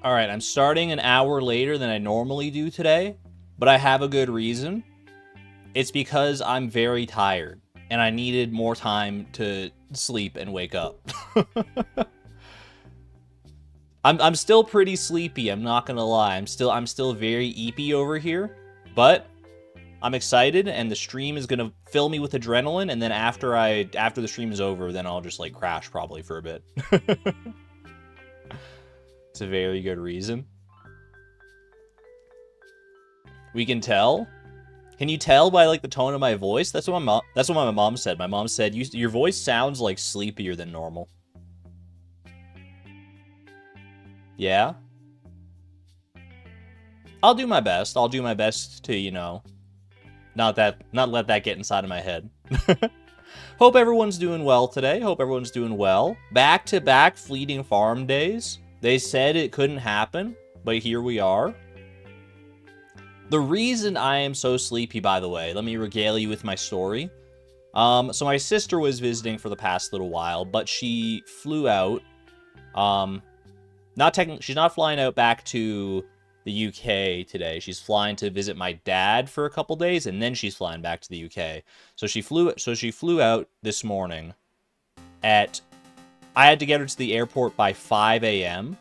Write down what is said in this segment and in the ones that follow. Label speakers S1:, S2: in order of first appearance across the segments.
S1: Alright, I'm starting an hour later than I normally do today, but I have a good reason. It's because I'm very tired, and I needed more time to sleep and wake up. I'm still pretty sleepy, I'm not gonna lie. I'm still very eepy over here, but I'm excited, and the stream is gonna fill me with adrenaline, and then after the stream is over, then I'll just like crash probably for a bit. It's a very good reason. We can tell. Can you tell by like the tone of my voice? That's what my mom said. My mom said your voice sounds like sleepier than normal. Yeah. I'll do my best. I'll do my best to, you know, not let that get inside of my head. Hope everyone's doing well today. Hope everyone's doing well. Back-to-back Fleeting Farm days. They said it couldn't happen, but here we are. The reason I am so sleepy, by the way, let me regale you with my story. So my sister was visiting for the past little while, but she flew out. She's not flying out back to the UK today. She's flying to visit my dad for a couple days, and then she's flying back to the UK. So she flew out this morning at... I had to get her to the airport by 5 a.m.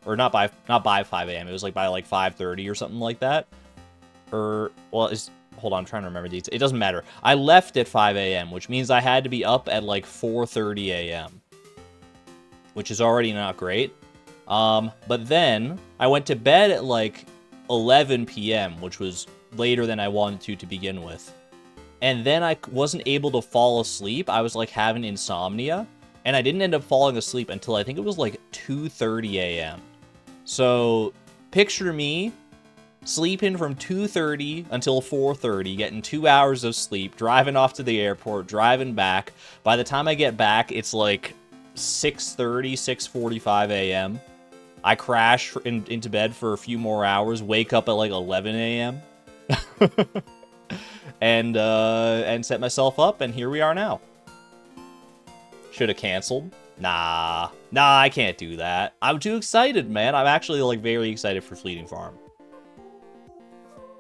S1: Or not by 5 a.m. It was like by like 5:30 or something like that. Hold on, I'm trying to remember these. It doesn't matter. I left at 5 a.m., which means I had to be up at like 4:30 a.m. Which is already not great. But then I went to bed at like 11 p.m., which was later than I wanted to begin with. And then I wasn't able to fall asleep. I was like having insomnia. And I didn't end up falling asleep until I think it was like 2:30 a.m. So picture me sleeping from 2:30 until 4:30, getting 2 hours of sleep, driving off to the airport, driving back. By the time I get back, it's like 6:30, 6:45 a.m. I crash into bed for a few more hours, wake up at like 11 a.m. and set myself up, and here we are now. Should have canceled. Nah, I can't do that. I'm too excited, man. I'm actually like very excited for Fleeting Farm.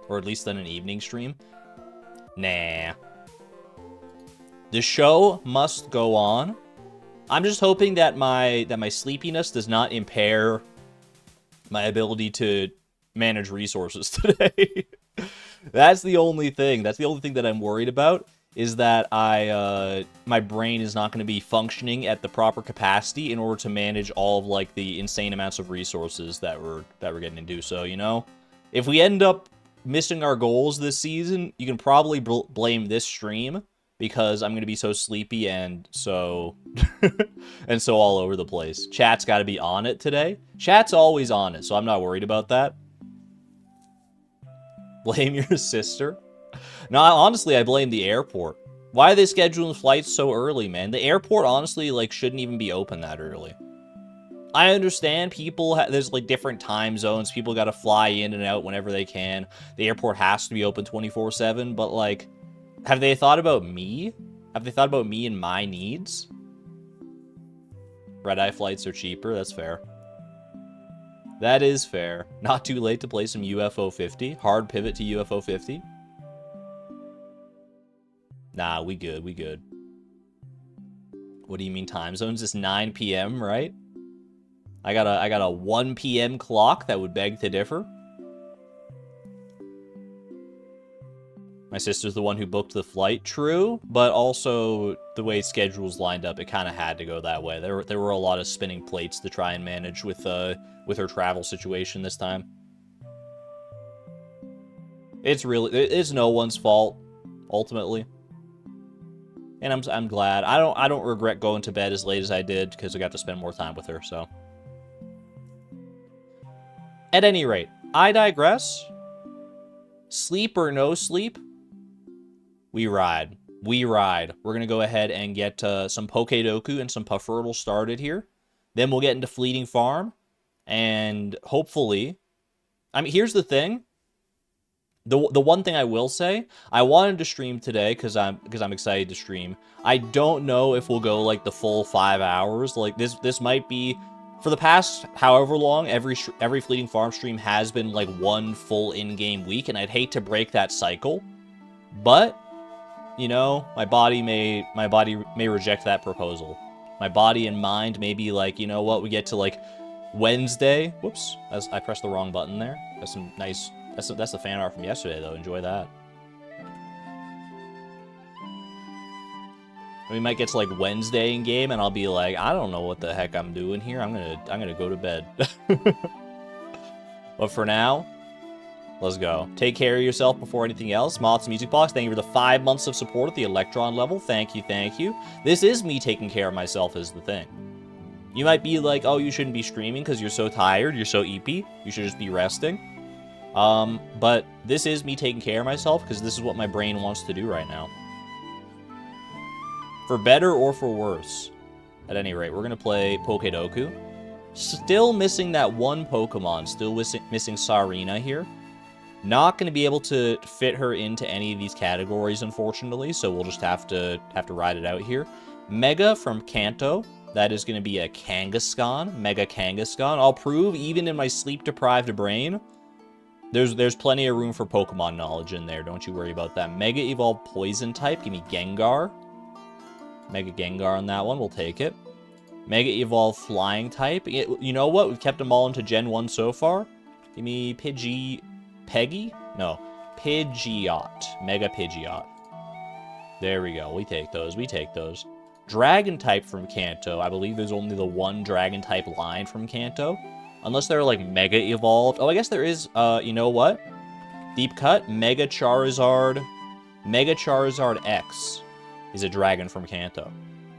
S1: Or at least on an evening stream. Nah. The show must go on. I'm just hoping that my sleepiness does not impair my ability to manage resources today. That's the only thing. That's the only thing that I'm worried about, is that my brain is not going to be functioning at the proper capacity in order to manage all of like the insane amounts of resources that we're getting into. So, you know, if we end up missing our goals this season, you can probably blame this stream, because I'm going to be so sleepy and so and so all over the place. Chat's got to be on it today. Chat's always on it, so I'm not worried about that. Blame your sister? No, honestly, I blame the airport. Why are they scheduling flights so early, man? The airport, honestly, like, shouldn't even be open that early. I understand people, there's, like, different time zones. People gotta fly in and out whenever they can. The airport has to be open 24/7, but, like, have they thought about me? Have they thought about me and my needs? Red-eye flights are cheaper, that's fair. That is fair. Not too late to play some UFO 50. Hard pivot to UFO 50. Nah, we good, we good. What do you mean time zones? It's 9 p.m., right? I got a 1 p.m. clock that would beg to differ. My sister's the one who booked the flight, true, but also the way schedules lined up, it kind of had to go that way. There were a lot of spinning plates to try and manage with her travel situation this time. It's no one's fault, ultimately. And I'm glad. I don't regret going to bed as late as I did, because I got to spend more time with her, so. At any rate, I digress. Sleep or no sleep, we ride. We ride. We're going to go ahead and get some Pokedoku and some Puffertle started here. Then we'll get into Fleeting Farm. And hopefully... I mean, here's the thing. The one thing I will say, I wanted to stream today because I'm excited to stream. I don't know if we'll go like the full 5 hours. Like this might be For the past however long, every Fleeting Farm stream has been like one full in-game week, and I'd hate to break that cycle, but you know, my body may reject that proposal. My body and mind may be like, you know what, we get to like Wednesday. Whoops, I pressed the wrong button there. That's some nice. That's the fan art from yesterday though. Enjoy that. We might get to like Wednesday in game, and I'll be like, I don't know what the heck I'm doing here. I'm gonna go to bed. But for now, let's go. Take care of yourself before anything else. Moths Music Box, thank you for the 5 months of support at the Electron level. Thank you, thank you. This is me taking care of myself is the thing. You might be like, oh, you shouldn't be streaming because you're so tired, you're so eepy. You should just be resting. But this is me taking care of myself because this is what my brain wants to do right now. For better or for worse. At any rate, we're going to play Pokedoku. Still missing that one Pokemon. Still missing Sarina here. Not going to be able to fit her into any of these categories, unfortunately, so we'll just have to ride it out here. Mega from Kanto. That is going to be a Kangaskhan. Mega Kangaskhan. I'll prove, even in my sleep-deprived brain, there's plenty of room for Pokemon knowledge in there. Don't you worry about that. Mega Evolved Poison type. Give me Gengar. Mega Gengar on that one. We'll take it. Mega Evolved Flying type. You know what? We've kept them all into Gen 1 so far. Give me Pidgeot. Mega Pidgeot. There we go. We take those. We take those. Dragon type from Kanto. I believe there's only the one Dragon type line from Kanto. Unless they're like Mega Evolved. Oh, I guess there is, you know what? Deep Cut. Mega Charizard. Mega Charizard X is a dragon from Kanto.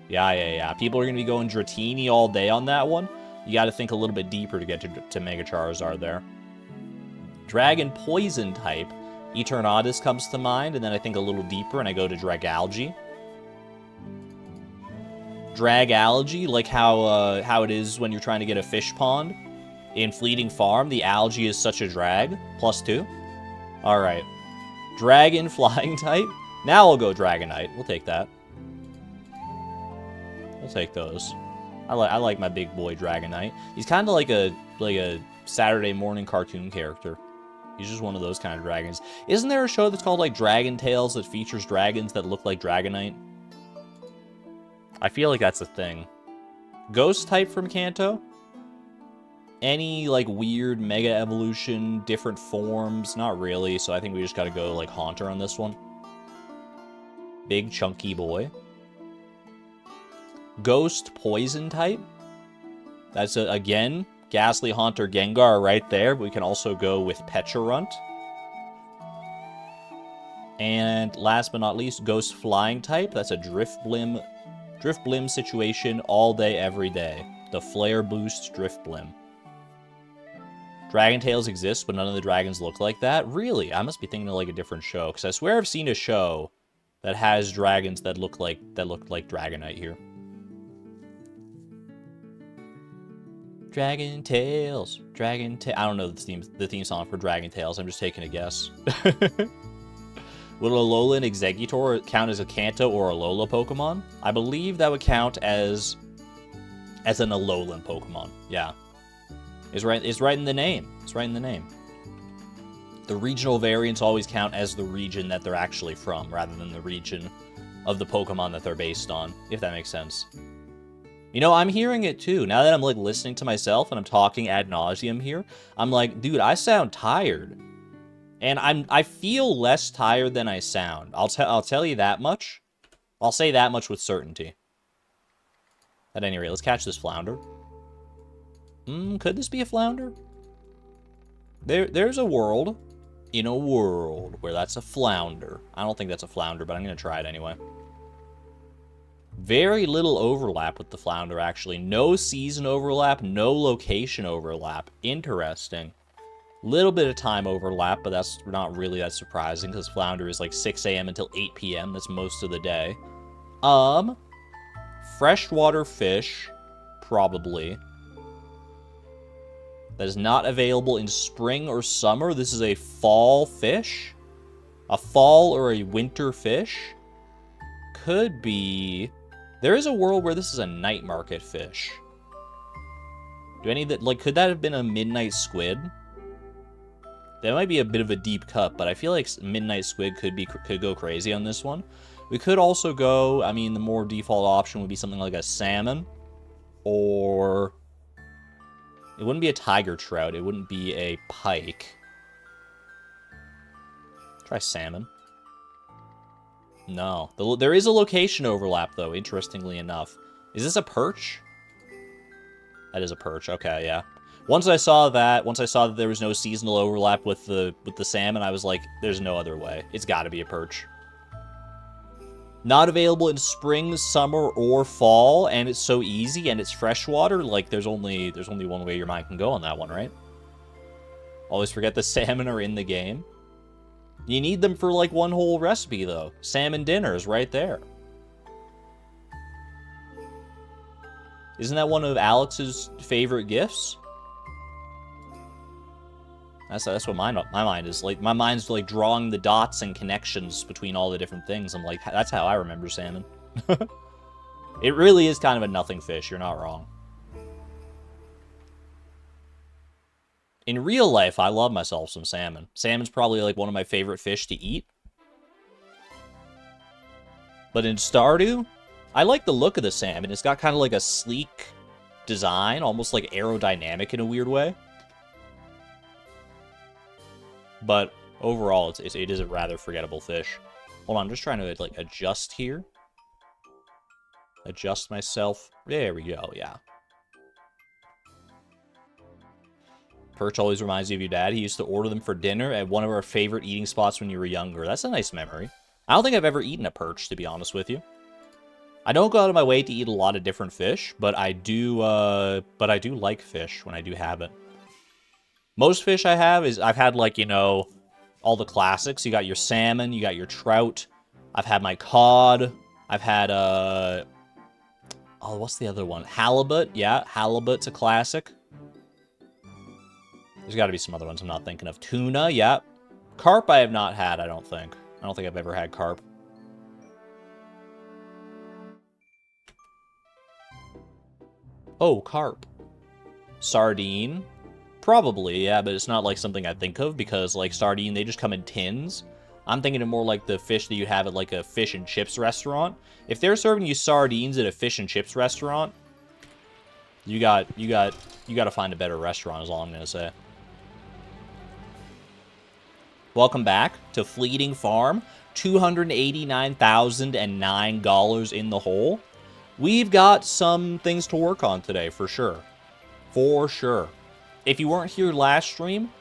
S1: Yeah. People are going to be going Dratini all day on that one. You got to think a little bit deeper to get to Mega Charizard there. Dragon Poison type. Eternatus comes to mind, and then I think a little deeper, and I go to Dragalge. Dragalge, like how it is when you're trying to get a fish pond. In Fleeting Farm, the algae is such a drag. +2. Alright. Dragon Flying type. Now I'll go Dragonite. We'll take that. We'll take those. I like my big boy Dragonite. He's kind of like a Saturday morning cartoon character. He's just one of those kind of dragons. Isn't there a show that's called like Dragon Tales that features dragons that look like Dragonite? I feel like that's a thing. Ghost type from Kanto? Any like weird mega evolution, different forms? Not really, so I think we just gotta go like Haunter on this one. Big chunky boy. Ghost Poison type. That's again, Ghastly Haunter Gengar right there, but we can also go with Pecharunt. And last but not least, Ghost Flying type. That's a Drifblim situation all day, every day. The Flare Boost Drifblim. Dragon Tales exists, but none of the dragons look like that? Really? I must be thinking of like a different show, because I swear I've seen a show that has dragons that look like Dragonite here. Dragon Tales. I don't know the theme song for Dragon Tales. I'm just taking a guess. Would Alolan Exeggutor count as a Kanto or Alola Pokemon? I believe that would count as an Alolan Pokemon. Yeah. It's right in the name. It's right in the name. The regional variants always count as the region that they're actually from, rather than the region of the Pokemon that they're based on, if that makes sense. You know, I'm hearing it too. Now that I'm like listening to myself and I'm talking ad nauseum here, I'm like, dude, I sound tired. And I feel less tired than I sound. I'll tell you that much. I'll say that much with certainty. At any rate, let's catch this flounder. Could this be a flounder? There's a world in a world where that's a flounder. I don't think that's a flounder, but I'm going to try it anyway. Very little overlap with the flounder, actually. No season overlap, no location overlap. Interesting. Little bit of time overlap, but that's not really that surprising, because flounder is like 6 a.m. until 8 p.m. That's most of the day. Freshwater fish, probably. That is not available in spring or summer. This is a fall fish? A fall or a winter fish? Could be... There is a world where this is a night market fish. Do any of that, like, could that have been a midnight squid? That might be a bit of a deep cut, but I feel like midnight squid could go crazy on this one. We could also go, I mean, the more default option would be something like a salmon, or it wouldn't be a tiger trout, it wouldn't be a pike. Try salmon. No. There is a location overlap, though, interestingly enough. Is this a perch? That is a perch. Okay, yeah. Once I saw that there was no seasonal overlap with the salmon, I was like, there's no other way. It's got to be a perch. Not available in spring, summer, or fall, and it's so easy, and it's freshwater. Like, there's only one way your mind can go on that one, right? Always forget the salmon are in the game. You need them for, like, one whole recipe, though. Salmon dinner is right there. Isn't that one of Alex's favorite gifts? That's what my mind is. Like, my mind's, like, drawing the dots and connections between all the different things. I'm like, that's how I remember salmon. It really is kind of a nothing fish. You're not wrong. In real life, I love myself some salmon. Salmon's probably, like, one of my favorite fish to eat. But in Stardew, I like the look of the salmon. It's got kind of like a sleek design, almost like aerodynamic in a weird way. But overall, it is a rather forgettable fish. Hold on, I'm just trying to, like, adjust here. Adjust myself. There we go, yeah. Perch always reminds you of your dad. He used to order them for dinner at one of our favorite eating spots when you were younger. That's a nice memory. I don't think I've ever eaten a perch, to be honest with you. I don't go out of my way to eat a lot of different fish, but I do like fish when I do have it. Most fish I've had, like, you know, all the classics. You got your salmon, you got your trout. I've had my cod. I've had, oh, what's the other one? Halibut. Yeah, halibut's a classic. There's got to be some other ones I'm not thinking of. Tuna, yeah. Carp I have not had, I don't think. I don't think I've ever had carp. Oh, carp. Sardine. Probably, yeah, but it's not, like, something I think of, because, like, sardine, they just come in tins. I'm thinking of more like the fish that you have at, like, a fish and chips restaurant. If they're serving you sardines at a fish and chips restaurant, you got to find a better restaurant, is all I'm going to say. Welcome back to Fleeting Farm. $289,009 in the hole. We've got some things to work on today, for sure. For sure. If you weren't here last stream,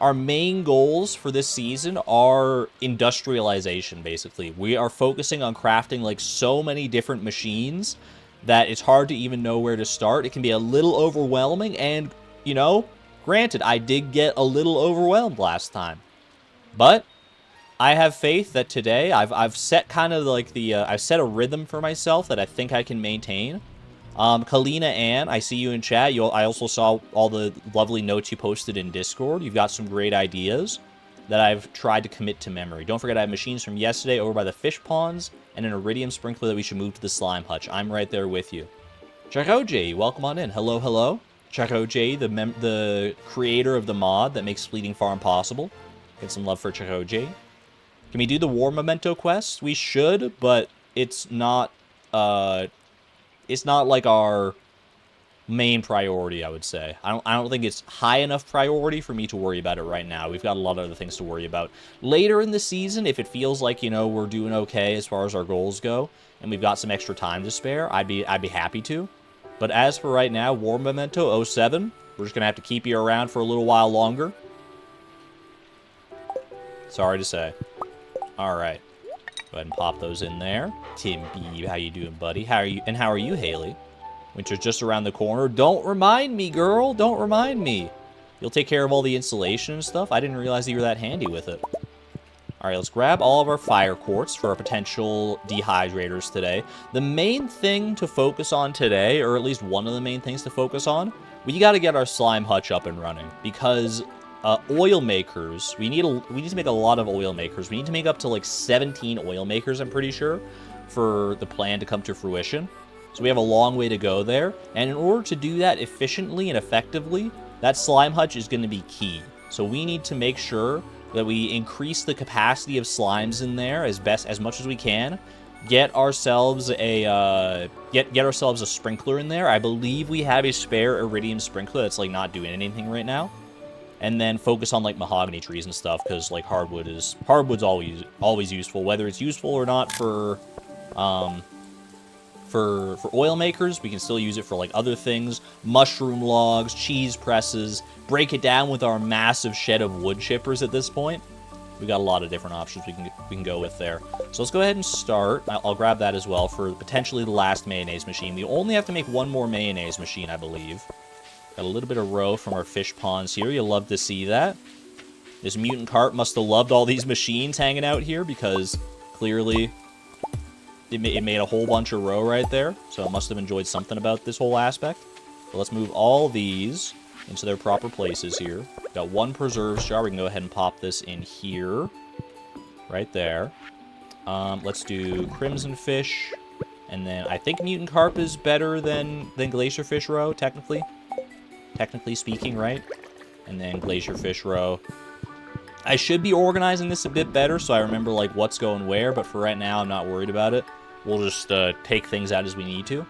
S1: our main goals for this season are industrialization, basically. We are focusing on crafting, like, so many different machines that it's hard to even know where to start. It can be a little overwhelming, and, you know, granted, I did get a little overwhelmed last time. But I have faith that today I've set kind of like I've set a rhythm for myself that I think I can maintain. Kalina Ann, I see you in chat. I also saw all the lovely notes you posted in Discord. You've got some great ideas that I've tried to commit to memory. Don't forget I have machines from yesterday over by the fish ponds and an iridium sprinkler that we should move to the slime hutch. I'm right there with you. Check out Jay. Welcome on in. Hello, hello. Check out Jay, the creator of the mod that makes Fleeting Farm possible. Get some love for Checo J. Can we do the War Memento quest? We should, but it's not like our main priority, I would say. I don't think it's high enough priority for me to worry about it right now. We've got a lot of other things to worry about. Later in the season, if it feels like, you know, we're doing okay as far as our goals go, and we've got some extra time to spare, I'd be happy to. But as for right now, War Memento 07, we're just gonna have to keep you around for a little while longer. Sorry to say. Alright. Go ahead and pop those in there. Tim B, how you doing, buddy? How are you, Haley? Winter's just around the corner. Don't remind me, girl. Don't remind me. You'll take care of all the installation and stuff? I didn't realize that you were that handy with it. Alright, let's grab all of our fire quartz for our potential dehydrators today. The main thing to focus on today, or at least one of the main things to focus on, we gotta get our slime hutch up and running, because oil makers, we need to make a lot of oil makers. We need to make up to like 17 oil makers, I'm pretty sure, for the plan to come to fruition. So we have a long way to go there. And in order to do that efficiently and effectively, that slime hutch is going to be key. So we need to make sure that we increase the capacity of slimes in there as much as we can. Get ourselves a sprinkler in there. I believe we have a spare iridium sprinkler that's like not doing anything right now. And then focus on like mahogany trees and stuff, because like hardwood's always useful, whether it's useful or not for oil makers. We can still use it for like other things, mushroom logs, cheese presses. Break it down with our massive shed of wood chippers at this point. We got a lot of different options we can go with there. So let's go ahead and start. I'll grab that as well for potentially the last mayonnaise machine. We only have to make one more mayonnaise machine, I believe. Got a little bit of roe from our fish ponds here. You'll love to see that. This mutant carp must have loved all these machines hanging out here, because clearly it made a whole bunch of roe right there. So it must have enjoyed something about this whole aspect. So let's move all these into their proper places here. Got one preserves jar. We can go ahead and pop this in here. Right there. Let's do crimson fish. And then I think mutant carp is better than glacier fish roe, technically. Technically speaking, right? And then glacier fish roe. I should be organizing this a bit better so I remember like what's going where, but for right now I'm not worried about it. We'll just take things out as we need to.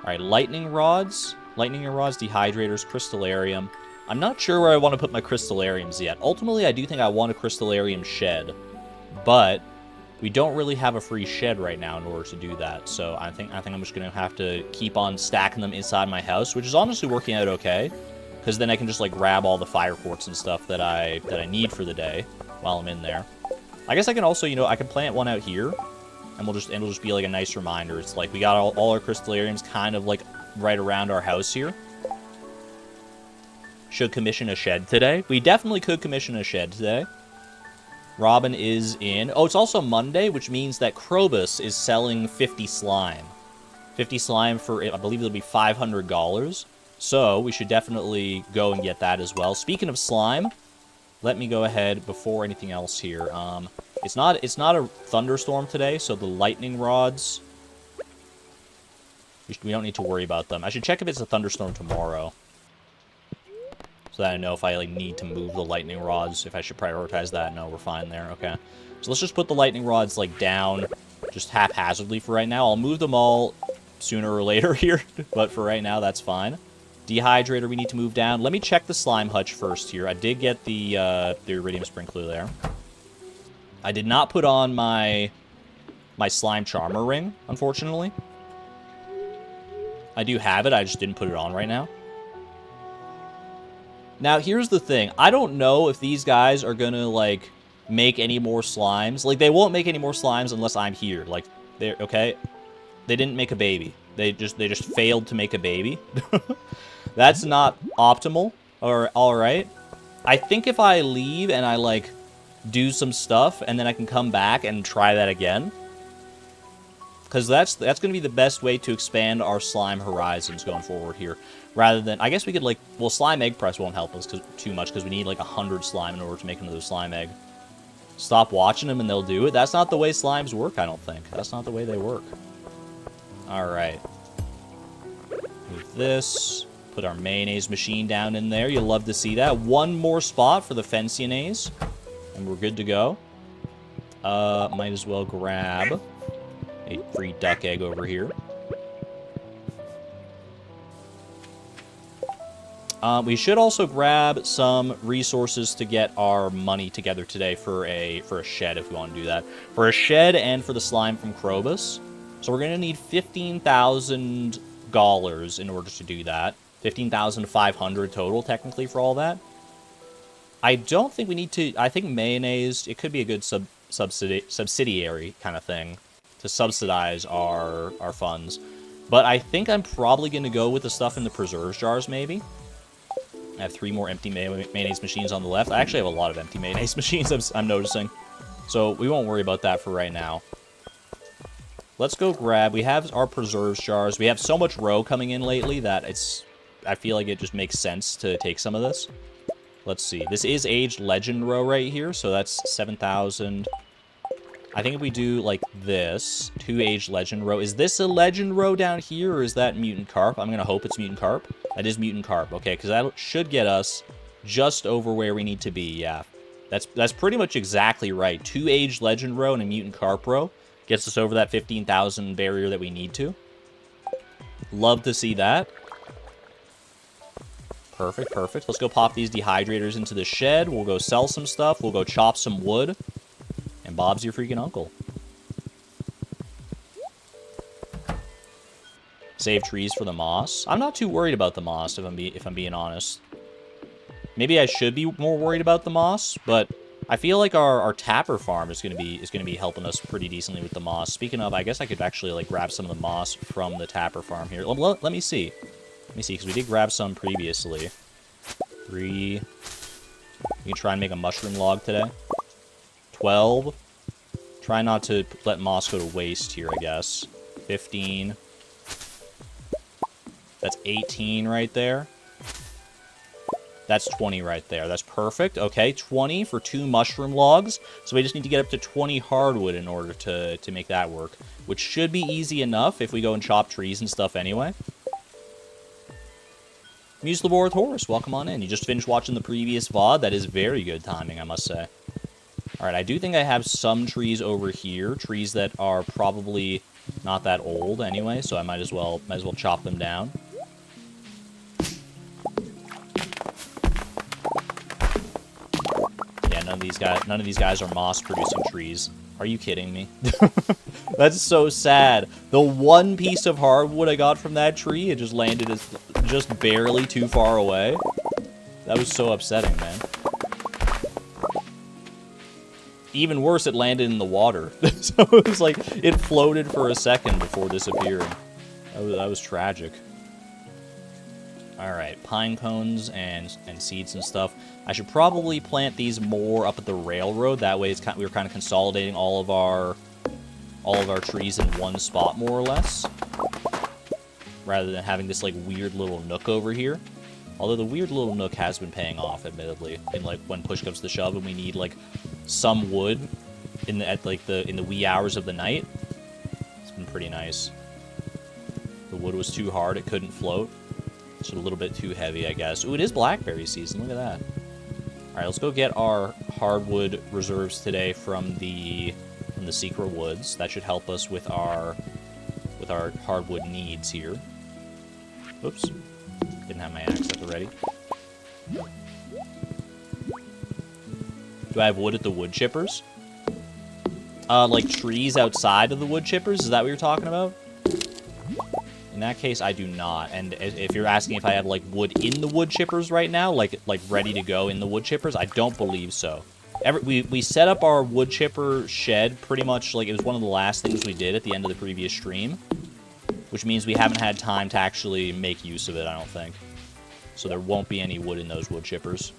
S1: Alright, lightning rods, dehydrators, crystallarium. I'm not sure where I want to put my crystallariums yet. Ultimately, I do think I want a crystallarium shed, but we don't really have a free shed right now in order to do that. So I think I'm just going to have to keep on stacking them inside my house, which is honestly working out okay, because then I can just like grab all the fire quartz and stuff that I need for the day while I'm in there. I guess I can also, I can plant one out here, and it'll just be like a nice reminder. It's like we got all our crystallariums kind of like right around our house here. Should commission a shed today. We definitely could commission a shed today. Robin is in. Oh, it's also Monday, which means that Krobus is selling 50 slime. 50 slime for, I believe it'll be $500. So we should definitely go and get that as well. Speaking of slime, let me go ahead before anything else here. It's not a thunderstorm today, so the lightning rods, we don't need to worry about them. I should check if it's a thunderstorm tomorrow, so that I know if I like need to move the lightning rods, if I should prioritize that. No, we're fine there. Okay. So let's just put the lightning rods like down just haphazardly for right now. I'll move them all sooner or later here, but for right now, that's fine. Dehydrator we need to move down. Let me check the slime hutch first here. I did get the iridium sprinkler there. I did not put on my slime charmer ring, unfortunately. I do have it, I just didn't put it on right now. Now, here's the thing. I don't know if these guys are gonna, like, make any more slimes. Like, they won't make any more slimes unless I'm here. Like, they're, okay? They didn't make a baby. They just failed to make a baby. That's not optimal. Or, alright. I think if I leave and I, like, do some stuff, and then I can come back and try that again. Because that's going to be the best way to expand our slime horizons going forward here. Rather than, I guess we could like, well, slime egg press won't help us too much because we need like 100 slime in order to make another slime egg. Stop watching them and they'll do it. That's not the way slimes work, I don't think. That's not the way they work. Alright. Move this. Put our mayonnaise machine down in there. You'll love to see that. One more spot for the Fencionaise. And we're good to go. Might as well grab a free duck egg over here. We should also grab some resources to get our money together today for a shed if we want to do that. For a shed and for the slime from Krobus. So we're going to need $15,000 in order to do that. 15,500 total, technically, for all that. I don't think we need to... I think mayonnaise, it could be a good subsidiary kind of thing to subsidize our funds. But I think I'm probably going to go with the stuff in the preserves jars, maybe. I have 3 more empty mayonnaise machines on the left. I actually have a lot of empty mayonnaise machines, I'm noticing. So we won't worry about that for right now. Let's go grab... We have our preserves jars. We have so much roe coming in lately that it's... I feel like it just makes sense to take some of this. Let's see. This is aged legend roe right here, so that's 7,000. I think if we do like this, 2 aged legend row. Is this a legend row down here, or is that mutant carp? I'm gonna hope it's mutant carp. That is mutant carp. Okay, because that should get us just over where we need to be. Yeah, that's pretty much exactly right. 2 aged legend row and a mutant carp row gets us over that 15,000 barrier that we need to. Love to see that. Perfect, perfect. Let's go pop these dehydrators into the shed. We'll go sell some stuff. We'll go chop some wood. And Bob's your freaking uncle. Save trees for the moss. I'm not too worried about the moss, if I'm being honest. Maybe I should be more worried about the moss, but I feel like our tapper farm is gonna be helping us pretty decently with the moss. Speaking of, I guess I could actually like grab some of the moss from the tapper farm here. Let me see. Let me see, because we did grab some previously. 3. We can try and make a mushroom log today. 12. Try not to let moss go to waste here, I guess. 15. That's 18 right there. That's 20 right there. That's perfect. Okay, 20 for 2 mushroom logs. So we just need to get up to 20 hardwood in order to make that work. Which should be easy enough if we go and chop trees and stuff anyway. Muse Labor with Horus, welcome on in. You just finished watching the previous VOD. That is very good timing, I must say. Alright, I do think I have some trees over here. Trees that are probably not that old anyway, so I might as well chop them down. Yeah, none of these guys are moss producing trees. Are you kidding me? That's so sad. The one piece of hardwood I got from that tree, it just landed just barely too far away. That was so upsetting, man. Even worse, it landed in the water. So it was like, it floated for a second before disappearing. That was tragic. Alright, pine cones and seeds and stuff. I should probably plant these more up at the railroad. That way we're kind of consolidating all of our trees in one spot, more or less. Rather than having this like weird little nook over here. Although the weird little nook has been paying off, admittedly. And like when push comes to shove and we need like some wood in the wee hours of the night. It's been pretty nice. The wood was too hard, it couldn't float. It's a little bit too heavy, I guess. Ooh, it is blackberry season. Look at that. Alright, let's go get our hardwood reserves today from the secret woods. That should help us with our hardwood needs here. Oops. Didn't have my axe at the ready. Do I have wood at the wood chippers? Like trees outside of the wood chippers? Is that what you're talking about? In that case, I do not. And if you're asking if I have, like, wood in the wood chippers right now, like ready to go in the wood chippers, I don't believe so. We set up our wood chipper shed pretty much, like, it was one of the last things we did at the end of the previous stream. Which means we haven't had time to actually make use of it, I don't think. So there won't be any wood in those wood chippers.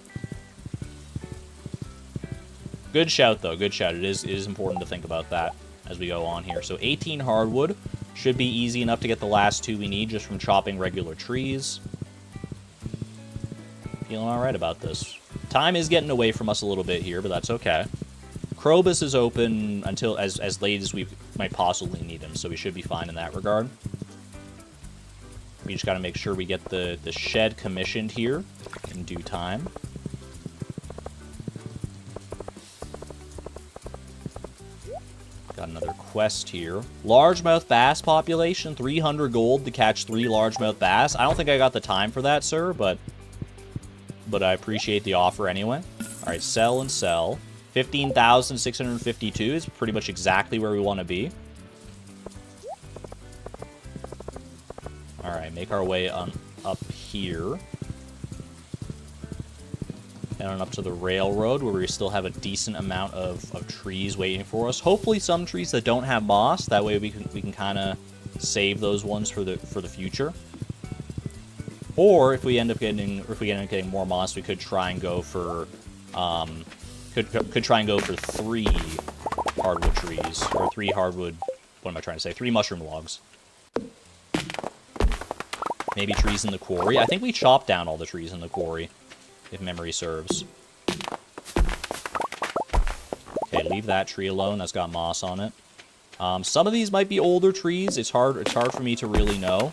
S1: Good shout, though. Good shout. It is important to think about that as we go on here. So 18 hardwood. Should be easy enough to get the last 2 we need just from chopping regular trees. Feeling alright about this. Time is getting away from us a little bit here, but that's okay. Krobus is open until as late as we might possibly need him, so we should be fine in that regard. We just gotta make sure we get the shed commissioned here in due time. Got another quest here. Largemouth bass population, 300 gold to catch 3 largemouth bass. I don't think I got the time for that, sir, but I appreciate the offer anyway. Alright, sell and sell. 15,652 is pretty much exactly where we want to be. Alright, make our way on up here. And on up to the railroad, where we still have a decent amount of trees waiting for us. Hopefully some trees that don't have moss. That way we can kind of save those ones for the future. Or if we end up getting more moss, we could try and go for could try and go for 3 hardwood trees, or 3 hardwood. What am I trying to say? 3 mushroom logs. Maybe trees in the quarry. I think we chopped down all the trees in the quarry, if memory serves. Okay, leave that tree alone. That's got moss on it. Some of these might be older trees. It's hard for me to really know.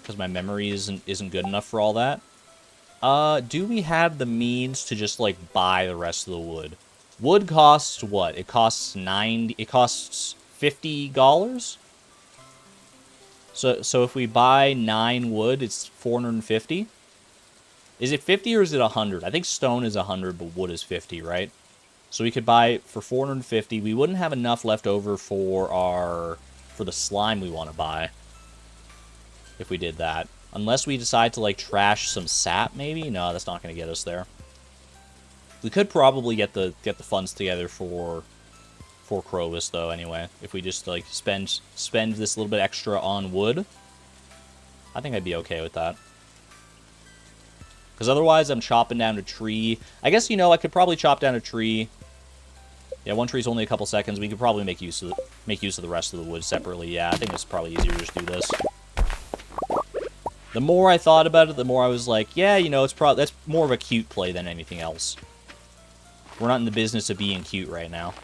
S1: Because my memory isn't good enough for all that. Do we have the means to just, like, buy the rest of the wood? Wood costs what? It costs $50? So if we buy 9 wood, it's 450? Is it 50 or is it 100? I think stone is 100, but wood is 50, right? So we could buy it for 450. We wouldn't have enough left over for the slime we want to buy. If we did that. Unless we decide to, like, trash some sap, maybe? No, that's not going to get us there. We could probably get the funds together for Crowus, though, anyway. If we just, like, spend this little bit extra on wood. I think I'd be okay with that. Because otherwise, I'm chopping down a tree. I guess, you know, I could probably chop down a tree. Yeah, one tree's only a couple seconds. We could probably make use of the rest of the wood separately. Yeah, I think it's probably easier to just do this. The more I thought about it, the more I was like, yeah, you know, that's more of a cute play than anything else. We're not in the business of being cute right now.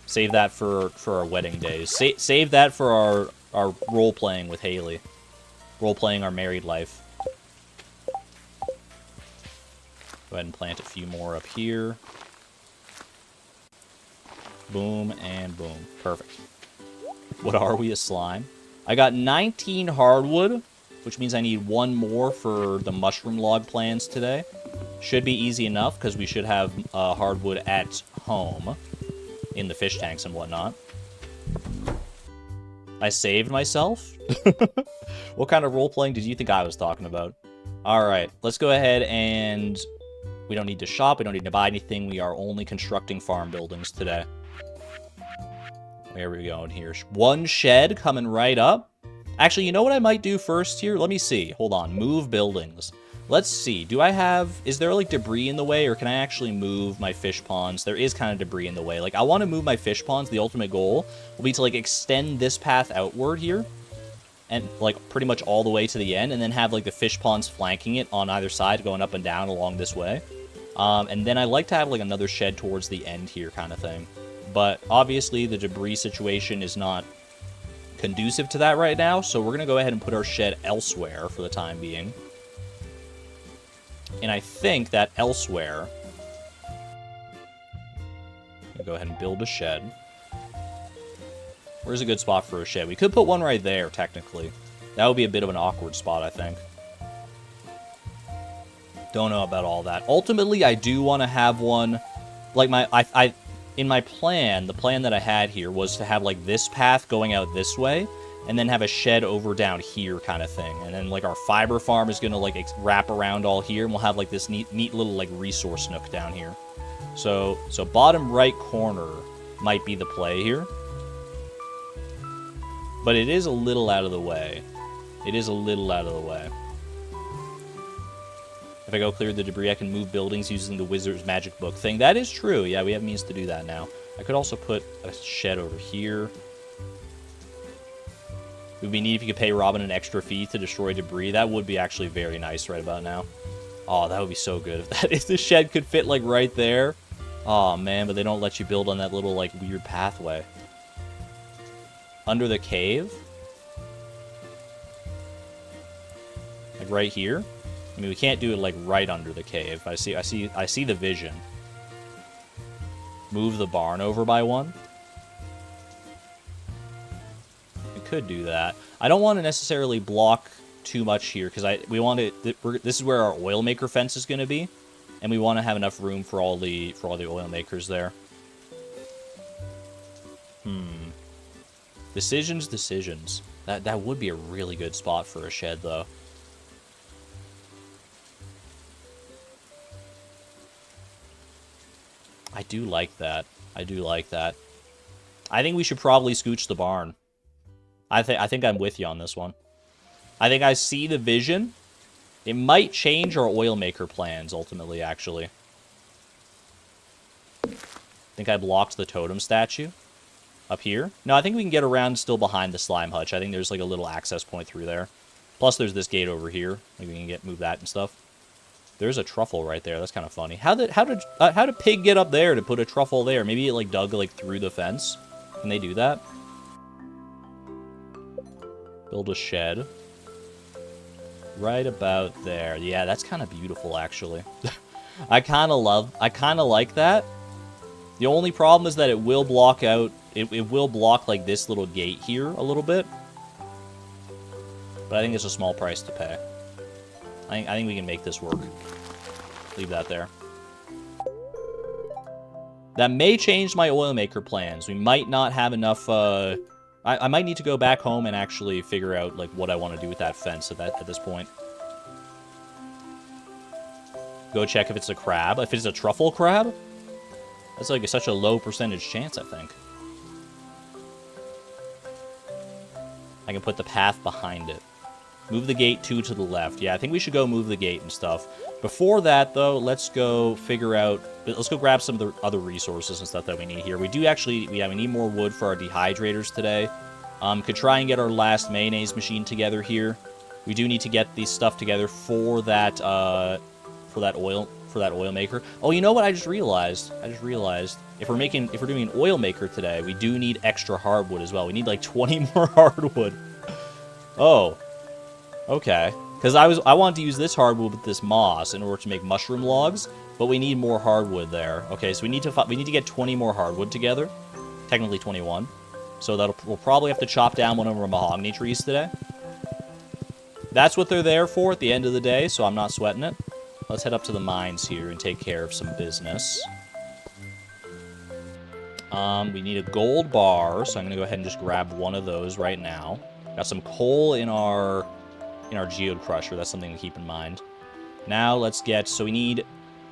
S1: Save that for our wedding days. Save that for our role-playing with Haley. Role-playing our married life. Go ahead and plant a few more up here. Boom and boom. Perfect. What are we, a slime? I got 19 hardwood, which means I need 1 more for the mushroom log plans today. Should be easy enough, because we should have hardwood at home in the fish tanks and whatnot. I saved myself? What kind of role-playing did you think I was talking about? Alright, let's go ahead and... We don't need to shop, we don't need to buy anything, we are only constructing farm buildings today. Where are we going here? 1 shed coming right up. Actually, you know what I might do first here? Let me see. Hold on. Move buildings. Let's see. Is there, like, debris in the way, or can I actually move my fish ponds? There is kind of debris in the way. Like, I want to move my fish ponds. The ultimate goal will be to, like, extend this path outward here. And, like, pretty much all the way to the end. And then have, like, the fish ponds flanking it on either side, going up and down along this way. And then I like to have, like, another shed towards the end here kind of thing. But, obviously, the debris situation is not conducive to that right now, so we're going to go ahead and put our shed elsewhere for the time being. And I think that elsewhere... I'll go ahead and build a shed. Where's a good spot for a shed? We could put one right there, technically. That would be a bit of an awkward spot, I think. Don't know about all that. Ultimately, I do want to have one... Like, in my plan, the plan that I had here was to have, like, this path going out this way, and then have a shed over down here kind of thing. And then, like, our fiber farm is going to, like, wrap around all here, and we'll have, like, this neat little, like, resource nook down here. So bottom right corner might be the play here. But it is a little out of the way. It is a little out of the way. If I go clear the debris, I can move buildings using the wizard's magic book thing. That is true. Yeah, we have means to do that now. I could also put a shed over here. It would be neat if you could pay Robin an extra fee to destroy debris. That would be actually very nice right about now. Oh, that would be so good. If the shed could fit, like, right there. Oh, man, but they don't let you build on that little, like, weird pathway. Under the cave? Like, right here? I mean, we can't do it, like, right under the cave. I see the vision. Move the barn over by 1. We could do that. I don't want to necessarily block too much here, because this is where our oil maker fence is going to be, and we want to have enough room for all the oil makers there. Decisions. That would be a really good spot for a shed, though. I do like that. I do like that. I think we should probably scooch the barn. I think I'm with you on this one. I think I see the vision. It might change our oil maker plans, ultimately, actually. I think I blocked the totem statue. Up here? No, I think we can get around still behind the slime hutch. I think there's, like, a little access point through there. Plus, there's this gate over here. Maybe we can move that and stuff. There's a truffle right there. That's kind of funny. How did Pig get up there to put a truffle there? Maybe it like dug like through the fence. Can they do that? Build a shed. Right about there. Yeah, that's kind of beautiful actually. I kind of like that. The only problem is that it will block out, it will block like this little gate here a little bit. But I think it's a small price to pay. I think we can make this work. Leave that there. That may change my oil maker plans. We might not have enough, I might need to go back home and actually figure out like what I want to do with that fence at this point. Go check if it's a crab. If it's a truffle crab, that's like such a low percentage chance, I think. I can put the path behind it. Move the gate 2 to the left. Yeah, I think we should go move the gate and stuff. Before that, though, let's go figure out... Let's go grab some of the other resources and stuff that we need here. We do actually... Yeah, we need more wood for our dehydrators today. Could try and get our last mayonnaise machine together here. We do need to get these stuff together for that oil maker. Oh, you know what I just realized? If we're doing an oil maker today, we do need extra hardwood as well. We need like 20 more hardwood. Oh. Okay. Because I wanted to use this hardwood with this moss in order to make mushroom logs, but we need more hardwood there. Okay, so we need to get 20 more hardwood together. Technically 21. So we'll probably have to chop down one of our mahogany trees today. That's what they're there for at the end of the day, so I'm not sweating it. Let's head up to the mines here and take care of some business. We need a gold bar, so I'm going to go ahead and just grab one of those right now. Got some coal in our geode crusher. That's something to keep in mind. Now let's get... So we need...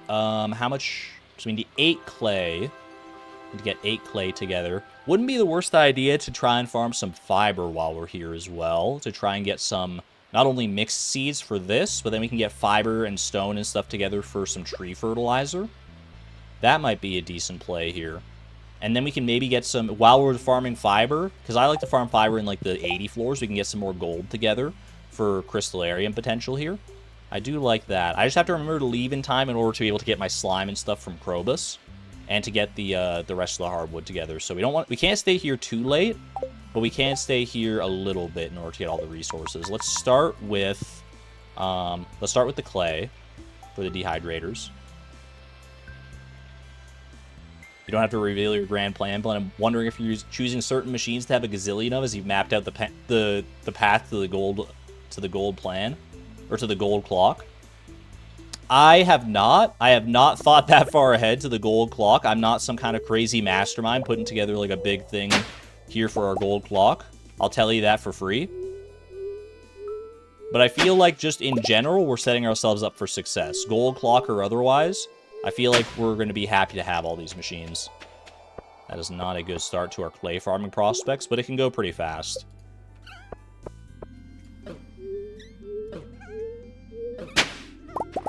S1: how much... So we need 8 clay. Need to get 8 clay together. Wouldn't be the worst idea to try and farm some fiber while we're here as well. To try and get some... Not only mixed seeds for this, but then we can get fiber and stone and stuff together for some tree fertilizer. That might be a decent play here. And then we can maybe get some... While we're farming fiber, because I like to farm fiber in like the 80 floors, we can get some more gold together for crystallarium potential here. I do like that. I just have to remember to leave in time in order to be able to get my slime and stuff from Krobus, and to get the rest of the hardwood together. So we can't stay here too late, but we can stay here a little bit in order to get all the resources. Let's start with the clay for the dehydrators. You don't have to reveal your grand plan, but I'm wondering if you're choosing certain machines to have a gazillion of as you've mapped out the path to the gold plan, or to the gold clock. I have not thought that far ahead to the gold clock. I'm not some kind of crazy mastermind putting together like a big thing here for our gold clock. I'll tell you that for free. But I feel like just in general, we're setting ourselves up for success. Gold clock or otherwise, I feel like we're going to be happy to have all these machines. That is not a good start to our clay farming prospects, but it can go pretty fast.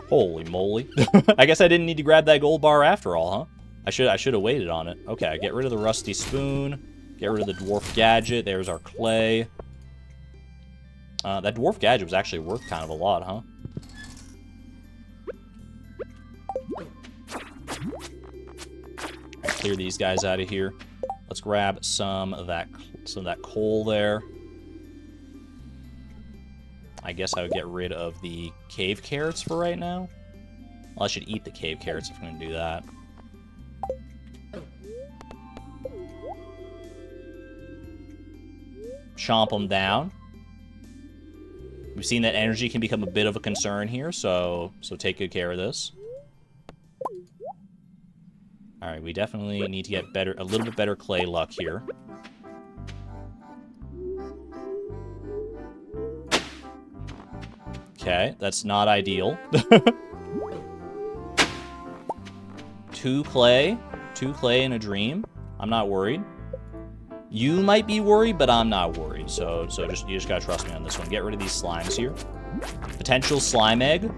S1: Holy moly. I guess I didn't need to grab that gold bar after all, huh? I should have waited on it. Okay, get rid of the rusty spoon. Get rid of the dwarf gadget. There's our clay. That dwarf gadget was actually worth kind of a lot, huh? Alright, clear these guys out of here. Let's grab some of that coal there. I guess I would get rid of the cave carrots for right now. Well, I should eat the cave carrots if I'm going to do that. Chomp them down. We've seen that energy can become a bit of a concern here, so take good care of this. Alright, we definitely need to get a little bit better clay luck here. Okay, that's not ideal. 2 clay in a dream. I'm not worried. You might be worried, but I'm not worried. So you just gotta trust me on this one. Get rid of these slimes here. Potential slime egg.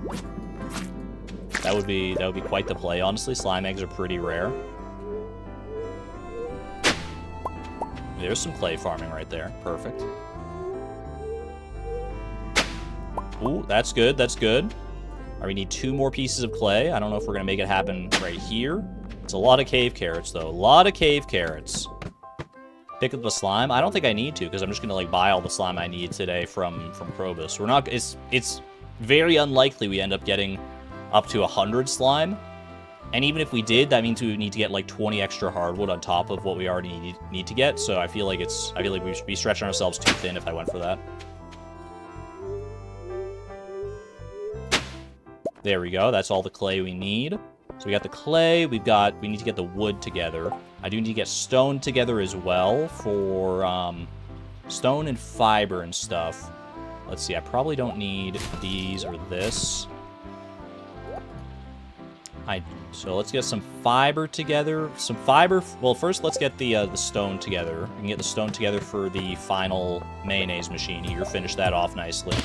S1: That would be quite the play, honestly. Slime eggs are pretty rare. There's some clay farming right there. Perfect. Ooh, that's good, that's good. Alright, we need 2 more pieces of clay. I don't know if we're going to make it happen right here. It's a lot of cave carrots, though. A lot of cave carrots. Pick up the slime? I don't think I need to, because I'm just going to, like, buy all the slime I need today from Krobus. We're not... It's very unlikely we end up getting up to 100 slime. And even if we did, that means we would need to get, like, 20 extra hardwood on top of what we already need to get. So I feel like we should be stretching ourselves too thin if I went for that. There we go. That's all the clay we need. So we got the clay. We need to get the wood together. I do need to get stone together as well for stone and fiber and stuff. Let's see. I probably don't need these or this. So let's get some fiber together. Some fiber. Well, first let's get the stone together. We can get the stone together for the final mayonnaise machine here. Finish that off nicely.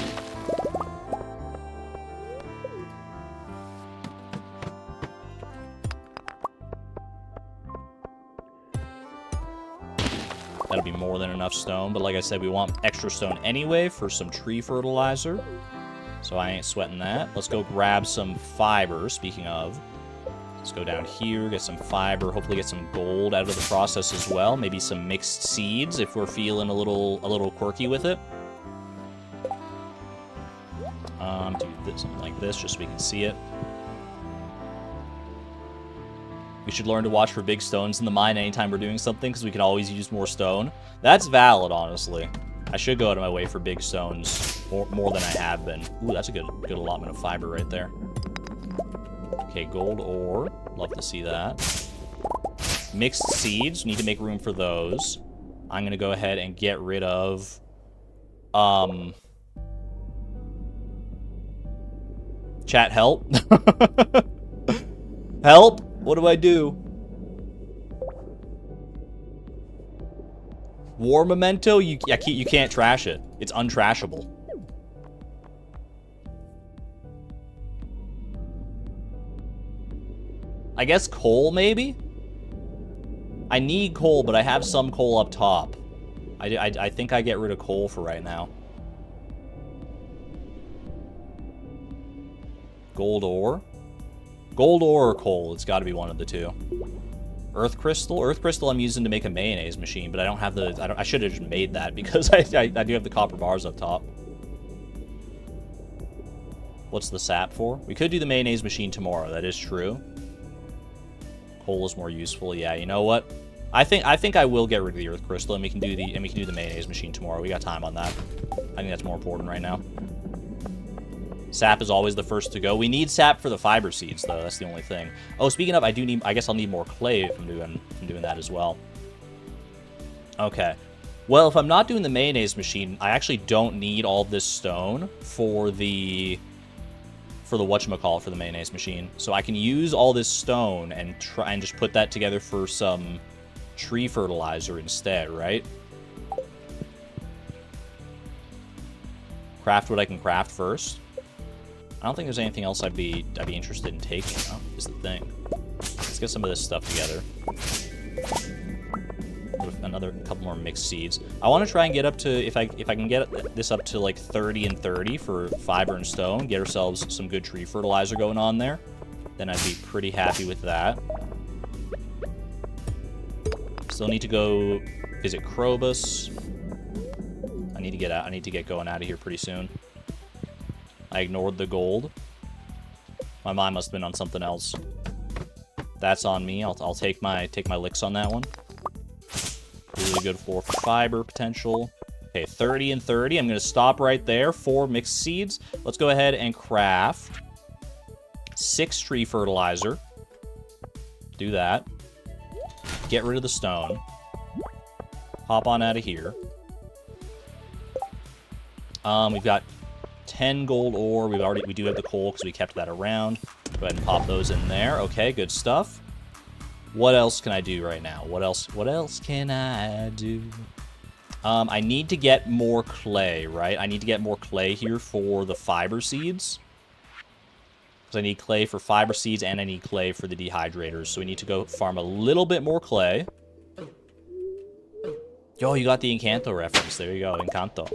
S1: That'll be more than enough stone, but like I said, we want extra stone anyway for some tree fertilizer. So I ain't sweating that. Let's go grab some fiber, speaking of. Let's go down here, get some fiber, hopefully get some gold out of the process as well. Maybe some mixed seeds if we're feeling a little quirky with it. Do something like this just so we can see it. We should learn to watch for big stones in the mine anytime we're doing something, because we can always use more stone. That's valid, honestly. I should go out of my way for big stones more than I have been. Ooh, that's a good allotment of fiber right there. Okay, gold ore. Love to see that. Mixed seeds. Need to make room for those. I'm going to go ahead and get rid of... Chat, help. Help! What do I do? War memento? You can't trash it. It's untrashable. I guess coal, maybe? I need coal, but I have some coal up top. I think I get rid of coal for right now. Gold ore? Gold ore or coal? It's got to be one of the two. Earth crystal? Earth crystal I'm using to make a mayonnaise machine, but I don't have the... I should have just made that because I do have the copper bars up top. What's the sap for? We could do the mayonnaise machine tomorrow. That is true. Coal is more useful. Yeah, you know what? I think I will get rid of the earth crystal and we can do the mayonnaise machine tomorrow. We got time on that. I think that's more important right now. Sap is always the first to go. We need sap for the fiber seeds, though. That's the only thing. Oh, speaking of, I guess I'll need more clay if I'm doing that as well. Okay. Well, if I'm not doing the mayonnaise machine, I actually don't need all this stone for the whatchamacallit for the mayonnaise machine. So I can use all this stone and try and just put that together for some tree fertilizer instead, right? Craft what I can craft first. I don't think there's anything else I'd be interested in taking, though, is the thing. Let's get some of this stuff together. Another couple more mixed seeds. I want to try and get up to, if I can get this up to like 30 and 30 for fiber and stone, get ourselves some good tree fertilizer going on there, then I'd be pretty happy with that. Still need to go visit Krobus. I need to get going out of here pretty soon. I ignored the gold. My mind must have been on something else. That's on me. I'll take my licks on that one. Really good for fiber potential. Okay, 30 and 30. I'm going to stop right there. 4 mixed seeds. Let's go ahead and craft 6 tree fertilizer. Do that. Get rid of the stone. Hop on out of here. We've got 10 gold ore. We do have the coal because we kept that around. Go ahead and pop those in there. Okay, good stuff. What else can I do right now? What else can I do? I need to get more clay, right? I need to get more clay here for the fiber seeds. Because I need clay for fiber seeds and I need clay for the dehydrators. So we need to go farm a little bit more clay. Yo, you got the Encanto reference. There you go, Encanto.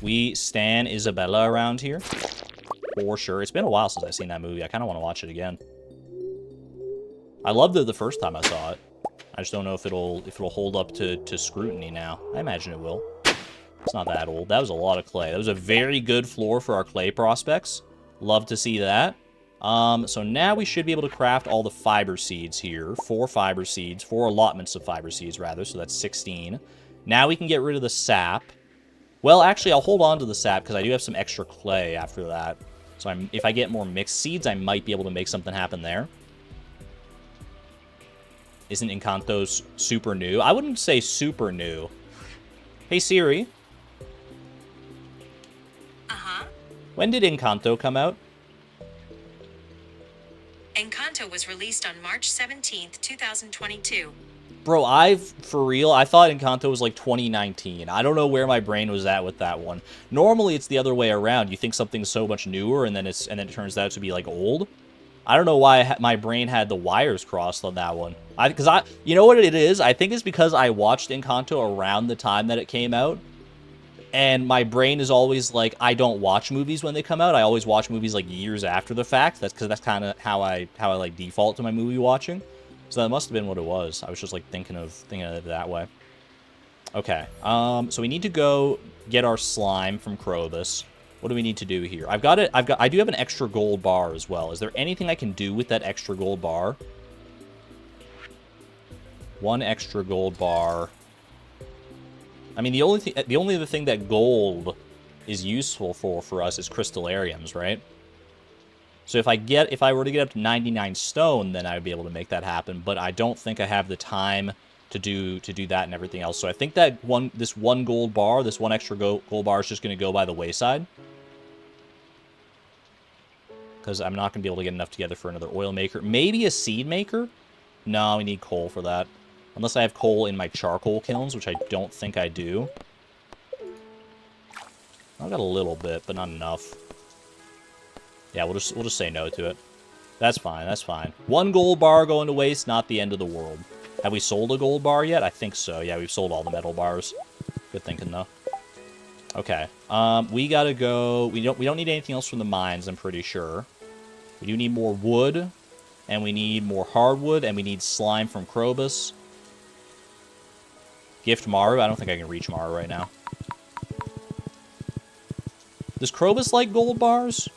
S1: We stan Isabella around here. For sure. It's been a while since I've seen that movie. I kind of want to watch it again. I loved it the first time I saw it. I just don't know if it'll hold up to scrutiny now. I imagine it will. It's not that old. That was a lot of clay. That was a very good floor for our clay prospects. Love to see that. So now we should be able to craft all the fiber seeds here. 4 fiber seeds. 4 allotments of fiber seeds, rather. So that's 16. Now we can get rid of the sap. Well, actually, I'll hold on to the sap because I do have some extra clay after that. So if I get more mixed seeds, I might be able to make something happen there. Isn't Encanto super new? I wouldn't say super new. Hey, Siri.
S2: Uh-huh.
S1: When did Encanto come out?
S2: Encanto was released on March 17th, 2022.
S1: Bro, for real, I thought Encanto was like 2019. I don't know where my brain was at with that one. Normally, it's the other way around. You think something's so much newer, and then it turns out to be like old. I don't know why my brain had the wires crossed on that one. You know what it is? I think it's because I watched Encanto around the time that it came out. And my brain is always like, I don't watch movies when they come out. I always watch movies like years after the fact. That's because that's kind of how I like default to my movie watching. So that must have been what it was. I was just like thinking of it that way. Okay. So we need to go get our slime from Krobus. What do we need to do here? I do have an extra gold bar as well. Is there anything I can do with that extra gold bar? 1 extra gold bar. I mean, the only other thing that gold is useful for us is crystallariums, right? So if I were to get up to 99 stone, then I would be able to make that happen. But I don't think I have the time to do that and everything else. So I think that this one gold bar, this 1 extra gold bar, is just going to go by the wayside. Because I'm not going to be able to get enough together for another oil maker. Maybe a seed maker? No, we need coal for that. Unless I have coal in my charcoal kilns, which I don't think I do. I've got a little bit, but not enough. Yeah, we'll just say no to it. That's fine, that's fine. 1 gold bar going to waste, not the end of the world. Have we sold a gold bar yet? I think so. Yeah, we've sold all the metal bars. Good thinking, though. Okay. We gotta go. We don't need anything else from the mines, I'm pretty sure. We do need more wood, and we need more hardwood, and we need slime from Krobus. Gift Maru. I don't think I can reach Maru right now. Does Krobus like gold bars?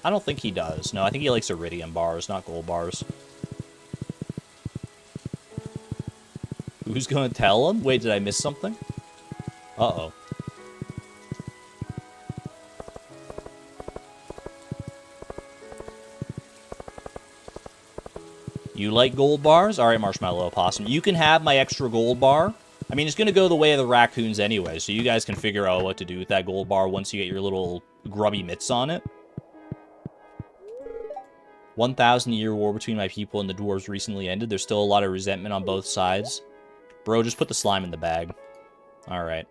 S1: I don't think he does. No, I think he likes iridium bars, not gold bars. Who's gonna tell him? Wait, did I miss something? Uh-oh. You like gold bars? Alright, Marshmallow Opossum. You can have my extra gold bar. I mean, it's going to go the way of the raccoons anyway, so you guys can figure out what to do with that gold bar once you get your little grubby mitts on it. 1,000-year war between my people and the dwarves recently ended. There's still a lot of resentment on both sides. Bro, just put the slime in the bag. Alright.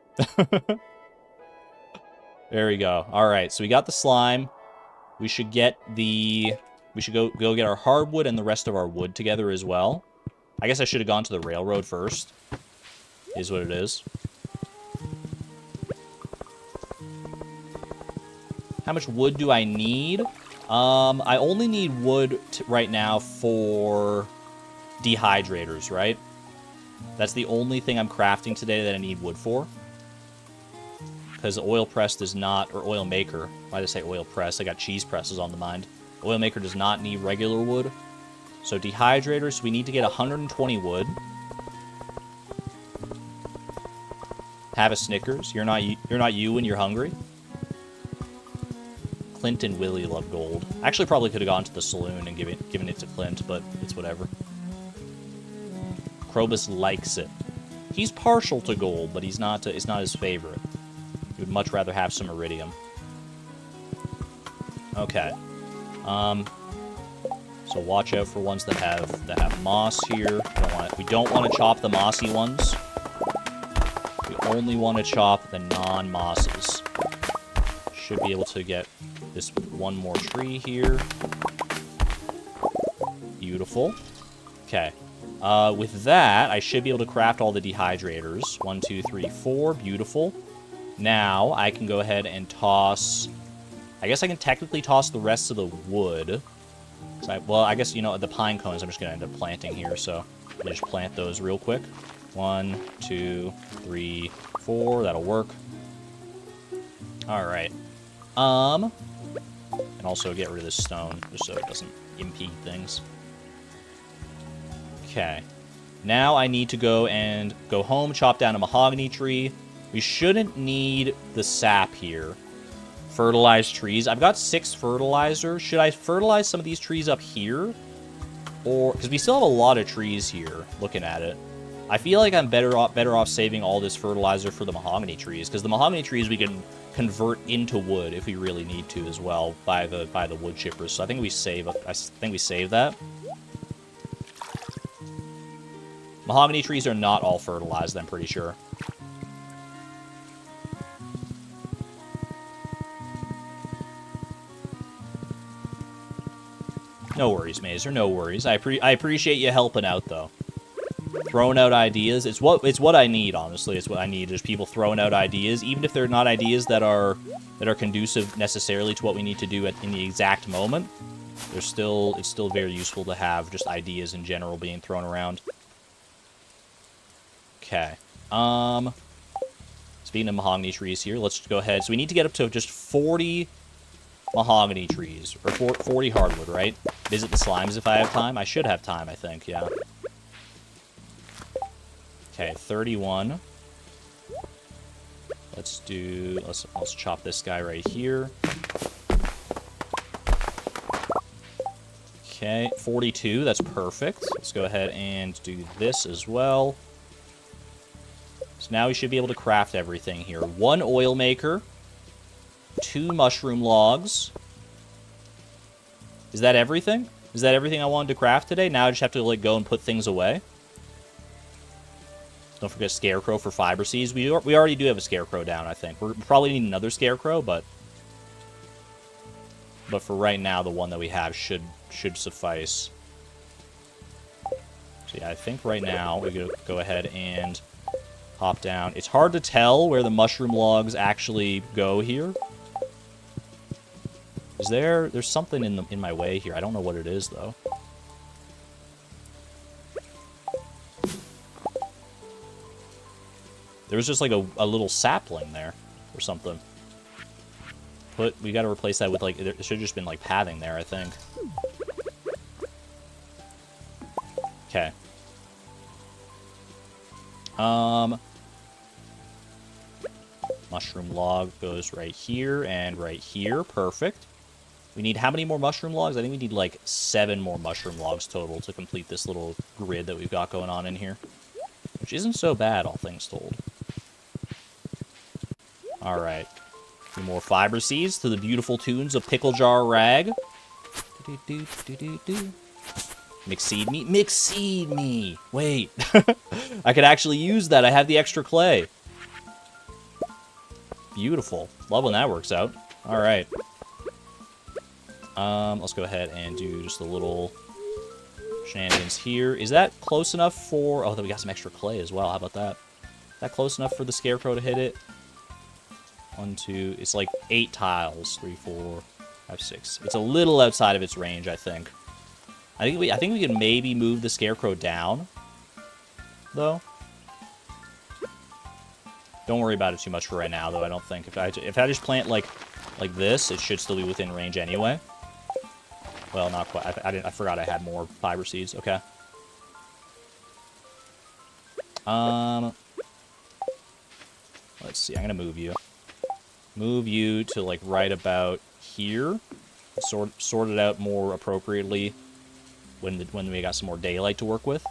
S1: There we go. Alright, so we got the slime. We should get the... We should go get our hardwood and the rest of our wood together as well. I guess I should have gone to the railroad first. Is what it is. How much wood do I need? I only need wood right now for dehydrators, right? That's the only thing I'm crafting today that I need wood for. Because oil press does not, or oil maker. Why did I say oil press? I got cheese presses on the mind. Oil maker does not need regular wood. So dehydrators, we need to get 120 wood. Have a Snickers. You're not you when you're hungry. Clint and Willie love gold. Actually, probably could have gone to the saloon and given it to Clint, but it's whatever. Krobus likes it. He's partial to gold, but it's not his favorite. He would much rather have some iridium. Okay. So watch out for ones that have moss here. We don't want to chop the mossy ones. We only want to chop the non-mosses. Should be able to get this one more tree here. Beautiful. Okay. With that, I should be able to craft all the dehydrators. 1, 2, 3, 4. Beautiful. Now, I can go ahead and toss I guess I can technically toss the rest of the wood. Well, I guess, you know, the pine cones I'm just going to end up planting here, so let me just plant those real quick. 1, 2, 3, 4. That'll work. All right. And also get rid of this stone, just so it doesn't impede things. Okay. Now I need to go home, chop down a mahogany tree. We shouldn't need the sap here. Fertilize trees. I've got 6 fertilizer. Should I fertilize some of these trees up here? Or, because we still have a lot of trees here, looking at it. I feel like I'm better off saving all this fertilizer for the mahogany trees, because the mahogany trees we can convert into wood if we really need to as well by the wood chippers. So I think we save that. Mahogany trees are not all fertilized, I'm pretty sure. No worries, Mazer, no worries. I appreciate you helping out, though. Throwing out ideas. It's what I need, honestly. It's what I need, is people throwing out ideas, even if they're not ideas that are conducive necessarily to what we need to do in the exact moment. It's still very useful to have just ideas in general being thrown around. Okay. Speaking of mahogany trees here, let's go ahead. So we need to get up to just 40 mahogany trees, or 40 hardwood, right? Visit the slimes if I have time. I should have time, I think, yeah. Okay, 31. Let's chop this guy right here. Okay, 42, that's perfect. Let's go ahead and do this as well. So now we should be able to craft everything here. 1 oil maker. 2 mushroom logs. Is that everything? Is that everything I wanted to craft today? Now I just have to, like, go and put things away. Don't forget scarecrow for fiber seeds. We already do have a scarecrow down, I think. We're probably need another scarecrow, but for right now, the one that we have should suffice. So yeah, I think right now we go ahead and hop down. It's hard to tell where the mushroom logs actually go here. There's something in my way here. I don't know what it is, though. There was just like a little sapling there or something. We got to replace that with, like, it should have just been like pathing there, I think. Okay. Mushroom log goes right here and right here. Perfect. We need how many more mushroom logs? I think we need like 7 more mushroom logs total to complete this little grid that we've got going on in here. Which isn't so bad, all things told. Alright. 2 more fiber seeds to the beautiful tunes of Pickle Jar Rag. Mixseed me? Mixseed me! Wait. I could actually use that. I have the extra clay. Beautiful. Love when that works out. Alright. Let's go ahead and do just a little shenanigans here. Is that close enough for... Oh, then we got some extra clay as well. How about that? Is that close enough for the scarecrow to hit it? 1, 2... It's like 8 tiles. 3, 4, 5, 6. It's a little outside of its range, I think. I think we can maybe move the scarecrow down, though. Don't worry about it too much for right now, though. I don't think if I just plant like this, it should still be within range anyway. Well, not quite. I forgot I had more fiber seeds. Okay. Let's see. I'm gonna move you. Move you to like right about here. Sort it out more appropriately when we got some more daylight to work with.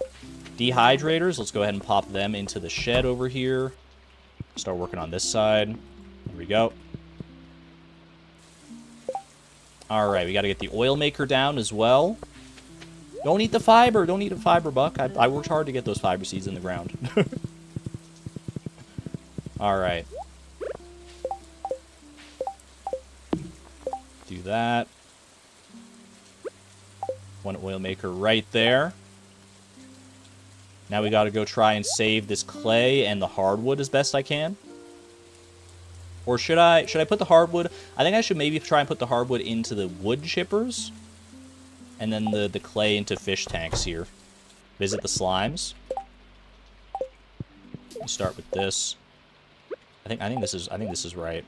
S1: Dehydrators. Let's go ahead and pop them into the shed over here. Start working on this side. There we go. Alright, we got to get the oil maker down as well. Don't eat the fiber. Don't eat a fiber, Buck. I worked hard to get those fiber seeds in the ground. Alright. Do that. 1 oil maker right there. Now we got to go try and save this clay and the hardwood as best I can. Or should I put the hardwood? I think I should maybe try and put the hardwood into the wood chippers. And then the clay into fish tanks here. Visit the slimes. Let's start with this. I think this is right.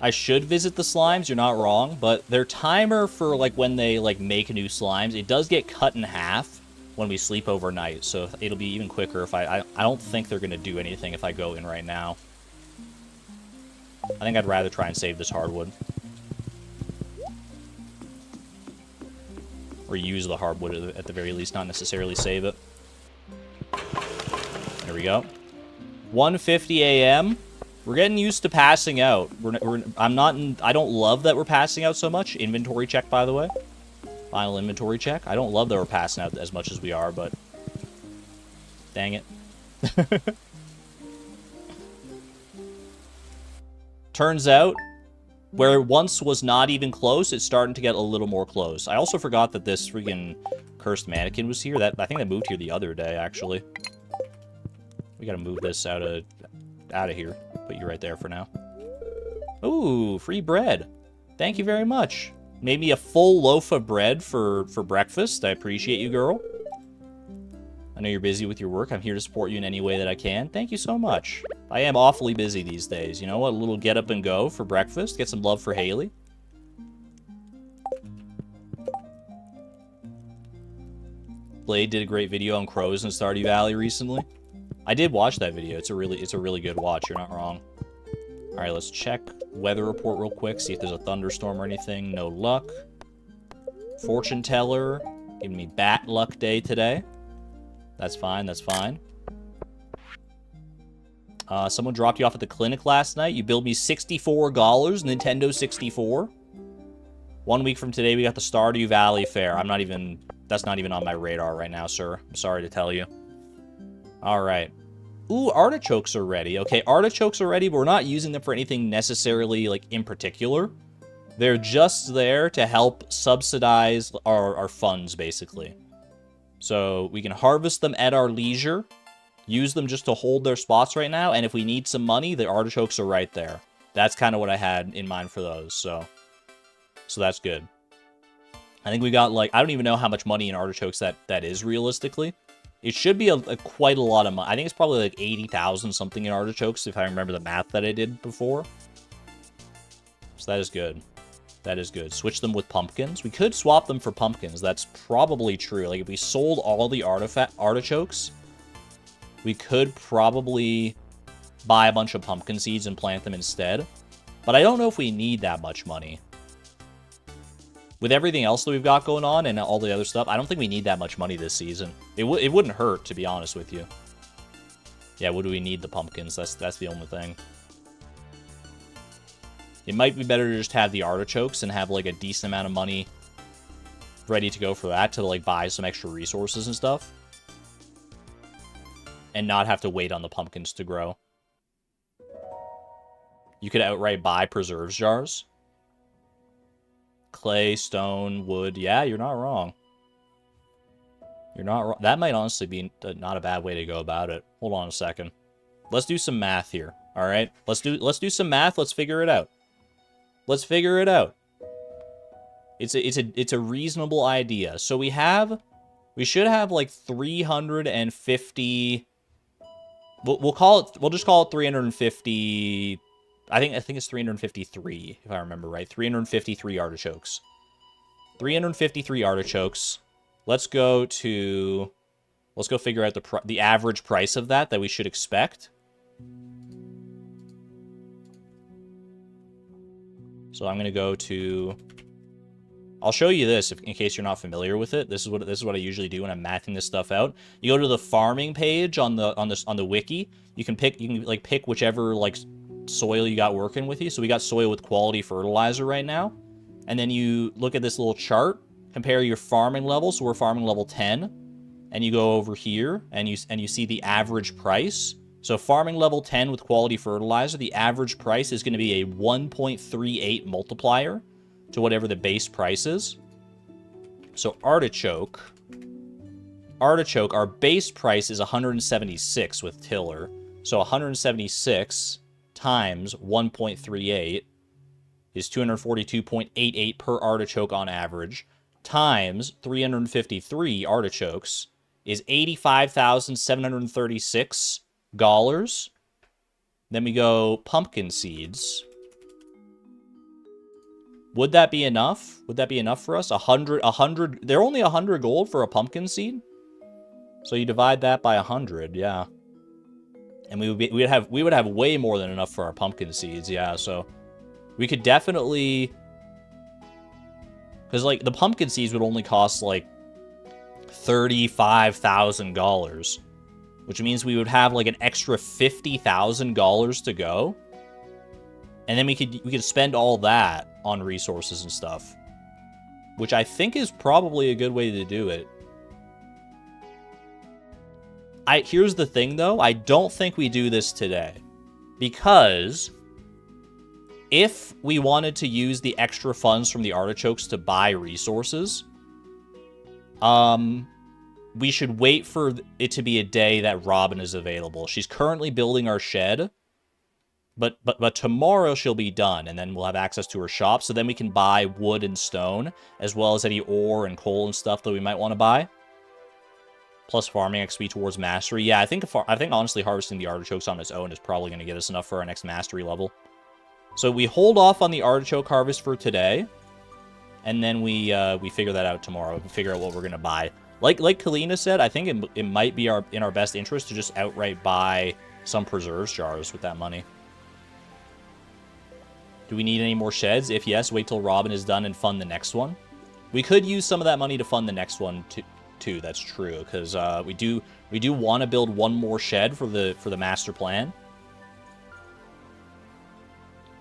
S1: I should visit the slimes, you're not wrong, but their timer for like when they like make new slimes, it does get cut in half when we sleep overnight, so it'll be even quicker if I don't think they're gonna do anything if I go in right now. I think I'd rather try and save this hardwood. Or use the hardwood at the very least, not necessarily save it. There we go. 1:50 a.m. We're getting used to passing out. I don't love that we're passing out so much. Inventory check, by the way. Final inventory check. I don't love that we're passing out as much as we are, but... Dang it. Turns out, where it once was not even close, it's starting to get a little more close. I also forgot that this freaking cursed mannequin was here. I think that moved here the other day, actually. We gotta move this out of here. Put you right there for now. Ooh, free bread. Thank you very much. Made me a full loaf of bread for breakfast. I appreciate you, girl. I know you're busy with your work. I'm here to support you in any way that I can. Thank you so much. I am awfully busy these days. You know what? A little get up and go for breakfast. Get some love for Haley. Blade did a great video on crows in Stardew Valley recently. I did watch that video. It's a really good watch. You're not wrong. All right, let's check weather report real quick. See if there's a thunderstorm or anything. No luck. Fortune teller giving me bat luck day today. That's fine. That's fine. Someone dropped you off at the clinic last night. You billed me $64. Nintendo 64. 1 week from today, we got the Stardew Valley Fair. That's not even on my radar right now, sir. I'm sorry to tell you. All right. Ooh, artichokes are ready. Okay, artichokes are ready, but we're not using them for anything necessarily, like, in particular. They're just there to help subsidize our funds, basically. So we can harvest them at our leisure, use them just to hold their spots right now, and if we need some money, the artichokes are right there. That's kind of what I had in mind for those, so that's good. I think we got, like, I don't even know how much money in artichokes that is realistically. It should be quite a lot of money. I think it's probably like 80,000 something in artichokes, if I remember the math that I did before. So that is good. That is good. Switch them with pumpkins. We could swap them for pumpkins. That's probably true. Like, if we sold all the artichokes, we could probably buy a bunch of pumpkin seeds and plant them instead. But I don't know if we need that much money. With everything else that we've got going on and all the other stuff, I don't think we need that much money this season. It wouldn't hurt, to be honest with you. Yeah, would we need the pumpkins? That's the only thing. It might be better to just have the artichokes and have, like, a decent amount of money ready to go for that to, like, buy some extra resources and stuff. And not have to wait on the pumpkins to grow. You could outright buy preserves jars. Clay, stone, wood. Yeah, you're not wrong. You're not wrong. That might honestly be not a bad way to go about it. Hold on a second. Let's do some math here. All right? Let's do some math. Let's figure it out. Let's figure it out. It's a reasonable idea. So we should have like 350. We'll just call it 350. I think it's 353 if I remember right. 353 artichokes. 353 artichokes. Let's go figure out the average price of that we should expect. So I'm gonna go to. I'll show you this in case you're not familiar with it. This is what I usually do when I'm mathing this stuff out. You go to the farming page on the wiki. You can pick whichever like soil you got working with you. So we got soil with quality fertilizer right now. And then you look at this little chart, compare your farming level. So we're farming level 10. And you go over here and you see the average price. So farming level 10 with quality fertilizer, the average price is going to be a 1.38 multiplier to whatever the base price is. So artichoke artichoke, our base price is 176 with tiller. So 176 times 1.38 is 242.88 per artichoke on average, times 353 artichokes is $85,736. Then we go pumpkin seeds. Would that be enough? Would that be enough for us? 100, they're only 100 gold for a pumpkin seed? So you divide that by 100, yeah. And we would have way more than enough for our pumpkin seeds, yeah. So we could definitely, because like the pumpkin seeds would only cost like $35,000, which means we would have like an extra $50,000 to go, and then we could spend all that on resources and stuff, which I think is probably a good way to do it. Here's the thing, though. I don't think we do this today. Because if we wanted to use the extra funds from the artichokes to buy resources, we should wait for it to be a day that Robin is available. She's currently building our shed, but tomorrow she'll be done, and then we'll have access to her shop, so then we can buy wood and stone, as well as any ore and coal and stuff that we might want to buy. Plus farming XP towards mastery. Yeah, I think honestly harvesting the artichokes on its own is probably going to get us enough for our next mastery level. So we hold off on the artichoke harvest for today, and then we figure that out tomorrow. We can figure out what we're going to buy. Like Kalina said, I think it might be in our best interest to just outright buy some preserves jars with that money. Do we need any more sheds? If yes, wait till Robin is done and fund the next one. We could use some of that money to fund the next one too. That's true, because we do want to build one more shed for the master plan.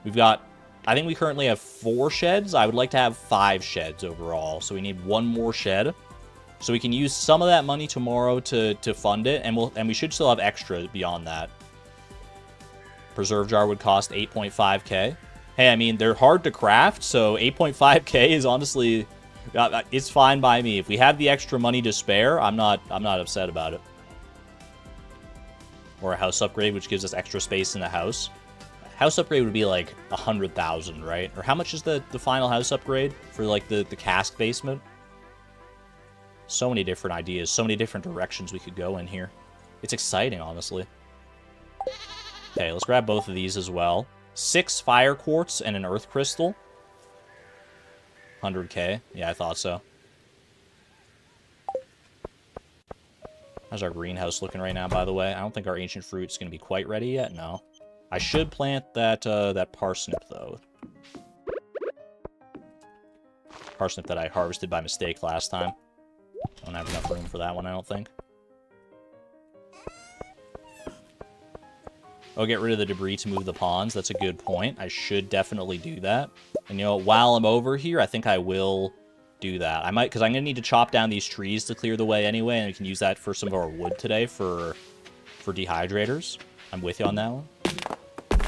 S1: We've got, I think we currently have 4 sheds. I would like to have 5 sheds overall, so we need one more shed. So we can use some of that money tomorrow to fund it, and we should still have extra beyond that. Preserve jar would cost 8.5k. Hey, I mean, they're hard to craft, so 8.5k is honestly, it's fine by me. If we have the extra money to spare, I'm not upset about it. Or a house upgrade, which gives us extra space in the house. House upgrade would be like 100,000, right? Or how much is the final house upgrade for like the cask basement? So many different ideas, so many different directions we could go in here. It's exciting, honestly. Okay, let's grab both of these as well. 6 fire quartz and an earth crystal. 100k. Yeah, I thought so. How's our greenhouse looking right now, by the way? I don't think our ancient fruit's going to be quite ready yet. No. I should plant that parsnip, though. Parsnip that I harvested by mistake last time. Don't have enough room for that one, I don't think. Oh, get rid of the debris to move the ponds. That's a good point. I should definitely do that. And, you know, while I'm over here, I think I will do that. I might, because I'm going to need to chop down these trees to clear the way anyway, and we can use that for some of our wood today for dehydrators. I'm with you on that one.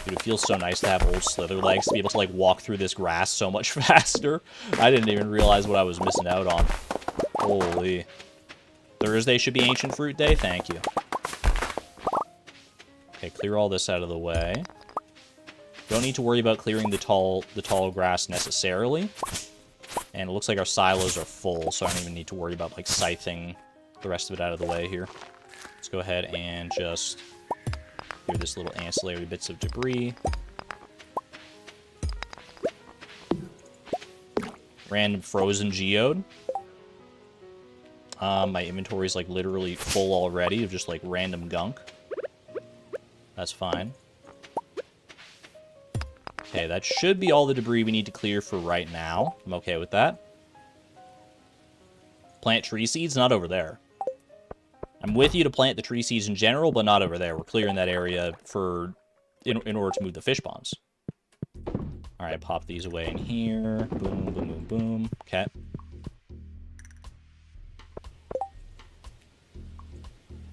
S1: Dude, it feels so nice to have old slither legs to be able to, like, walk through this grass so much faster. I didn't even realize what I was missing out on. Holy. Thursday should be Ancient Fruit Day? Thank you. Okay, clear all this out of the way. Don't need to worry about clearing the tall grass necessarily. And it looks like our silos are full, so I don't even need to worry about, like, scything the rest of it out of the way here. Let's go ahead and just clear this little ancillary bits of debris. Random frozen geode. My inventory is, like, literally full already of just, like, random gunk. That's fine. Okay, that should be all the debris we need to clear for right now. I'm okay with that. Plant tree seeds? Not over there. I'm with you to plant the tree seeds in general, but not over there. We're clearing that area in order to move the fish ponds. Alright, pop these away in here. Boom, boom, boom, boom. Okay.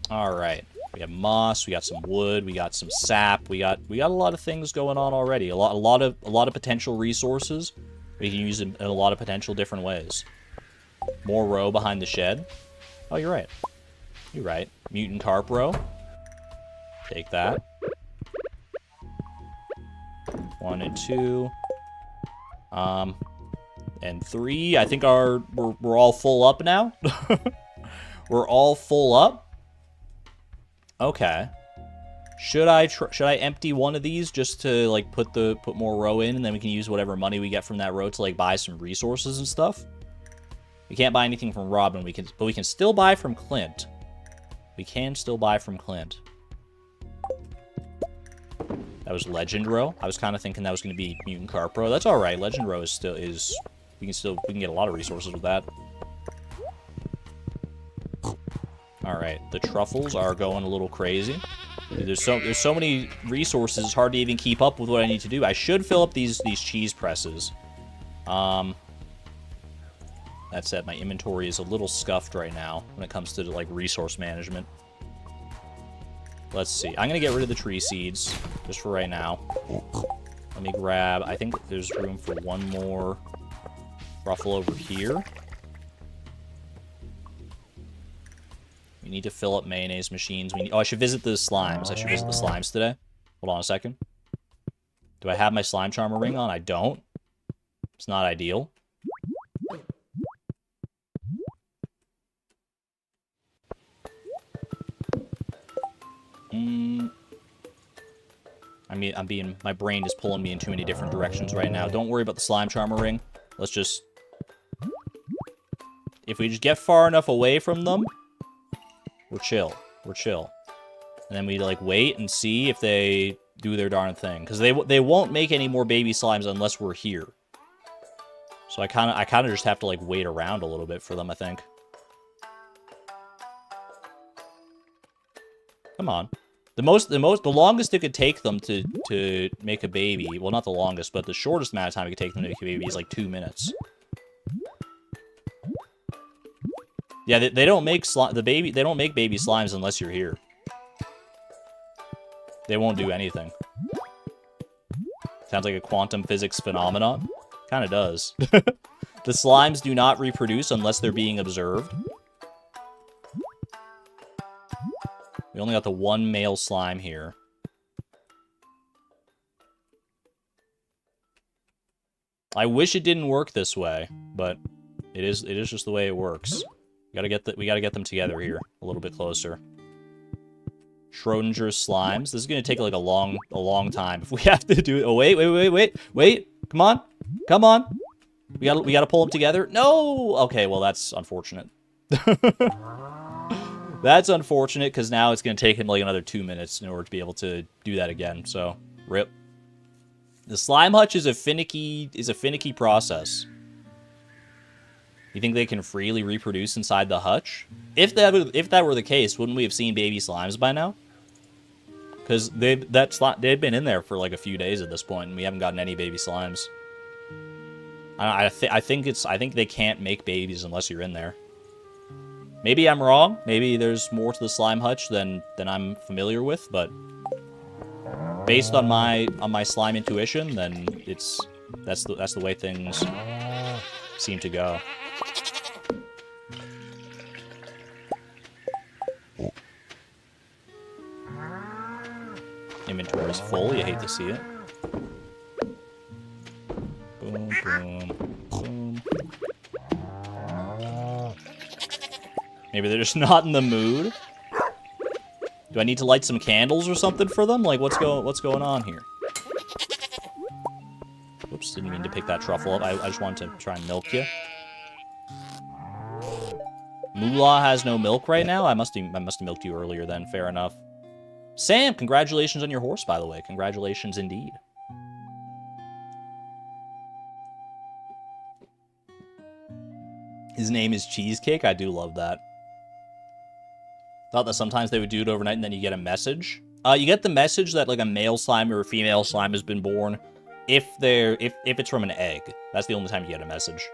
S1: Alright. We have moss, we got some wood, we got some sap, we got a lot of things going on already. A lot of potential resources we can use in a lot of potential different ways. More row behind the shed. Oh, you're right. You're right. Mutant Carpro. Take that. 1 and 2. And 3. I think we're all full up now. We're all full up. Okay. Should I empty one of these just to like put more row in, and then we can use whatever money we get from that row to like buy some resources and stuff? We can't buy anything from Robin, but we can still buy from Clint. We can still buy from Clint. That was Legend Row. I was kind of thinking that was going to be Mutant Carpro. That's all right. Legend Row is we can get a lot of resources with that. All right, the truffles are going a little crazy. There's so many resources. It's hard to even keep up with what I need to do. I should fill up these cheese presses. That said, my inventory is a little scuffed right now when it comes to like resource management. Let's see. I'm gonna get rid of the tree seeds just for right now. Let me grab. I think there's room for one more truffle over here. We need to fill up mayonnaise machines. Oh, I should visit the slimes. I should visit the slimes today. Hold on a second. Do I have my slime charmer ring on? I don't. It's not ideal. My brain is pulling me in too many different directions right now. Don't worry about the slime charmer ring. Let's just... If we just get far enough away from them, we're chill. We're chill. And then we, like, wait and see if they do their darn thing. Because they won't make any more baby slimes unless we're here. So I kind of just have to, like, wait around a little bit for them, I think. Come on. The longest it could take them to make a baby, well, not the longest, but the shortest amount of time it could take them to make a baby is like 2 minutes. Yeah, they don't make they don't make baby slimes unless you're here. They won't do anything. Sounds like a quantum physics phenomenon. Kind of does. The slimes do not reproduce unless they're being observed. We only got the one male slime here. I wish it didn't work this way, but it is just the way it works. We gotta get them together here a little bit closer. Schrodinger's slimes. This is gonna take like a long time if we have to do it. Oh wait! Come on! We gotta pull them together. No. Okay, well that's unfortunate. That's unfortunate, because now it's going to take him like another 2 minutes in order to be able to do that again, so rip. The slime hutch is a finicky process. You think they can freely reproduce inside the hutch? If that were the case, wouldn't we have seen baby slimes by now? Because they've been in there for like a few days at this point, and we haven't gotten any baby slimes. I think they can't make babies unless you're in there. Maybe I'm wrong. Maybe there's more to the slime hutch than I'm familiar with, but based on my slime intuition, then that's the way things seem to go. Inventory is full. You hate to see it. Boom, boom, boom. Maybe they're just not in the mood. Do I need to light some candles or something for them? Like, what's going on here? Oops, didn't mean to pick that truffle up. I just wanted to try and milk you. Moolah has no milk right now? I must have milked you earlier then. Fair enough. Sam, congratulations on your horse, by the way. Congratulations indeed. His name is Cheesecake. I do love that. Thought that sometimes they would do it overnight and then you get a message. You get the message that like a male slime or a female slime has been born if it's from an egg. That's the only time you get a message.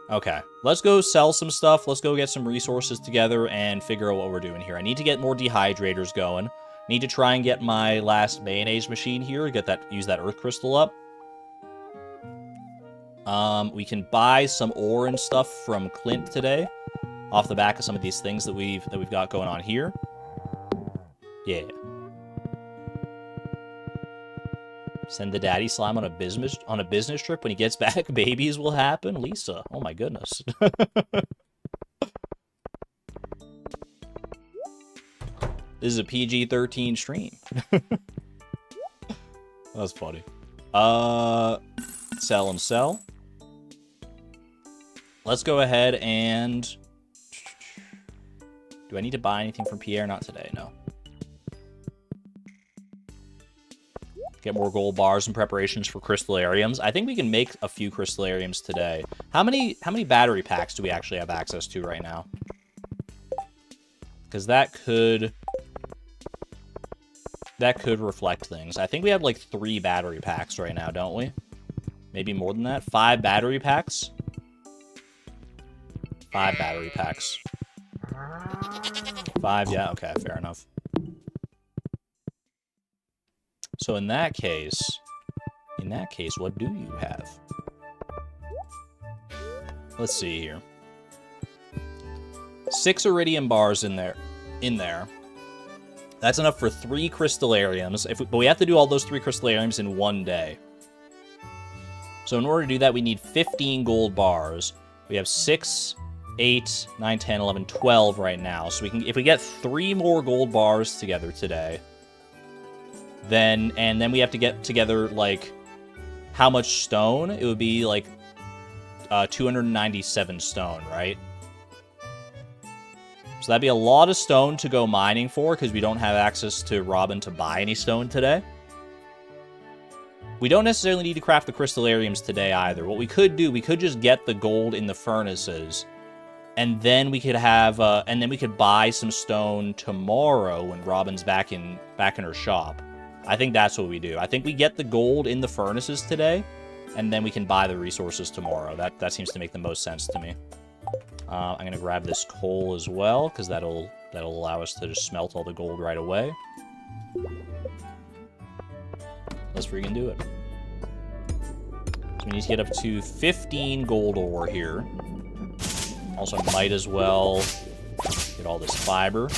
S1: Okay, let's go sell some stuff. Let's go get some resources together and figure out what we're doing here. I need to get more dehydrators going. Need to try and get my last mayonnaise machine here. Use that earth crystal up. We can buy some ore and stuff from Clint today. off the back of some of these things that we've got going on here. Yeah. Send the daddy slime on a business trip. When he gets back, babies will happen. Lisa, oh my goodness. This is a PG-13 stream. That's funny. Sell and sell. Let's go ahead and... Do I need to buy anything from Pierre? Not today, no. Get more gold bars and preparations for crystallariums. I think we can make a few crystallariums today. How many battery packs do we actually have access to right now? Because that could reflect things. I think we have like 3 battery packs right now, don't we? Maybe more than that. 5 battery packs. 5 battery packs. 5, yeah, okay, fair enough. So in that case, what do you have? Let's see here. 6 iridium bars in there. That's enough for 3 crystallariums. But we have to do all those 3 crystallariums in one day. So in order to do that, we need 15 gold bars. We have 6, 8, 9, 10, 11, 12 right now. So if we get 3 more gold bars together today, then we have to get together, like, how much stone? It would be, like, 297 stone, right? So that'd be a lot of stone to go mining for, because we don't have access to Robin to buy any stone today. We don't necessarily need to craft the crystallariums today either. What we could do, we could just get the gold in the furnaces, and then we could have, we could buy some stone tomorrow when Robin's back in her shop. I think that's what we do. I think we get the gold in the furnaces today, and then we can buy the resources tomorrow. That seems to make the most sense to me. I'm going to grab this coal as well, because that'll allow us to just smelt all the gold right away. Let's freaking do it. So we need to get up to 15 gold ore here. Also, might as well get all this fiber.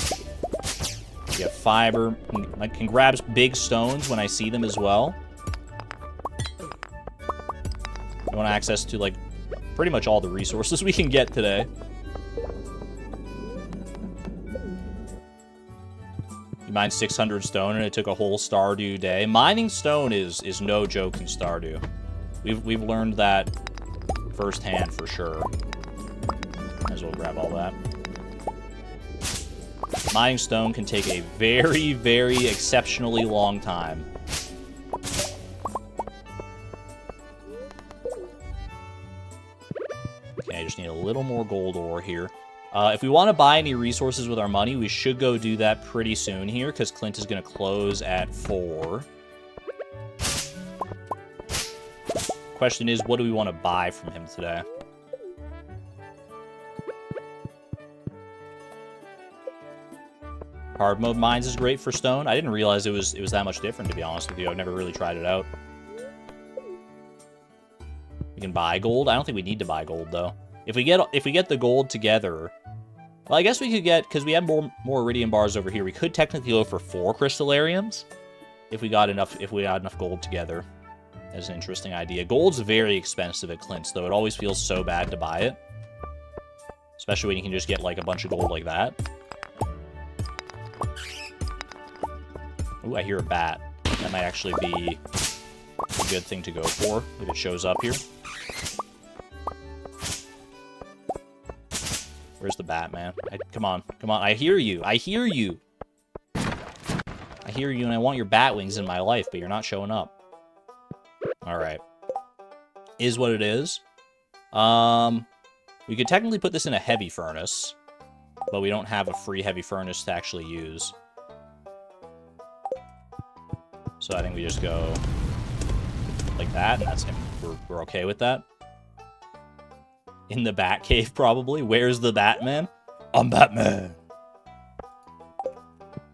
S1: Get fiber. I can grab big stones when I see them as well. I want access to, like, pretty much all the resources we can get today. You mine 600 stone and it took a whole Stardew day. Mining stone is no joke in Stardew. We've learned that firsthand for sure. Might as well grab all that. Mining stone can take a very, very exceptionally long time. Okay, I just need a little more gold ore here. If we want to buy any resources with our money, we should go do that pretty soon here, because Clint is going to close at 4. Question is, what do we want to buy from him today? Hard mode mines is great for stone. I didn't realize it was that much different, to be honest with you. I've never really tried it out. We can buy gold. I don't think we need to buy gold though. If we get the gold together, well, I guess we could get, because we have more iridium bars over here. We could technically go for 4 crystallariums if we got enough gold together. That's an interesting idea. Gold's very expensive at Clint's though. It always feels so bad to buy it, especially when you can just get like a bunch of gold like that. Ooh, I hear a bat. That might actually be a good thing to go for if it shows up here. Where's the bat, man? Come on. Come on. I hear you. I hear you. I hear you, and I want your bat wings in my life, but you're not showing up. Alright. Is what it is. We could technically put this in a heavy furnace, but we don't have a free heavy furnace to actually use. So I think we just go like that, and that's him. We're okay with that. In the bat cave, probably. Where's the Batman? I'm Batman.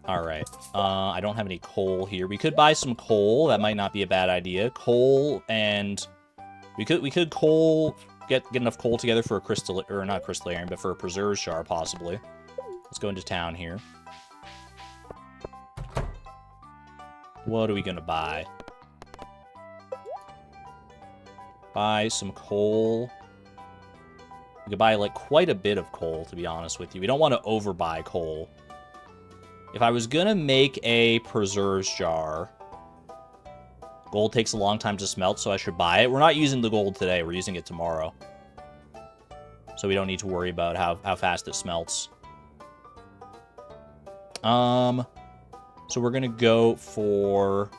S1: Alright. I don't have any coal here. We could buy some coal. That might not be a bad idea. Coal and... We could coal get enough coal together for a crystal, or not crystallarium, but for a preserves jar, possibly. Let's go into town here. What are we gonna buy? Buy some coal. We could buy, like, quite a bit of coal, to be honest with you. We don't want to overbuy coal. If I was gonna make a preserves jar... Gold takes a long time to smelt, so I should buy it. We're not using the gold today. We're using it tomorrow. So we don't need to worry about how fast it smelts. So we're gonna go for...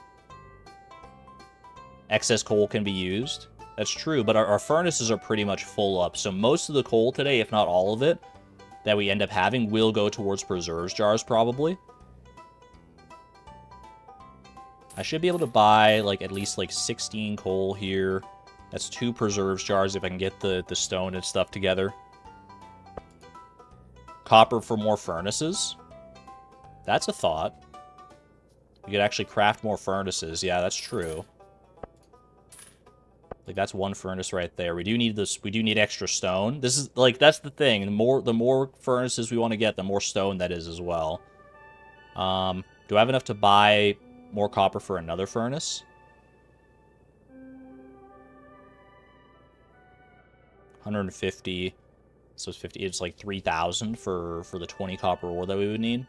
S1: Excess coal can be used. That's true, but our furnaces are pretty much full up. So most of the coal today, if not all of it, that we end up having will go towards preserves jars, probably. I should be able to buy, like, at least, like, 16 coal here. That's 2 preserves jars if I can get the stone and stuff together. Copper for more furnaces. That's a thought. We could actually craft more furnaces. Yeah, that's true. Like, that's 1 furnace right there. We do need this. We do need extra stone. This is, like, that's the thing. The more furnaces we want to get, the more stone that is as well. Do I have enough to buy... more copper for another furnace? 150. So it's 50. It's like 3,000 for the 20 copper ore that we would need.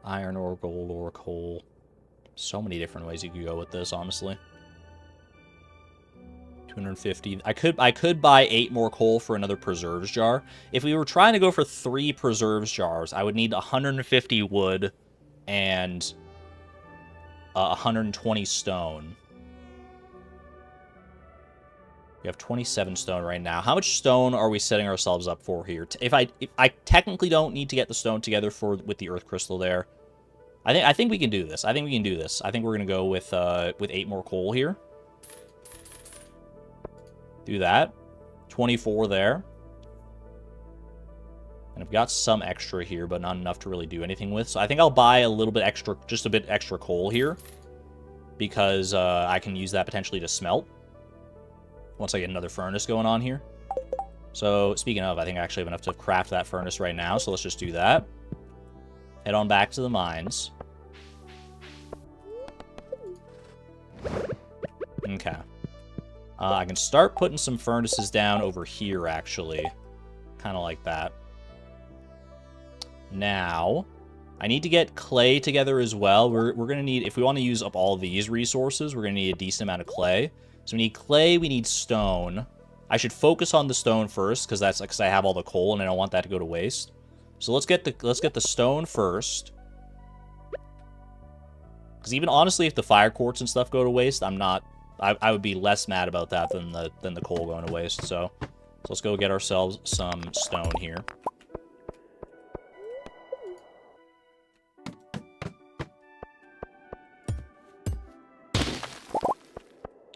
S1: Iron ore, gold ore, coal. So many different ways you could go with this, honestly. 250. I could buy 8 more coal for another preserves jar. If we were trying to go for 3 preserves jars, I would need 150 wood and 120 stone. We have 27 stone right now. How much stone are we setting ourselves up for here? If I technically don't need to get the stone together with the earth crystal there. I think we can do this. I think we can do this. I think we're gonna go with 8 more coal here. Do that. 24 there. And I've got some extra here, but not enough to really do anything with. So I think I'll buy a little bit extra, just a bit extra coal here. Because I can use that potentially to smelt. Once I get another furnace going on here. So, speaking of, I think I actually have enough to craft that furnace right now. So let's just do that. Head on back to the mines. Okay. I can start putting some furnaces down over here, actually. Kind of like that. Now, I need to get clay together as well. We're going to need, if we want to use up all these resources, we're going to need a decent amount of clay. So we need clay, we need stone. I should focus on the stone first, because I have all the coal, and I don't want that to go to waste. So let's get the stone first. Because even honestly, if the fire quartz and stuff go to waste, I would be less mad about that than the coal going to waste. So let's go get ourselves some stone here.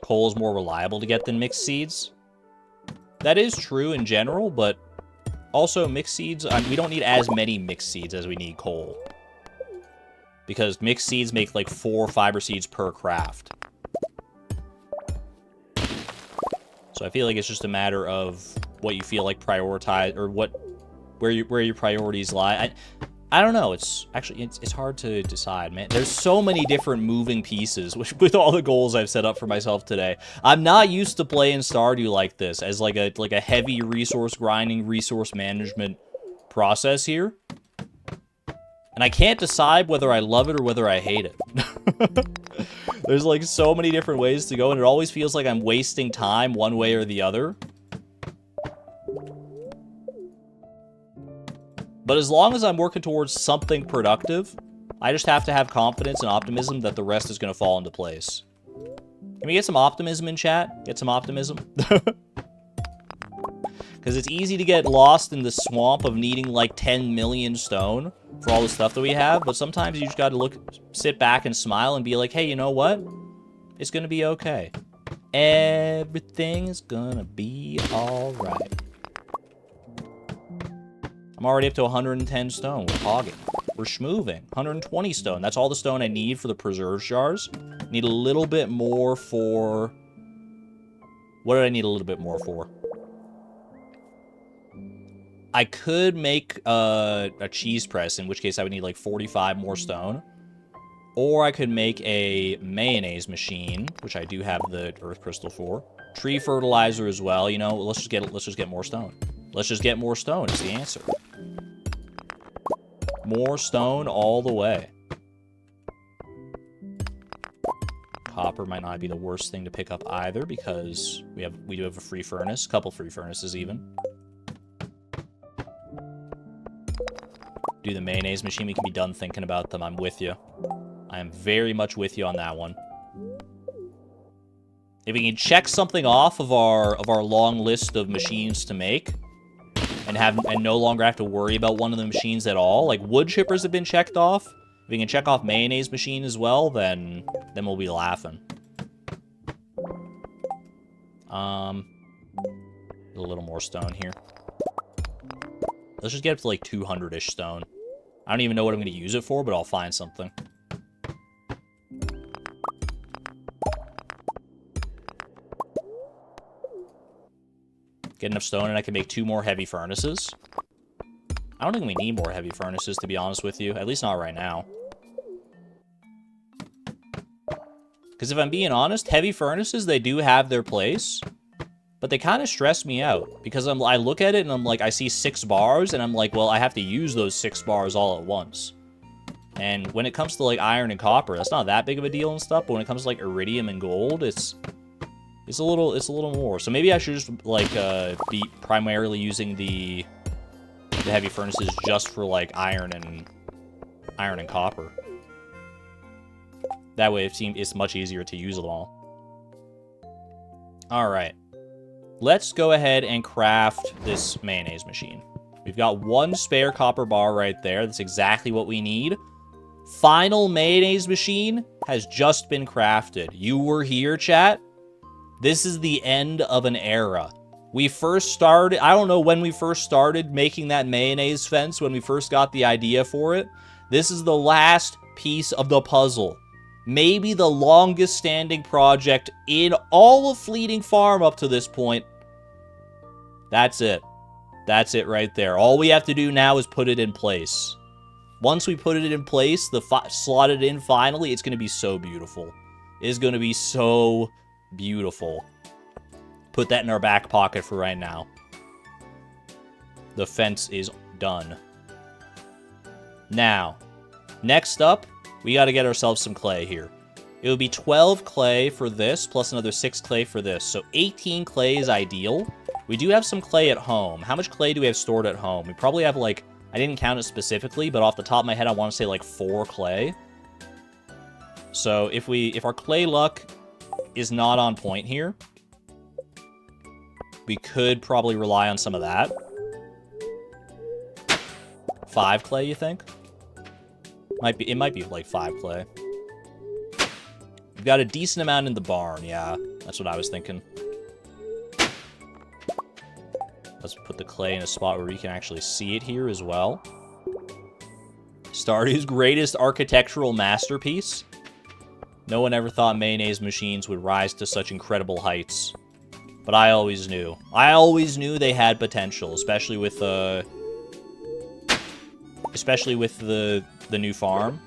S1: Coal is more reliable to get than mixed seeds. That is true in general, but also mixed seeds, we don't need as many mixed seeds as we need coal. Because mixed seeds make like 4 fiber seeds per craft. So I feel like it's just a matter of what you feel like prioritize, or where your priorities lie. I don't know. It's hard to decide, man. There's so many different moving pieces with all the goals I've set up for myself today. I'm not used to playing Stardew like this, as like a heavy resource grinding, resource management process here. And I can't decide whether I love it or whether I hate it. There's like so many different ways to go, and it always feels like I'm wasting time one way or the other. But as long as I'm working towards something productive, I just have to have confidence and optimism that the rest is going to fall into place. Can we get some optimism in chat? Get some optimism? Because it's easy to get lost in the swamp of needing like 10 million stone for all the stuff that we have, but sometimes you just gotta sit back and smile and be like, hey, you know what? It's gonna be okay. Everything is gonna be alright. I'm already up to 110 stone. We're hogging. We're schmoving. 120 stone. That's all the stone I need for the preserve jars. Need a little bit more for... What did I need a little bit more for? I could make a cheese press, in which case I would need like 45 more stone. Or I could make a mayonnaise machine, which I do have the earth crystal for. Tree fertilizer as well, you know. Let's just get more stone. Let's just get more stone is the answer. More stone all the way. Copper might not be the worst thing to pick up either, because we do have a free furnace, couple free furnaces even. Do the mayonnaise machine, we can be done thinking about them. I'm with you. I am very much with you on that one. If we can check something off of our long list of machines to make, and no longer have to worry about one of the machines at all, like wood chippers have been checked off. If we can check off mayonnaise machine as well, then we'll be laughing. A little more stone here. Let's just get up to like 200-ish stone. I don't even know what I'm going to use it for, but I'll find something. Get enough stone and I can make 2 more heavy furnaces. I don't think we need more heavy furnaces, to be honest with you. At least not right now. Because if I'm being honest, heavy furnaces, they do have their place. But they kind of stress me out. Because I look at it and I'm like, I see 6 bars. And I'm like, well, I have to use those 6 bars all at once. And when it comes to like iron and copper, that's not that big of a deal and stuff. But when it comes to like iridium and gold, it's a little more. So maybe I should just like be primarily using the heavy furnaces just for like iron and copper. That way it's much easier to use them all. All right. Let's go ahead and craft this mayonnaise machine. We've got 1 spare copper bar right there. That's exactly what we need. Final mayonnaise machine has just been crafted. You were here, chat. This is the end of an era. We first started, I don't know when we first started making that mayonnaise fence, when we first got the idea for it. This is the last piece of the puzzle. Maybe the longest standing project in all of Fleeting Farm up to this point. That's it. That's it right there. All we have to do now is put it in place. Once we put it in place, slot it in finally, it's going to be so beautiful. It's going to be so beautiful. Put that in our back pocket for right now. The fence is done. Now, next up, we got to get ourselves some clay here. It would be 12 clay for this, plus another 6 clay for this. So 18 clay is ideal. We do have some clay at home. How much clay do we have stored at home? We probably have like, I didn't count it specifically, but off the top of my head, I want to say like 4 clay. So if our clay luck is not on point here, we could probably rely on some of that. 5 clay, you think? It might be like 5 clay. We've got a decent amount in the barn, yeah. That's what I was thinking. Let's put the clay in a spot where we can actually see it here as well. Stardew's greatest architectural masterpiece. No one ever thought mayonnaise machines would rise to such incredible heights. But I always knew. I always knew they had potential, especially with the new farm.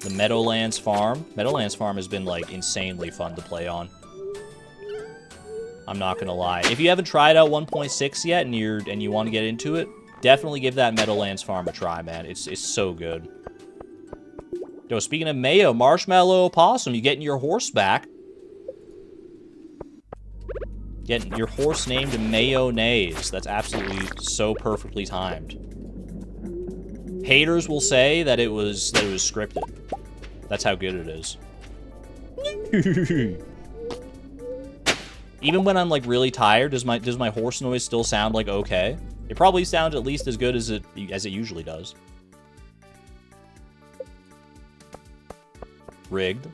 S1: The Meadowlands farm. Meadowlands farm has been like insanely fun to play on. I'm not gonna lie. If you haven't tried out 1.6 yet and you want to get into it, definitely give that Meadowlands farm a try, man. It's so good. Yo, speaking of mayo, Marshmallow Opossum, you getting your horse back. Getting your horse named Mayonnaise. That's absolutely so perfectly timed. Haters will say that it was scripted. That's how good it is. Even when I'm like really tired, does my horse noise still sound like okay? It probably sounds at least as good as it usually does. Rigged.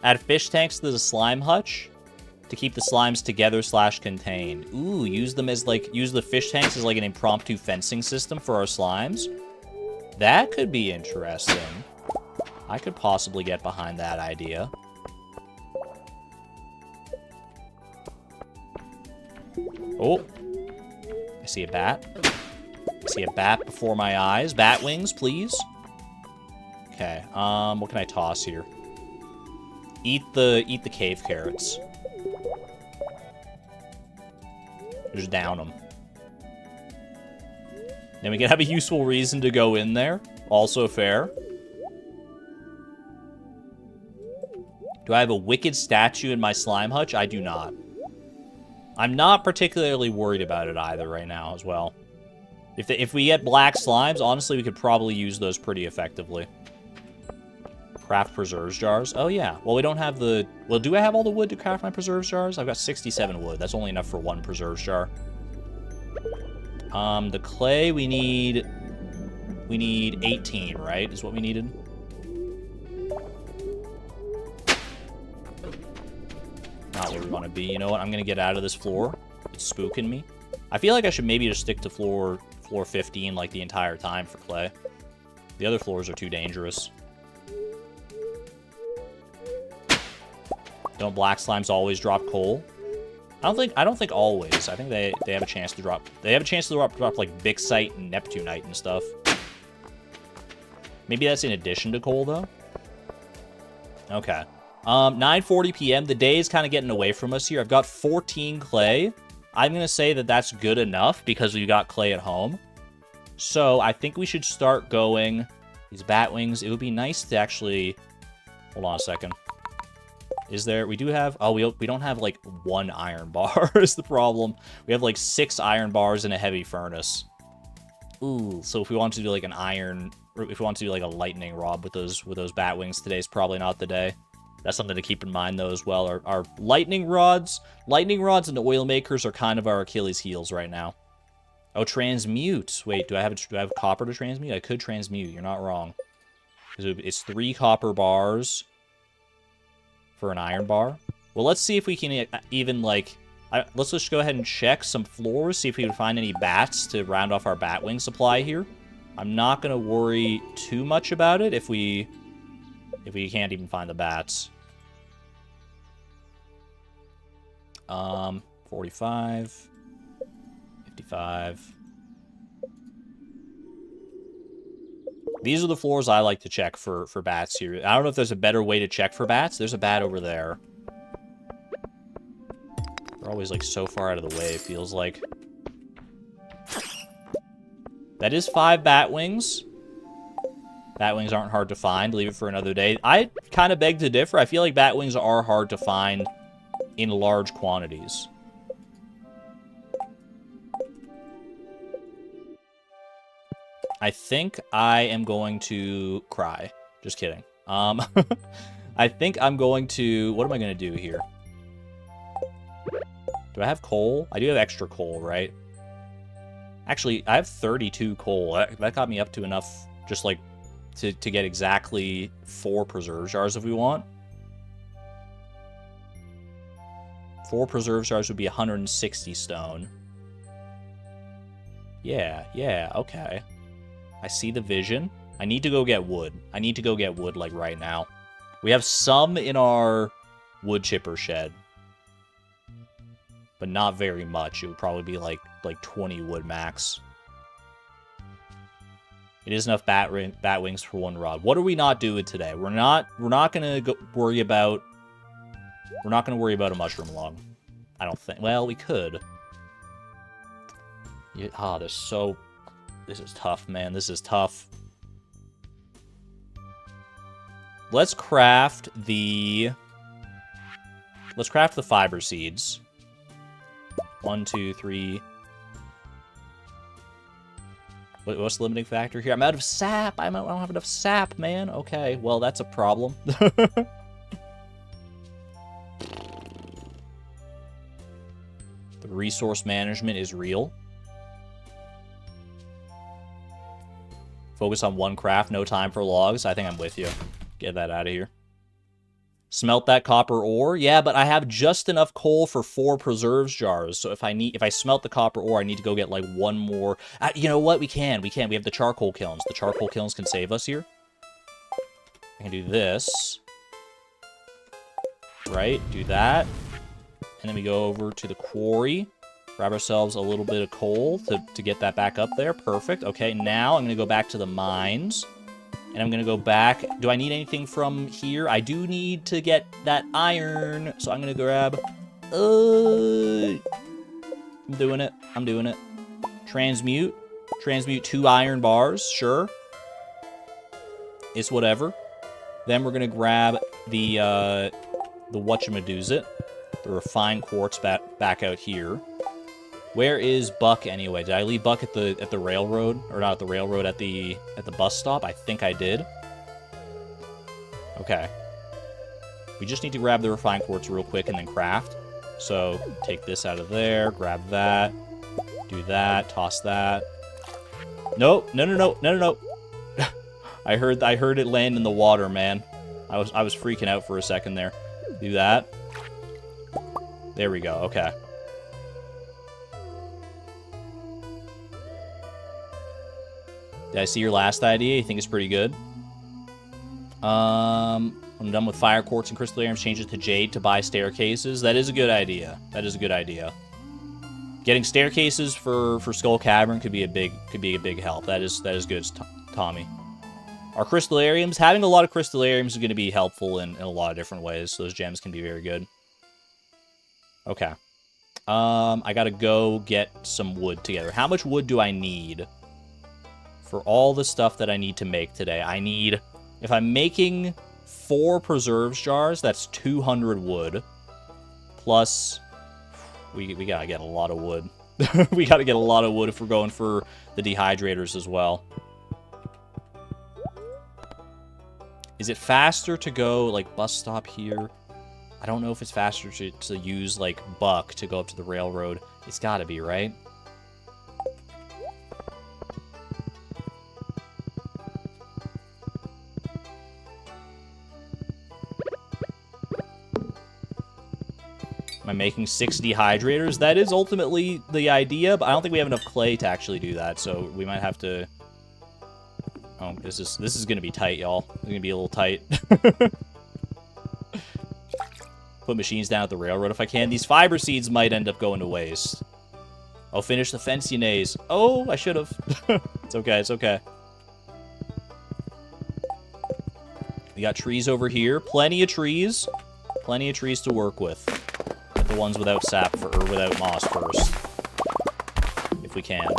S1: Add fish tanks to the slime hutch. To keep the slimes together / contained. Ooh, use them as like, use the fish tanks as like an impromptu fencing system for our slimes. That could be interesting. I could possibly get behind that idea. Oh, I see a bat. I see a bat before my eyes. Bat wings, please. Okay, what can I toss here? Eat the cave carrots. Just down them. Then we can have a useful reason to go in there. Also fair. Do I have a wicked statue in my slime hutch? I do not. I'm not particularly worried about it either right now as well. If we get black slimes, honestly, we could probably use those pretty effectively. Craft preserves jars. Oh, yeah. Well, we don't have the... Well, do I have all the wood to craft my preserves jars? I've got 67 wood. That's only enough for one preserves jar. The clay, we need 18, right? Is what we needed. Not where we want to be. You know what? I'm going to get out of this floor. It's spooking me. I feel like I should maybe just stick to floor 15 like the entire time for clay. The other floors are too dangerous. Don't black slimes always drop coal? I don't think always. I think they have a chance to drop. They have a chance to drop like Bixite and Neptunite and stuff. Maybe that's in addition to coal though. Okay. 9:40 p.m. The day is kind of getting away from us here. I've got 14 clay. I'm gonna say that that's good enough because we got clay at home. So I think we should start going. These bat wings. It would be nice to actually. Hold on a second. Is there... We do have... Oh, we don't have, like, 1 iron bar is the problem. We have, like, 6 iron bars and a heavy furnace. Ooh, so if we want to do, like, an iron... Or if we want to do, like, a lightning rod with those bat wings, today's probably not the day. That's something to keep in mind, though, as well. Our lightning rods... Lightning rods and oil makers are kind of our Achilles heels right now. Oh, transmute. Wait, do I have copper to transmute? I could transmute. You're not wrong. It's 3 copper bars... for an iron bar. Well, let's see if we can even, like... let's just go ahead and check some floors, see if we can find any bats to round off our batwing supply here. I'm not going to worry too much about it if we can't even find the bats. 45. 55. These are the floors I like to check for bats here. I don't know if there's a better way to check for bats. There's a bat over there. They're always, like, so far out of the way, it feels like. That is 5 bat wings. Bat wings aren't hard to find. Leave it for another day. I kind of beg to differ. I feel like bat wings are hard to find in large quantities. I think I am going to cry. Just kidding. I think I'm going to... What am I going to do here? Do I have coal? I do have extra coal, right? Actually, I have 32 coal. That got me up to enough just, like, to get exactly 4 preserve jars if we want. 4 preserve jars would be 160 stone. Yeah, okay. I see the vision. I need to go get wood. I need to go get wood, like, right now. We have some in our wood chipper shed. But not very much. It would probably be, like 20 wood max. It is enough bat wings for 1 rod. What are we not doing today? We're not gonna worry about... We're not gonna worry about a mushroom log. I don't think... Well, we could. There's so... This is tough, man. This is tough. Let's craft the fiber seeds. 1, 2, 3. What's the limiting factor here? I'm out of sap. I don't have enough sap, man. Okay, well, that's a problem. The resource management is real. Focus on 1 craft, no time for logs. I think I'm with you. Get that out of here. Smelt that copper ore? Yeah, but I have just enough coal for 4 preserves jars. So if I smelt the copper ore, I need to go get like one more. You know what? We can. We have the charcoal kilns. The charcoal kilns can save us here. I can do this. Right? Do that. And then we go over to the quarry. Grab ourselves a little bit of coal to get that back up there. Perfect. Okay, now I'm going to go back to the mines. And I'm going to go back. Do I need anything from here? I do need to get that iron. So I'm going to grab... I'm doing it. I'm doing it. Transmute. Transmute 2 iron bars. Sure. It's whatever. Then we're going to grab the whatchamadoozit. The refined quartz back out here. Where is Buck anyway? Did I leave Buck at the railroad? Or not at the railroad, at the bus stop? I think I did. Okay. We just need to grab the refined quartz real quick and then craft. So, take this out of there, grab that, do that, toss that. Nope, no. I heard it land in the water, man. I was freaking out for a second there. Do that. There we go, okay. Did I see your last idea? You think it's pretty good? When I'm done with fire quartz and crystallariums, change it to jade to buy staircases. That is a good idea. That is a good idea. Getting staircases for Skull Cavern could be a big help. That is good, Tommy. Our crystallariums, having a lot of crystallariums is going to be helpful in a lot of different ways. Those gems can be very good. Okay. I gotta go get some wood together. How much wood do I need for all the stuff that I need to make today? I need, if I'm making 4 preserves jars, that's 200 wood. Plus, we gotta get a lot of wood. We gotta get a lot of wood if we're going for the dehydrators as well. Is it faster to go, like, bus stop here? I don't know if it's faster to use, like, Buck to go up to the railroad. It's gotta be, right? Am I making 6 dehydrators? That is ultimately the idea, but I don't think we have enough clay to actually do that, so we might have to... Oh, this is gonna be tight, y'all. It's gonna be a little tight. Put machines down at the railroad if I can. These fiber seeds might end up going to waste. Oh, finish the fence, you nays. Oh, I should have. It's okay, it's okay. We got trees over here. Plenty of trees. Plenty of trees to work with. Get the ones without sap or without moss first. If we can.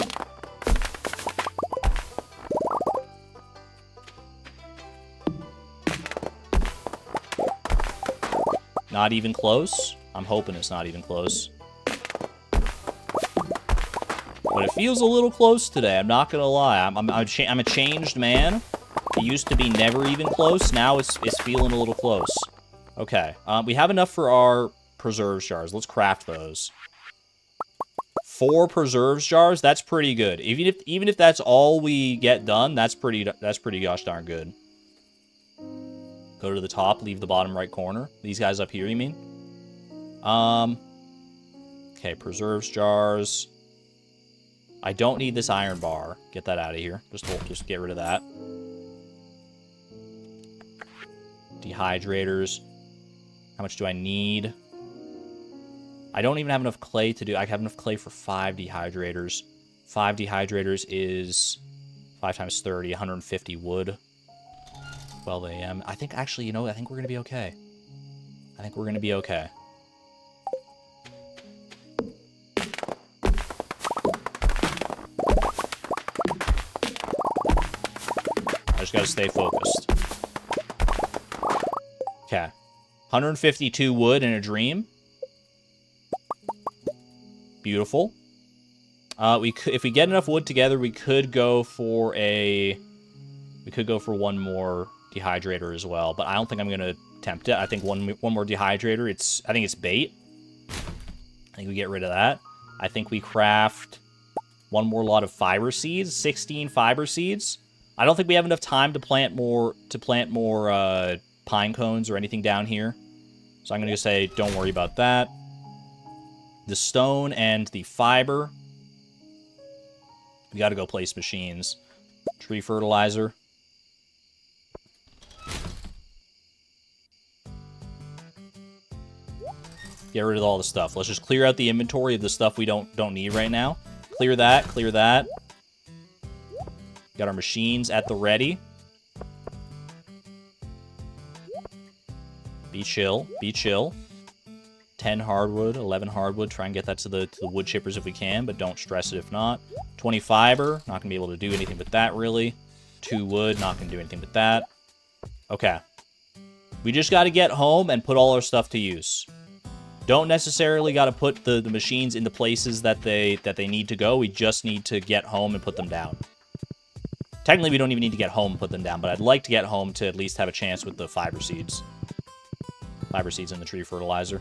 S1: Not even close? I'm hoping it's not even close. But it feels a little close today, I'm not gonna lie. I'm a changed man. It used to be never even close, now it's feeling a little close. Okay, we have enough for our preserves jars. Let's craft those. 4 preserves jars, that's pretty good. Even if that's all we get done, that's pretty gosh darn good. Go to the top, leave the bottom right corner. These guys up here, you mean? Okay, preserves jars. I don't need this iron bar. Get that out of here. Just get rid of that. Dehydrators. How much do I need? I don't even have enough clay to do. I have enough clay for 5 dehydrators. 5 dehydrators is 5 times 30, 150 wood. 12 a.m. I think, actually, you know, I think we're going to be okay. I think we're going to be okay. I just got to stay focused. Okay. 152 wood in a dream. Beautiful. If we get enough wood together, we could go for one more dehydrator as well, but I don't think I'm gonna attempt it. I think one more dehydrator. I think it's bait. I think we get rid of that. I think we craft one more lot of fiber seeds, 16 fiber seeds. I don't think we have enough time to plant more pine cones or anything down here. So I'm going to say don't worry about that. The stone and the fiber. We got to go place machines. Tree fertilizer. Get rid of all the stuff. Let's just clear out the inventory of the stuff we don't need right now. Clear that, clear that. Got our machines at the ready. Be chill, be chill. 10 hardwood, 11 hardwood. Try and get that to the wood chippers if we can, but don't stress it if not. 20 fiber. Not going to be able to do anything with that, really. 2 wood. Not going to do anything with that. Okay. We just got to get home and put all our stuff to use. Don't necessarily got to put the machines in the places that they need to go. We just need to get home and put them down. Technically, we don't even need to get home and put them down, but I'd like to get home to at least have a chance with the fiber seeds. Fiber seeds and the tree fertilizer.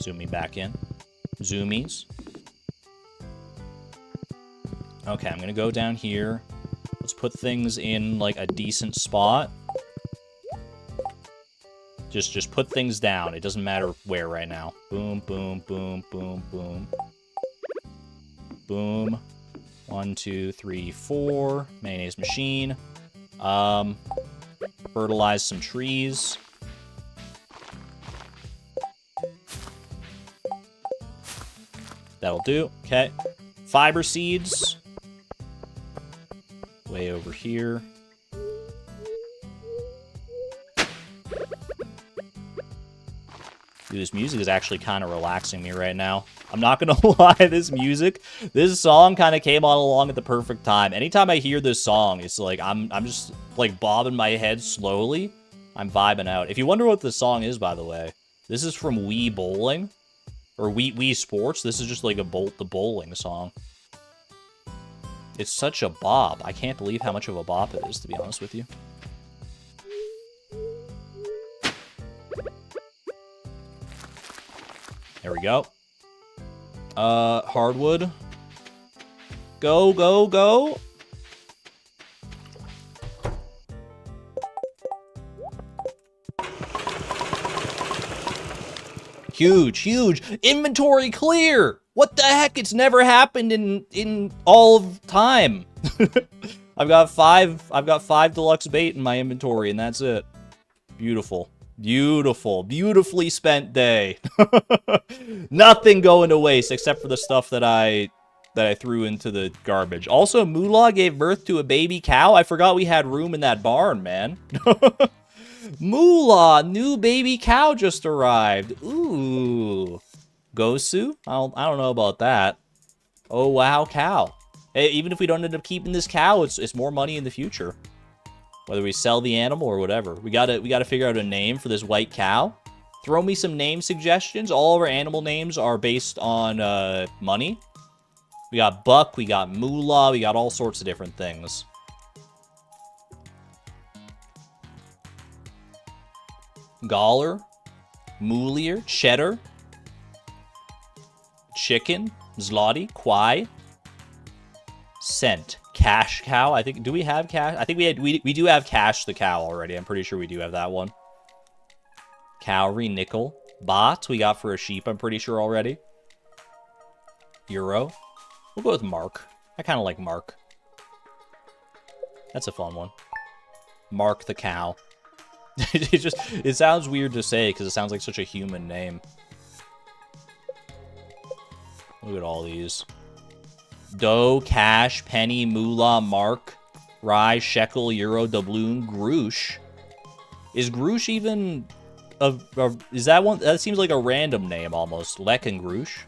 S1: Zooming back in. Zoomies. Okay, I'm going to go down here. Let's put things in, like, a decent spot. Just put things down. It doesn't matter where right now. Boom, boom, boom, boom, boom. Boom. 1, 2, 3, 4. Mayonnaise machine. Fertilize some trees. That'll do. Okay. Fiber seeds. Way over here. Dude, this music is actually kind of relaxing me right now. I'm not gonna lie, this song kind of came on along at the perfect time. Anytime I hear this song, it's like I'm just like bobbing my head slowly. I'm vibing out. If you wonder what this song is, by the way, this is from Wii Bowling. Or Wii Sports. This is just like the bowling song. It's such a bop. I can't believe how much of a bop it is, to be honest with you. There we go. Hardwood. Go, go, go. Huge, huge. Inventory clear. What the heck? It's never happened in all of time. I've got five deluxe bait in my inventory, and that's it. Beautiful. Beautiful. Beautifully spent day. Nothing going to waste except for the stuff that I threw into the garbage. Also, Moolah gave birth to a baby cow. I forgot we had room in that barn, man. Moolah, new baby cow just arrived. Ooh. Gosu? I don't know about that. Oh, wow, cow. Hey, even if we don't end up keeping this cow, it's more money in the future. Whether we sell the animal or whatever. We gotta figure out a name for this white cow. Throw me some name suggestions. All of our animal names are based on money. We got Buck, we got Moolah, we got all sorts of different things. Gawler, Moolier, Cheddar, Chicken, Zloty, Kwai, Scent, Cash Cow. I think, do we have Cash? I think we do have Cash the cow already. I'm pretty sure we do have that one. Cowrie, Nickel, Bot, we got for a sheep, I'm pretty sure already. Euro. We'll go with Mark. I kind of like Mark. That's a fun one. Mark the cow. It sounds weird to say because it sounds like such a human name. Look at all these. Dough, Cash, Penny, Moolah, Mark, Rye, Shekel, Euro, Doubloon, Groosh. Is Groosh even is that one? That seems like a random name almost. Lek and Groosh.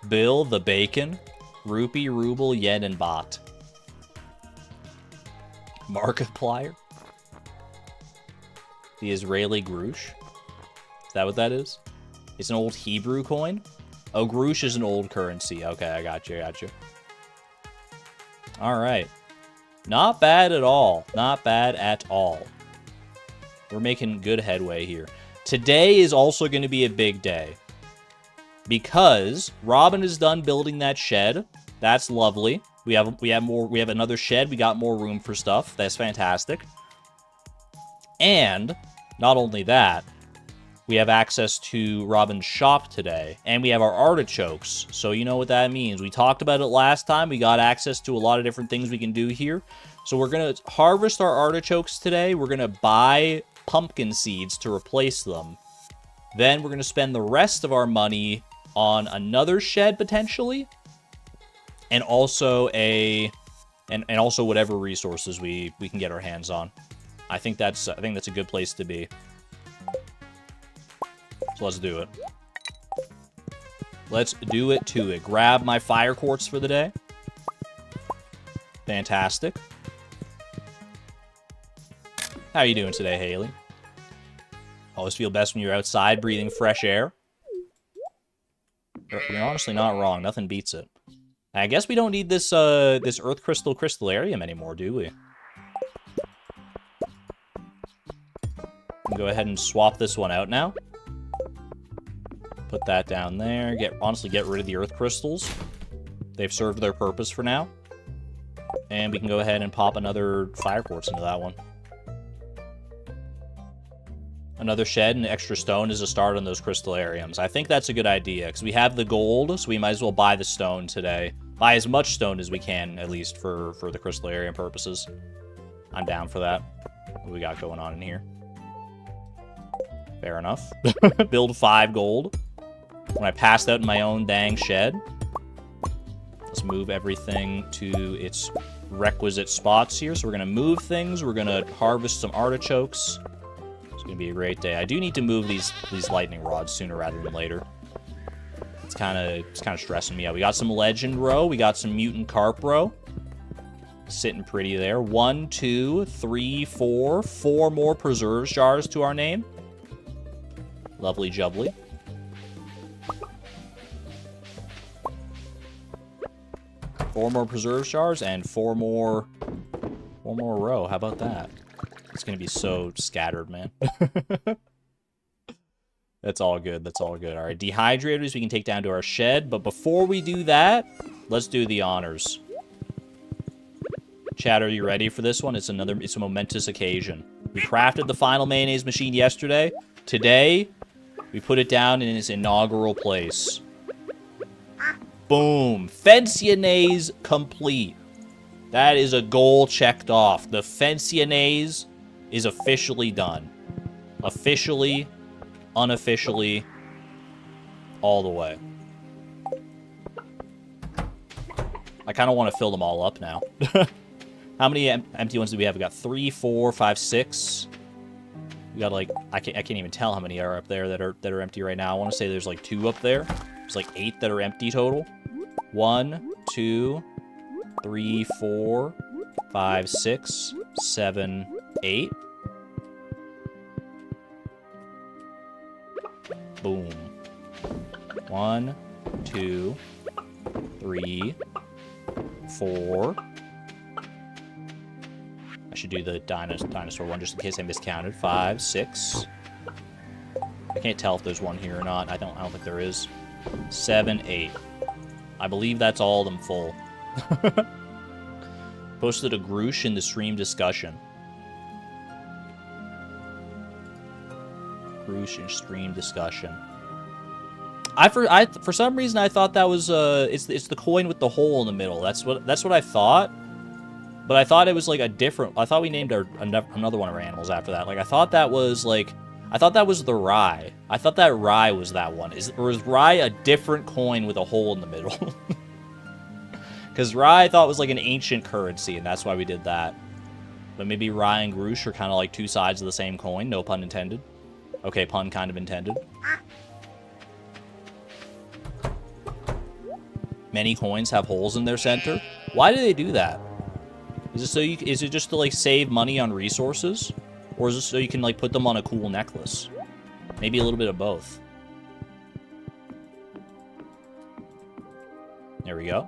S1: Bill, the Bacon, Rupee, Ruble, Yen, and Bot. Markiplier. The Israeli Groosh. Is that what that is? It's an old Hebrew coin? Oh, Groosh is an old currency. Okay, I got you, Alright. Not bad at all. Not bad at all. We're making good headway here. Today is also going to be a big day. Because Robin is done building that shed. That's lovely. We have another shed. We got more room for stuff. That's fantastic. And not only that, we have access to Robin's shop today, and we have our artichokes. So you know what that means. We talked about it last time. We got access to a lot of different things we can do here. So we're going to harvest our artichokes today. We're going to buy pumpkin seeds to replace them. Then we're going to spend the rest of our money on another shed potentially, and also also whatever resources we can get our hands on. I think that's a good place to be. So let's do it. Let's do it to it. Grab my fire quartz for the day. Fantastic. How are you doing today, Haley? Always feel best when you're outside breathing fresh air. You're honestly not wrong. Nothing beats it. I guess we don't need this this earth crystallarium anymore, do we? Go ahead and swap this one out now. Put that down there. Honestly, get rid of the earth crystals. They've served their purpose for now. And we can go ahead and pop another fire quartz into that one. Another shed and extra stone is a start on those crystallariums. I think that's a good idea, because we have the gold, so we might as well buy the stone today. Buy as much stone as we can, at least, for the crystallarium purposes. I'm down for that. What do we got going on in here? Fair enough. Build 5 gold. When I passed out in my own dang shed. Let's move everything to its requisite spots here. So we're going to move things. We're going to harvest some artichokes. It's going to be a great day. I do need to move these lightning rods sooner rather than later. It's kind of stressing me out. We got some legend row. We got some mutant carp row. Sitting pretty there. 1, 2, 3, 4. 4 more preserves jars to our name. Lovely jubbly. Four more preserve jars and 4 more row. How about that? It's gonna be so scattered, man. That's all good. That's all good. All right, dehydrators we can take down to our shed, but before we do that, let's do the honors. Chat, are you ready for this one? It's a momentous occasion. We crafted the final mayonnaise machine yesterday. Today, we put it down in its inaugural place. Boom. Fencionaise complete. That is a goal checked off. The Fencionaise is officially done. Officially, unofficially, all the way. I kind of want to fill them all up now. How many empty ones do we have? We got 3, 4, 5, 6. We got like I can't even tell how many are up there that are empty right now. I want to say there's like 2 up there. There's like 8 that are empty total. 1, 2, 3, 4, 5, 6, 7, 8. Boom. 1, 2, 3, 4. I should do the dinosaur one just in case I miscounted. 5, 6. I can't tell if there's one here or not. I don't think there is. 7, 8. I believe that's all of them full. Posted a Groosh in the stream discussion. Groosh in stream discussion. For some reason I thought that was it's the coin with the hole in the middle. That's what I thought. But I thought it was like a different. I thought we named another one of our animals after that. Like I thought that was the rye. I thought that rye was that one. Or is rye a different coin with a hole in the middle? Because rye I thought was like an ancient currency, and that's why we did that. But maybe rye and Groosh are kind of like 2 sides of the same coin. No pun intended. Okay, pun kind of intended. Many coins have holes in their center. Why do they do that? Is it just to like save money on resources? Or is it so you can like put them on a cool necklace? Maybe a little bit of both. There we go.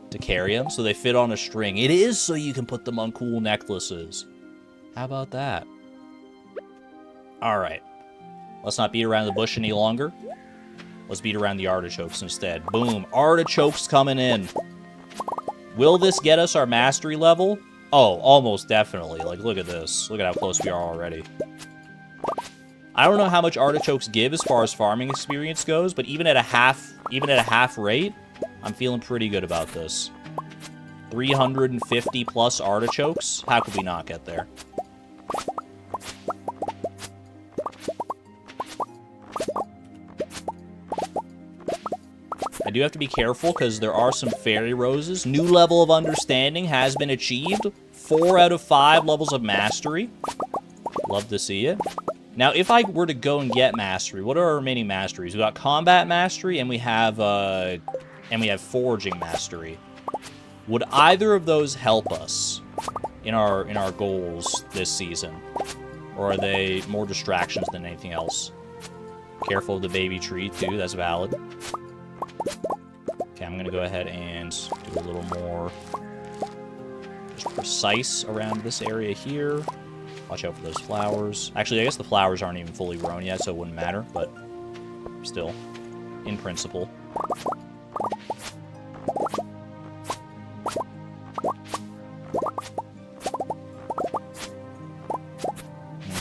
S1: To carry them so they fit on a string. It is so you can put them on cool necklaces. How about that? Alright. Let's not beat around the bush any longer. Let's beat around the artichokes instead. Boom. Artichokes coming in. Will this get us our mastery level? Oh, almost definitely. Like, look at this. Look at how close we are already. I don't know how much artichokes give as far as farming experience goes, but even at a half rate, I'm feeling pretty good about this. 350 plus artichokes? How could we not get there? I do have to be careful because there are some fairy roses. New level of understanding has been achieved. 4 out of 5 levels of mastery. Love to see it. Now, if I were to go and get mastery, what are our remaining masteries? We got combat mastery and we have foraging mastery. Would either of those help us in our goals this season? Or are they more distractions than anything else? Careful of the baby tree, too. That's valid. Okay, I'm going to go ahead and do a little more just precise around this area here. Watch out for those flowers. Actually, I guess the flowers aren't even fully grown yet, so it wouldn't matter, but still, in principle.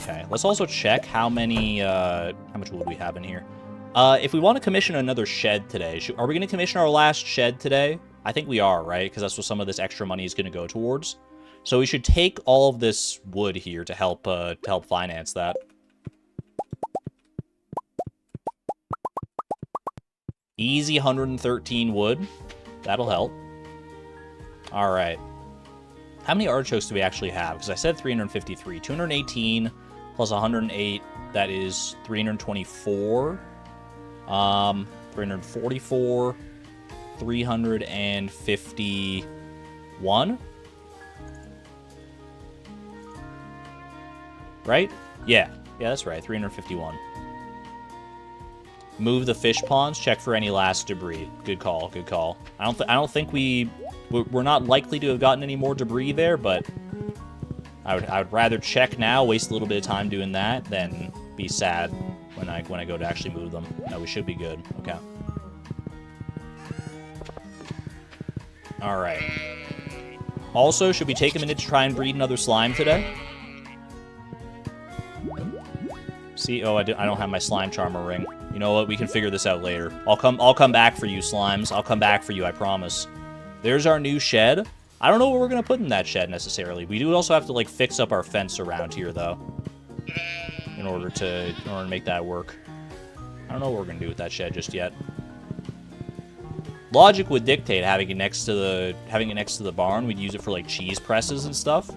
S1: Okay, let's also check how much wood we have in here. If we want to commission another shed today, are we going to commission our last shed today? I think we are, right? Because that's what some of this extra money is going to go towards. So we should take all of this wood here to help finance that. Easy 113 wood. That'll help. All right. How many artichokes do we actually have? Because I said 353. 218 plus 108, that is 324. 344, 351, right? Yeah, that's right, 351. Move the fish ponds, check for any last debris. Good call, good call. I don't think we're not likely to have gotten any more debris there, but I would rather check now, waste a little bit of time doing that, than be sad when I go to actually move them. No, we should be good. Okay. All right. Also, should we take a minute to try and breed another slime today? See, oh, I don't have my slime charmer ring. You know what? We can figure this out later. I'll come back for you, slimes. I'll come back for you, I promise. There's our new shed. I don't know what we're gonna put in that shed necessarily. We do also have to like fix up our fence around here though, in order to make that work. I don't know what we're gonna do with that shed just yet. Logic would dictate having it next to the barn. We'd use it for like cheese presses and stuff,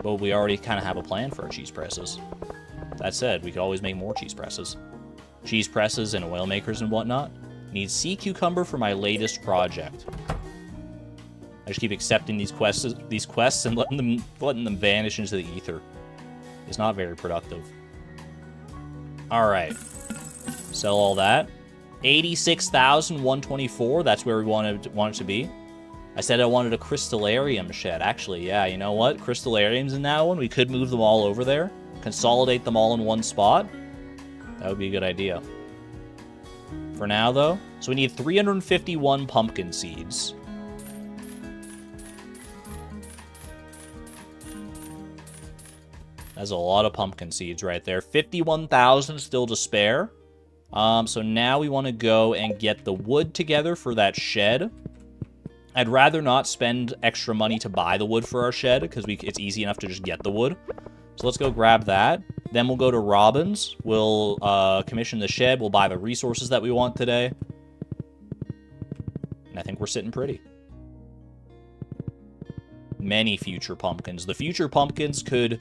S1: but we already kind of have a plan for our cheese presses. That said, we could always make more cheese presses. Cheese presses and oil makers and whatnot. Need sea cucumber for my latest project. I just keep accepting these quests and letting them vanish into the ether. It's not very productive. All right, sell all that. 86,124. That's where we want it to be. I said I wanted a crystallarium shed. Actually, yeah, you know what? Crystallariums in that one. We could move them all over there. Consolidate them all in one spot. That would be a good idea. For now, though, so we need 351 pumpkin seeds. That's a lot of pumpkin seeds right there. 51,000 still to spare. So now we want to go and get the wood together for that shed. I'd rather not spend extra money to buy the wood for our shed, because it's easy enough to just get the wood. So let's go grab that. Then we'll go to Robin's. We'll commission the shed. We'll buy the resources that we want today. And I think we're sitting pretty. Many future pumpkins. The future pumpkins could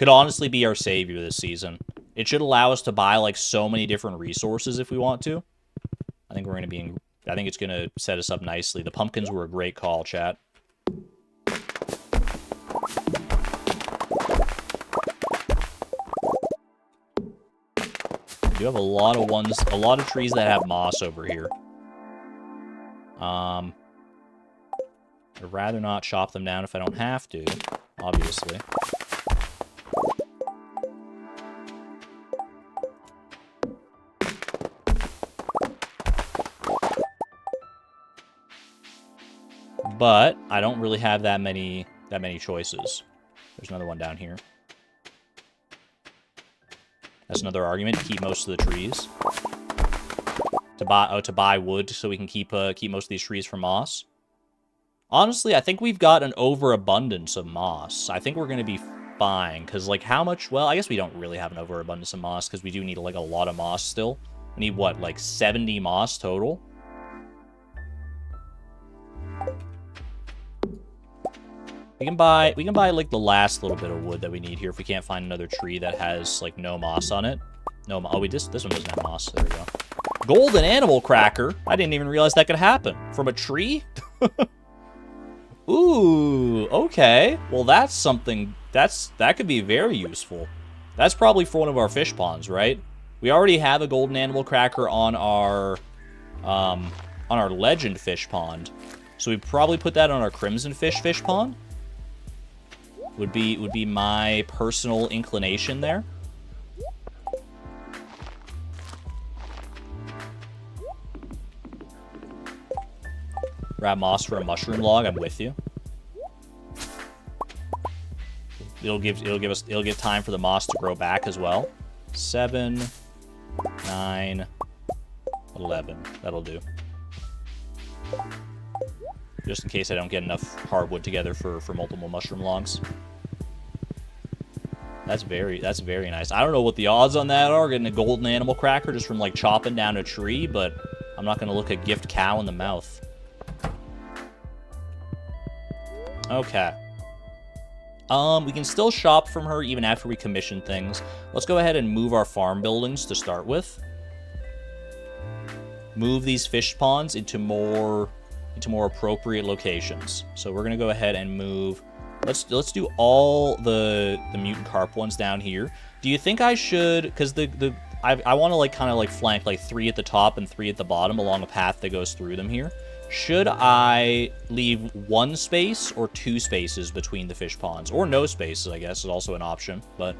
S1: honestly be our savior this season. It should allow us to buy like so many different resources if we want to. I think it's gonna set us up nicely. The pumpkins were a great call, chat. We do have a lot of trees that have moss over here. I'd rather not chop them down if I don't have to, obviously. But I don't really have that many choices. There's another one down here. That's another argument to keep most of the trees. To buy wood so we can keep most of these trees for moss. Honestly, I think we've got an overabundance of moss. I think we're going to be fine, because, like, how much... Well, I guess we don't really have an overabundance of moss, because we do need, like, a lot of moss still. We need, what, like, 70 moss total? We can buy, like, the last little bit of wood that we need here if we can't find another tree that has, like, no moss on it. No, oh, this one doesn't have moss. There we go. Golden animal cracker? I didn't even realize that could happen. From a tree? Ooh, okay. Well, that's something... That could be very useful. That's probably for one of our fish ponds, right? We already have a golden animal cracker on our legend fish pond. So we'd probably put that on our crimson fish pond. Would be my personal inclination there. Grab moss for a mushroom log. I'm with you. It'll give time for the moss to grow back as well. 7, 9, 11. That'll do. Just in case I don't get enough hardwood together for multiple mushroom logs. That's very nice. I don't know what the odds on that are, getting a golden animal cracker just from, like, chopping down a tree, but I'm not going to look a gift cow in the mouth. Okay. We can still shop from her even after we commission things. Let's go ahead and move our farm buildings to start with. Move these fish ponds into more appropriate locations. So we're gonna go ahead and move. Let's do all the mutant carp ones down here. Do you think I should? Because I want to, like, kind of, like, flank, like, 3 at the top and 3 at the bottom along a path that goes through them here. Should I leave 1 space or 2 spaces between the fish ponds? Or no spaces, I guess, is also an option. But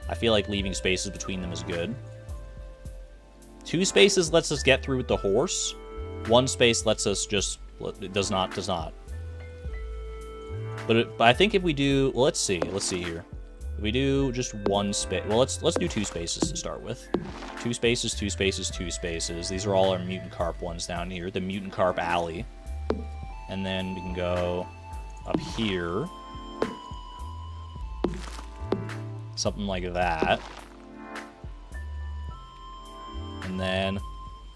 S1: I feel like leaving spaces between them is good. 2 spaces lets us get through with the horse. 1 space lets us just... It does not. But I think if we do... Well, let's see here. If we do just 1 space... Well, let's do 2 spaces to start with. 2 spaces, 2 spaces, 2 spaces. These are all our mutant carp ones down here. The mutant carp alley. And then we can go up here. Something like that. And then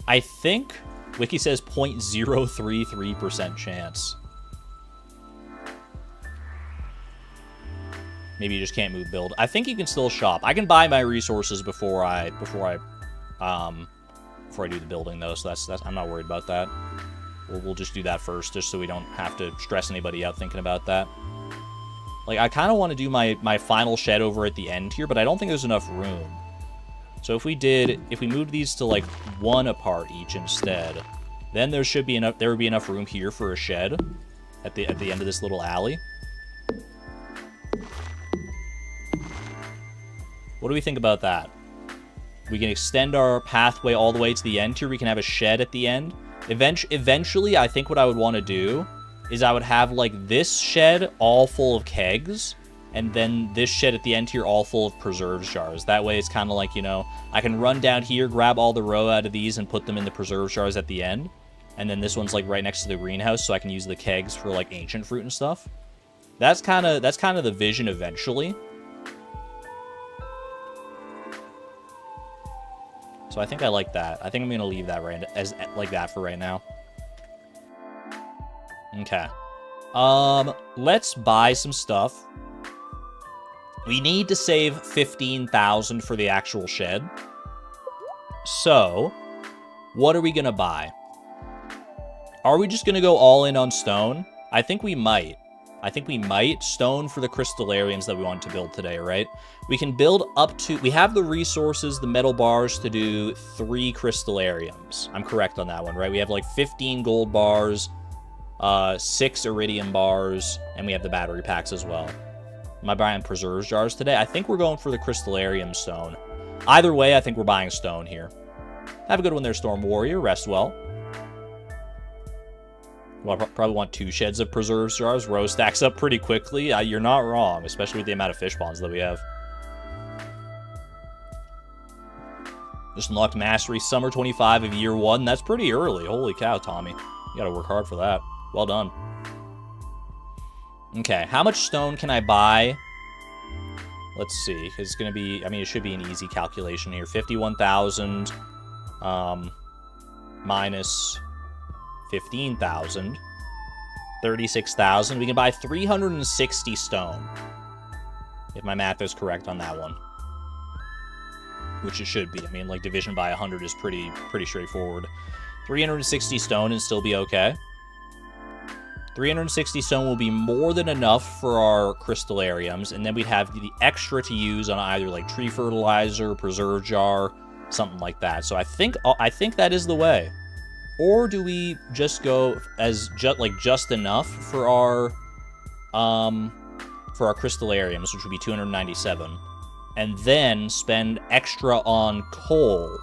S1: I think Wiki says 0.033% chance. Maybe you just can't move build. I think you can still shop. I can buy my resources before I do the building though, so that's I'm not worried about that. We'll just do that first, just so we don't have to stress anybody out thinking about that. Like, I kind of want to do my final shed over at the end here, but I don't think there's enough room. So if we moved these to, like, 1 apart each instead, then there would be enough room here for a shed at the end of this little alley. What do we think about that? We can extend our pathway all the way to the end here. We can have a shed at the end. Eventually, I think what I would want to do is I would have, like, this shed all full of kegs, and then this shed at the end here all full of preserves jars. That way it's kind of like, you know, I can run down here, grab all the row out of these, and put them in the preserve jars at the end. And then this one's, like, right next to the greenhouse, so I can use the kegs for, like, ancient fruit and stuff. That's kind of the vision eventually. So I think I like that. I think I'm going to leave that like that for right now. Okay. Let's buy some stuff. We need to save 15,000 for the actual shed. So, what are we going to buy? Are we just going to go all in on stone? I think we might. Stone for the crystallariums that we want to build today, right? We can build up to... We have the resources, the metal bars, to do 3 crystallariums. I'm correct on that one, right? We have, like, 15 gold bars, 6 iridium bars, and we have the battery packs as well. Am I buying preserves jars today? I think we're going for the crystallarium stone. Either way, I think we're buying stone here. Have a good one there, Storm Warrior. Rest well. Well, I probably want 2 sheds of preserves jars. Row stacks up pretty quickly. You're not wrong, especially with the amount of fish ponds that we have. Just unlocked Mastery Summer 25 of Year 1. That's pretty early. Holy cow, Tommy. You gotta work hard for that. Well done. Okay, how much stone can I buy? Let's see. It's gonna be... I mean, it should be an easy calculation here. 51,000 minus 15,000. 36,000. We can buy 360 stone. If my math is correct on that one. Which it should be. I mean, like, division by 100 is pretty straightforward. 360 stone and still be okay. 360 stone will be more than enough for our crystallariums, and then we'd have the extra to use on either, like, tree fertilizer, preserve jar, something like that. So I think that is the way. Or do we just go as just enough for our crystallariums, which would be 297, and then spend extra on coal,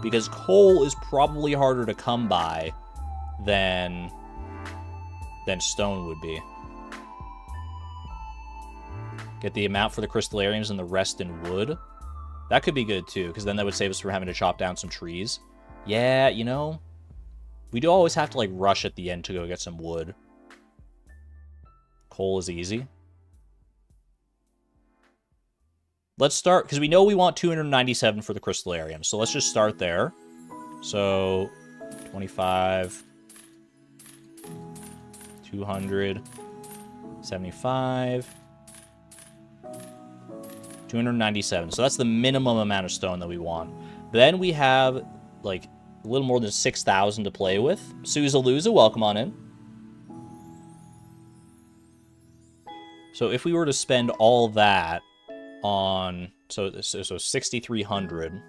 S1: because coal is probably harder to come by than stone would be. Get the amount for the crystallariums and the rest in wood. That could be good too, because then that would save us from having to chop down some trees. Yeah, you know, we do always have to, like, rush at the end to go get some wood. Coal is easy. Let's start, because we know we want 297 for the crystallarium, so let's just start there. So, 25, 200, 75, 297. So that's the minimum amount of stone that we want. Then we have, like, a little more than 6,000 to play with. Suzaluza, welcome on in. So if we were to spend all that on... So 6,300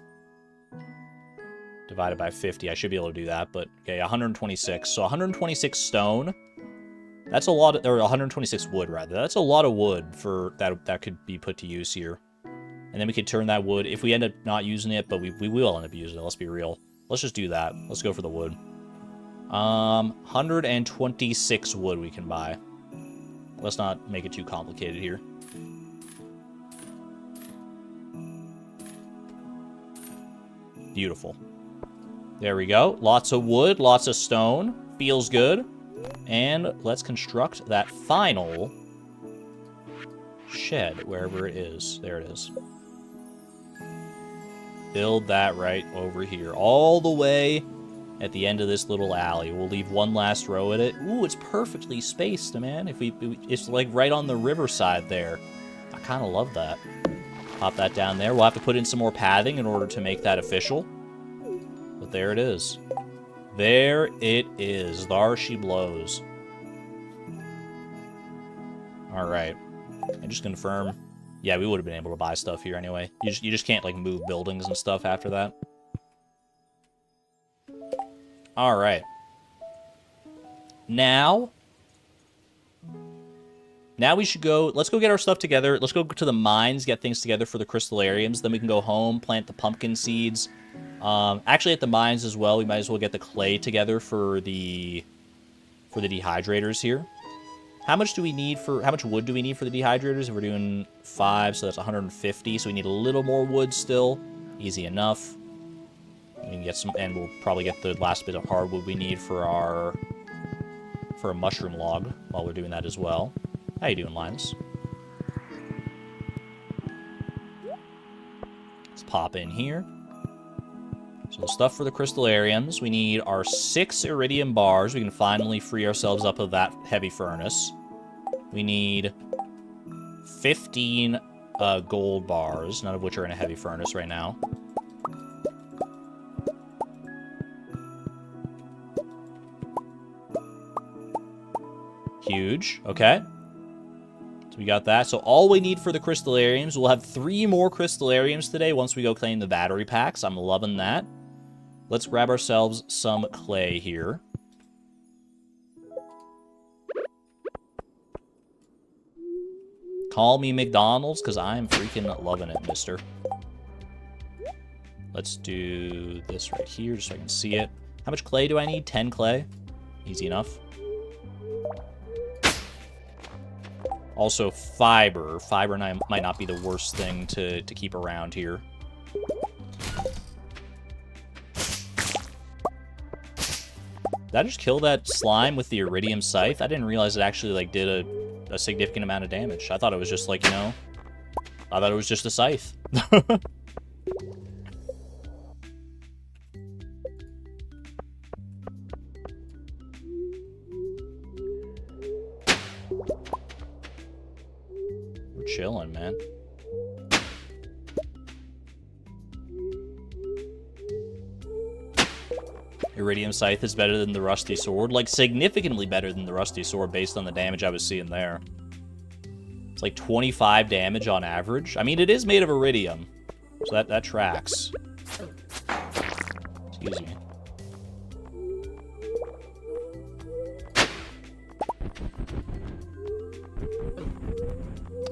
S1: divided by 50. I should be able to do that, but... Okay, 126. So 126 stone. That's a lot of... Or 126 wood, rather. That's a lot of wood for... That could be put to use here. And then we could turn that wood... If we end up not using it, but we will end up using it, let's be real. Let's just do that. Let's go for the wood. 126 wood we can buy. Let's not make it too complicated here. Beautiful. There we go. Lots of wood, lots of stone. Feels good. And let's construct that final shed, wherever it is. There it is. Build that right over here. All the way at the end of this little alley. We'll leave one last row at it. Ooh, it's perfectly spaced, man. It's like right on the riverside there. I kind of love that. Pop that down there. We'll have to put in some more pathing in order to make that official. But there it is. There it is. Thar she blows. Alright. And just confirm. Yeah, we would have been able to buy stuff here anyway. You just can't, like, move buildings and stuff after that. Alright. Now we should go... Let's go get our stuff together. Let's go to the mines, get things together for the crystallariums. Then we can go home, plant the pumpkin seeds. Actually, at the mines as well, we might as well get the clay together for the dehydrators here. How much wood do we need for the dehydrators? If we're doing 5, so that's 150. So we need a little more wood still. Easy enough. We can get some, and we'll probably get the last bit of hardwood we need for a mushroom log while we're doing that as well. How you doing, Linus? Let's pop in here. So the stuff for the crystallariums, we need our 6 iridium bars. We can finally free ourselves up of that heavy furnace. We need 15 gold bars, none of which are in a heavy furnace right now. Huge. Okay. So we got that. So all we need for the crystallariums, we'll have 3 more crystallariums today once we go claim the battery packs. I'm loving that. Let's grab ourselves some clay here. Call me McDonald's, because I'm freaking loving it, mister. Let's do this right here, just so I can see it. How much clay do I need? 10 clay. Easy enough. Also, fiber. Fiber might not be the worst thing to keep around here. Did I just kill that slime with the iridium scythe? I didn't realize it actually, like, did a significant amount of damage. I thought it was just, like, you know... I thought it was just a scythe. We're chilling, man. Iridium Scythe is better than the Rusty Sword. Like, significantly better than the Rusty Sword based on the damage I was seeing there. It's like 25 damage on average. I mean, it is made of iridium, so that tracks. Excuse me.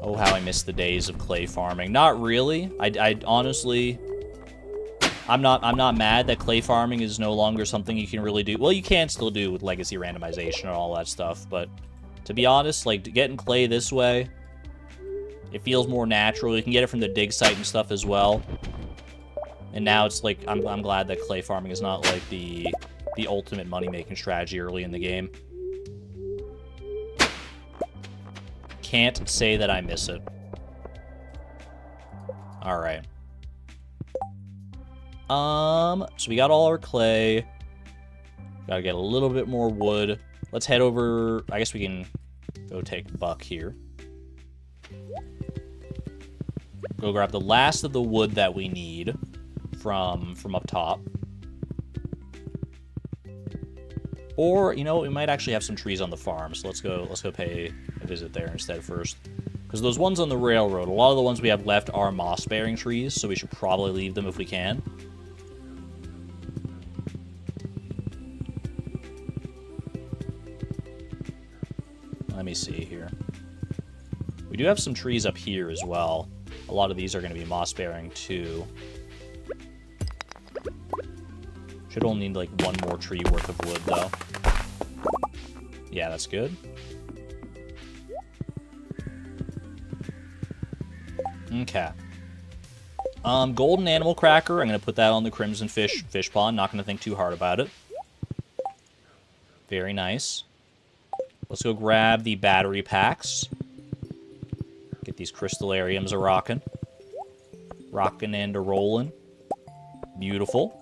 S1: Oh, how I miss the days of clay farming. Not really. I honestly... I'm not mad that clay farming is no longer something you can really do. Well, you can still do with legacy randomization and all that stuff, but to be honest, like, getting clay this way, it feels more natural. You can get it from the dig site and stuff as well. And now it's like, I'm glad that clay farming is not like the ultimate money-making strategy early in the game. Can't say that I miss it. Alright. So we got all our clay. Gotta get a little bit more wood. Let's head over. I guess we can go take Buck here. Go grab the last of the wood that we need from up top. Or, you know, we might actually have some trees on the farm, so let's go pay a visit there instead first. Because those ones on the railroad, a lot of the ones we have left are moss-bearing trees, so we should probably leave them if we can. Let me see here. We do have some trees up here as well. A lot of these are going to be moss-bearing too. Should only need like one more tree worth of wood though. Yeah, that's good. Okay. Golden animal cracker. I'm going to put that on the crimson fish pond. Not going to think too hard about it. Very nice. Let's go grab the battery packs. Get these crystallariums a-rockin'. Rockin' and a-rollin'. Beautiful.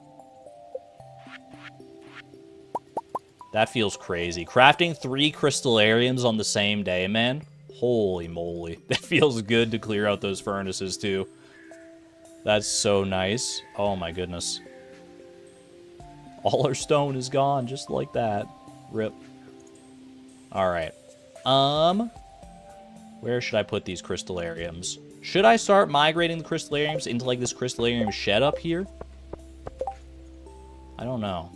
S1: That feels crazy. Crafting 3 crystallariums on the same day, man. Holy moly. That feels good to clear out those furnaces, too. That's so nice. Oh, my goodness. All our stone is gone, just like that. Rip. Alright. Where should I put these crystallariums? Should I start migrating the crystallariums into, like, this crystallarium shed up here? I don't know.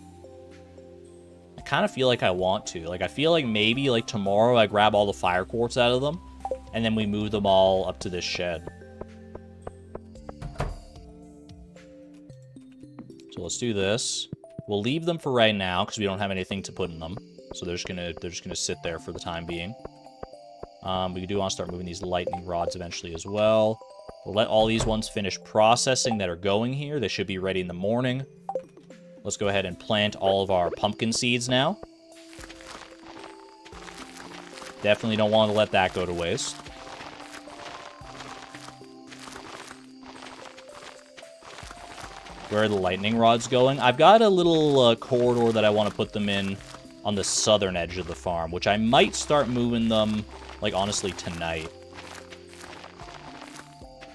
S1: I kind of feel like I want to. Like, I feel like maybe, like, tomorrow I grab all the fire quartz out of them, and then we move them all up to this shed. So let's do this. We'll leave them for right now, because we don't have anything to put in them. So they're just gonna sit there for the time being. We do want to start moving these lightning rods eventually as well. We'll let all these ones finish processing that are going here. They should be ready in the morning. Let's go ahead and plant all of our pumpkin seeds now. Definitely don't want to let that go to waste. Where are the lightning rods going? I've got a little corridor that I want to put them in on the southern edge of the farm, which I might start moving them, like, honestly, tonight.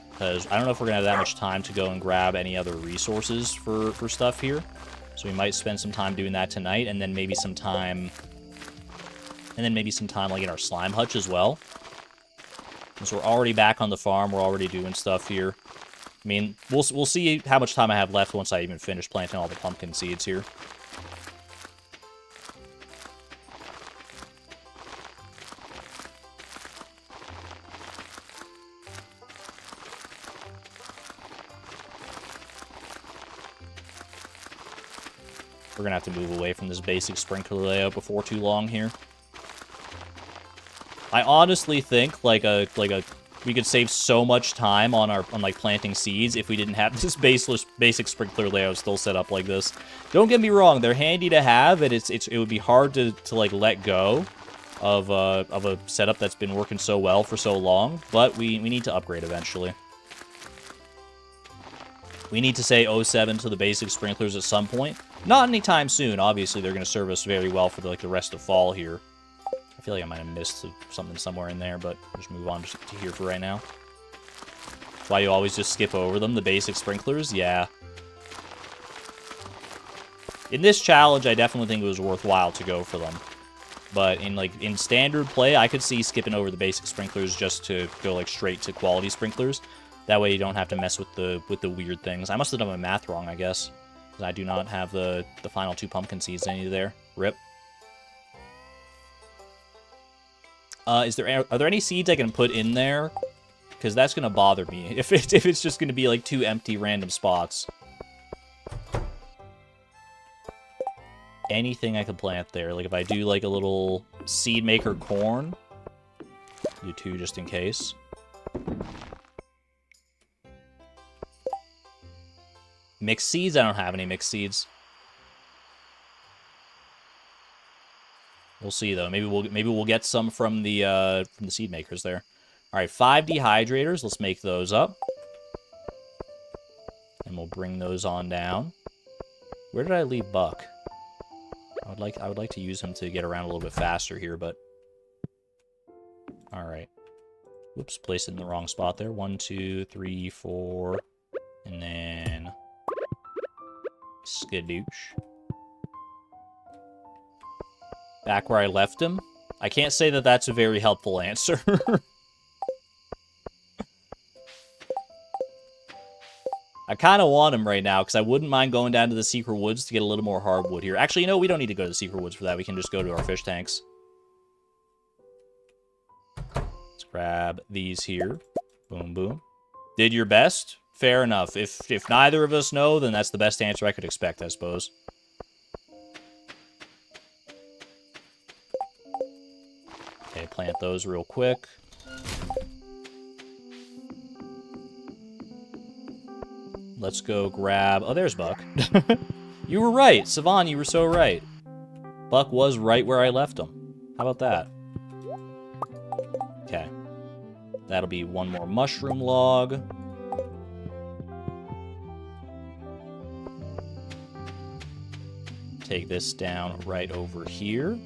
S1: Because I don't know if we're going to have that much time to go and grab any other resources for stuff here. So we might spend some time doing that tonight, and then maybe some time... like, in our slime hutch as well. Since we're already back on the farm, we're already doing stuff here. I mean, we'll see how much time I have left once I even finish planting all the pumpkin seeds here. We're going to have to move away from this basic sprinkler layout before too long here. I honestly think we could save so much time on like planting seeds if we didn't have this basic sprinkler layout still set up like this. Don't get me wrong, they're handy to have, and it would be hard to like let go of a setup that's been working so well for so long, but we need to upgrade eventually. We need to say 07 to the basic sprinklers at some point. Not anytime soon. Obviously, they're going to serve us very well for the rest of fall here. I feel like I might have missed something somewhere in there, but I'll just move on to here for right now. That's why you always just skip over them, the basic sprinklers. Yeah. In this challenge, I definitely think it was worthwhile to go for them. But in standard play, I could see skipping over the basic sprinklers just to go like straight to quality sprinklers. That way you don't have to mess with the weird things. I must have done my math wrong, I guess. Because I do not have the final 2 pumpkin seeds any there. Rip. Are there any seeds I can put in there? Because that's going to bother me. If it's just going to be like 2 empty random spots. Anything I can plant there. Like if I do like a little seed maker corn. Do 2 just in case. Mixed seeds? I don't have any mixed seeds. We'll see though. Maybe we'll get some from the seed makers there. All right, 5 dehydrators. Let's make those up, and we'll bring those on down. Where did I leave Buck? I would like to use him to get around a little bit faster here, but all right. Whoops, placed it in the wrong spot there. 1, 2, 3, 4, and then skadoosh. Back where I left him. I can't say that that's a very helpful answer. I kind of want him right now, because I wouldn't mind going down to the secret woods to get a little more hardwood here. Actually, you know, we don't need to go to the secret woods for that. We can just go to our fish tanks. Let's grab these here. Boom, boom. Did your best? Fair enough. If neither of us know, then that's the best answer I could expect, I suppose. Okay, plant those real quick. Let's go grab... Oh, there's Buck. You were right. Savon, you were so right. Buck was right where I left him. How about that? Okay. That'll be 1 more mushroom log. Take this down right over here.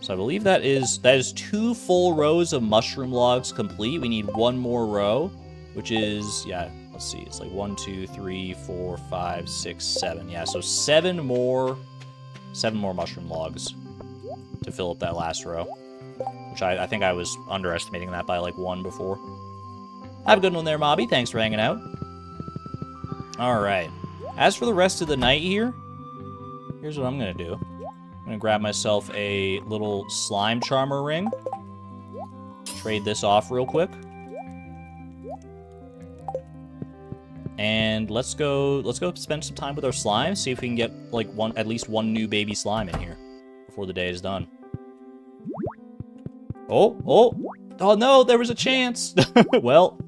S1: So I believe that is 2 full rows of mushroom logs complete. We need 1 more row, which is, yeah, let's see. It's like 1, 2, 3, 4, 5, 6, 7. Yeah, so 7 more mushroom logs to fill up that last row, which I think I was underestimating that by like 1 before. Have a good one there, Mobby. Thanks for hanging out. All right. As for the rest of the night here, here's what I'm going to do. I'm going to grab myself a little slime charmer ring. Trade this off real quick. And let's go spend some time with our slime, see if we can get like at least one new baby slime in here before the day is done. Oh no, there was a chance. Well,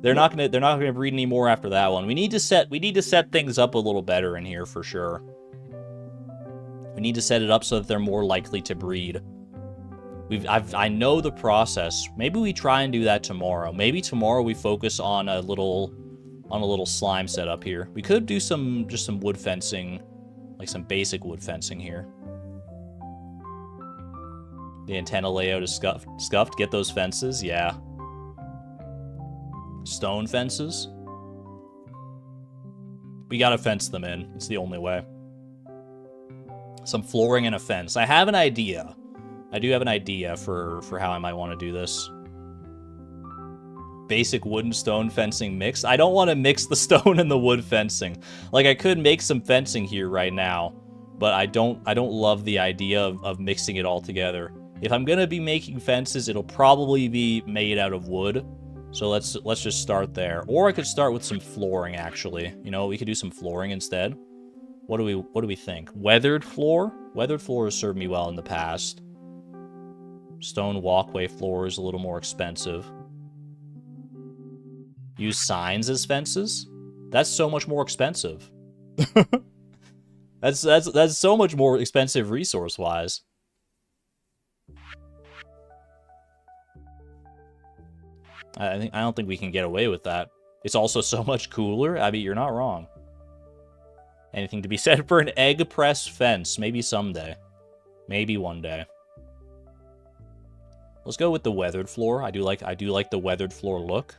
S1: they're not gonna breed anymore after that one. We need to set things up a little better in here for sure. We need to set it up so that they're more likely to breed. I know the process. Maybe we try and do that tomorrow. Maybe tomorrow we focus on a little slime setup here. We could do just some wood fencing, like some basic wood fencing here. The antenna layout is scuffed. Get those fences, yeah. Stone fences. We gotta fence them in. It's the only way. Some flooring and a fence. I have an idea. I do have an idea for how I might want to do this. Basic wood and stone fencing mix. I don't want to mix the stone and the wood fencing. Like, I could make some fencing here right now, but I don't love the idea of mixing it all together. If I'm gonna be making fences, it'll probably be made out of wood. So let's just start there. Or I could start with some flooring, actually. You know, we could do some flooring instead. What do we think? Weathered floor? Weathered floor has served me well in the past. Stone walkway floor is a little more expensive. Use signs as fences? That's so much more expensive. That's so much more expensive resource-wise. I don't think we can get away with that. It's also so much cooler. I mean, you're not wrong. Anything to be said for an egg press fence? Maybe someday. Maybe one day. Let's go with the weathered floor. I do like the weathered floor look.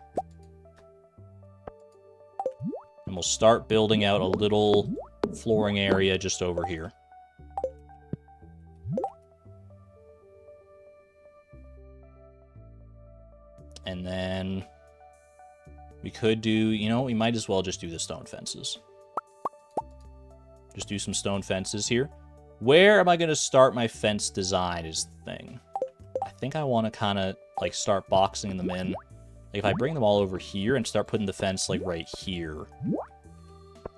S1: And we'll start building out a little flooring area just over here. And then we could do, you know, we might as well just do the stone fences. Just do some stone fences here. Where am I going to start my fence design is the thing. I think I want to kind of, like, start boxing them in. Like, if I bring them all over here and start putting the fence, like, right here.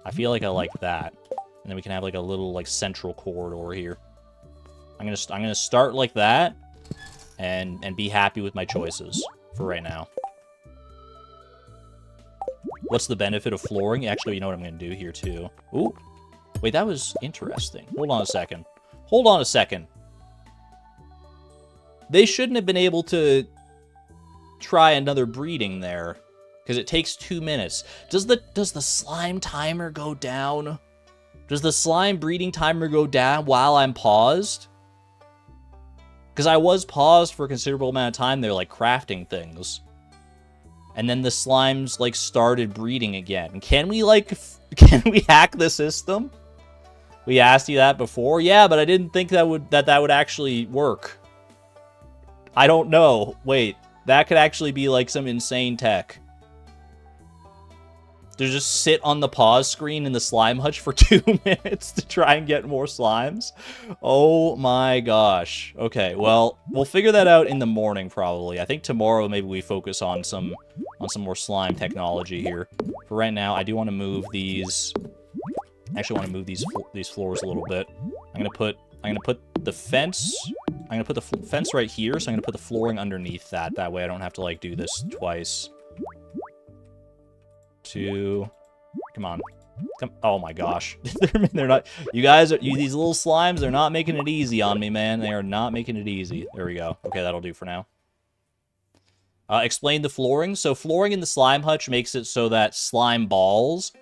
S1: I feel like I like that. And then we can have, like, a little, like, central corridor here. I'm gonna start like that and be happy with my choices for right now. What's the benefit of flooring? Actually, you know what I'm going to do here, too. Ooh. Wait, that was interesting. Hold on a second. Hold on a second. They shouldn't have been able to try another breeding there, because it takes 2 minutes. Does the slime timer go down? Does the slime breeding timer go down while I'm paused? Because I was paused for a considerable amount of time there, like, crafting things. And then the slimes, like, started breeding again. Can we, like, can we hack the system? We asked you that before. Yeah, but I didn't think that would actually work. I don't know. Wait, that could actually be, like, some insane tech. To just sit on the pause screen in the slime hutch for 2 minutes to try and get more slimes? Oh my gosh. Okay, well, we'll figure that out in the morning, probably. I think tomorrow maybe we focus on some more slime technology here. For right now, I do want to move these... I actually want to move these floors a little bit. I'm gonna put the fence... I'm gonna put the fence right here, so I'm gonna put the flooring underneath that. That way I don't have to, like, do this twice. 2... Come on. Oh my gosh. They're not... You guys, these little slimes, they're not making it easy on me, man. They are not making it easy. There we go. Okay, that'll do for now. Explain the flooring. So flooring in the slime hutch makes it so that slime balls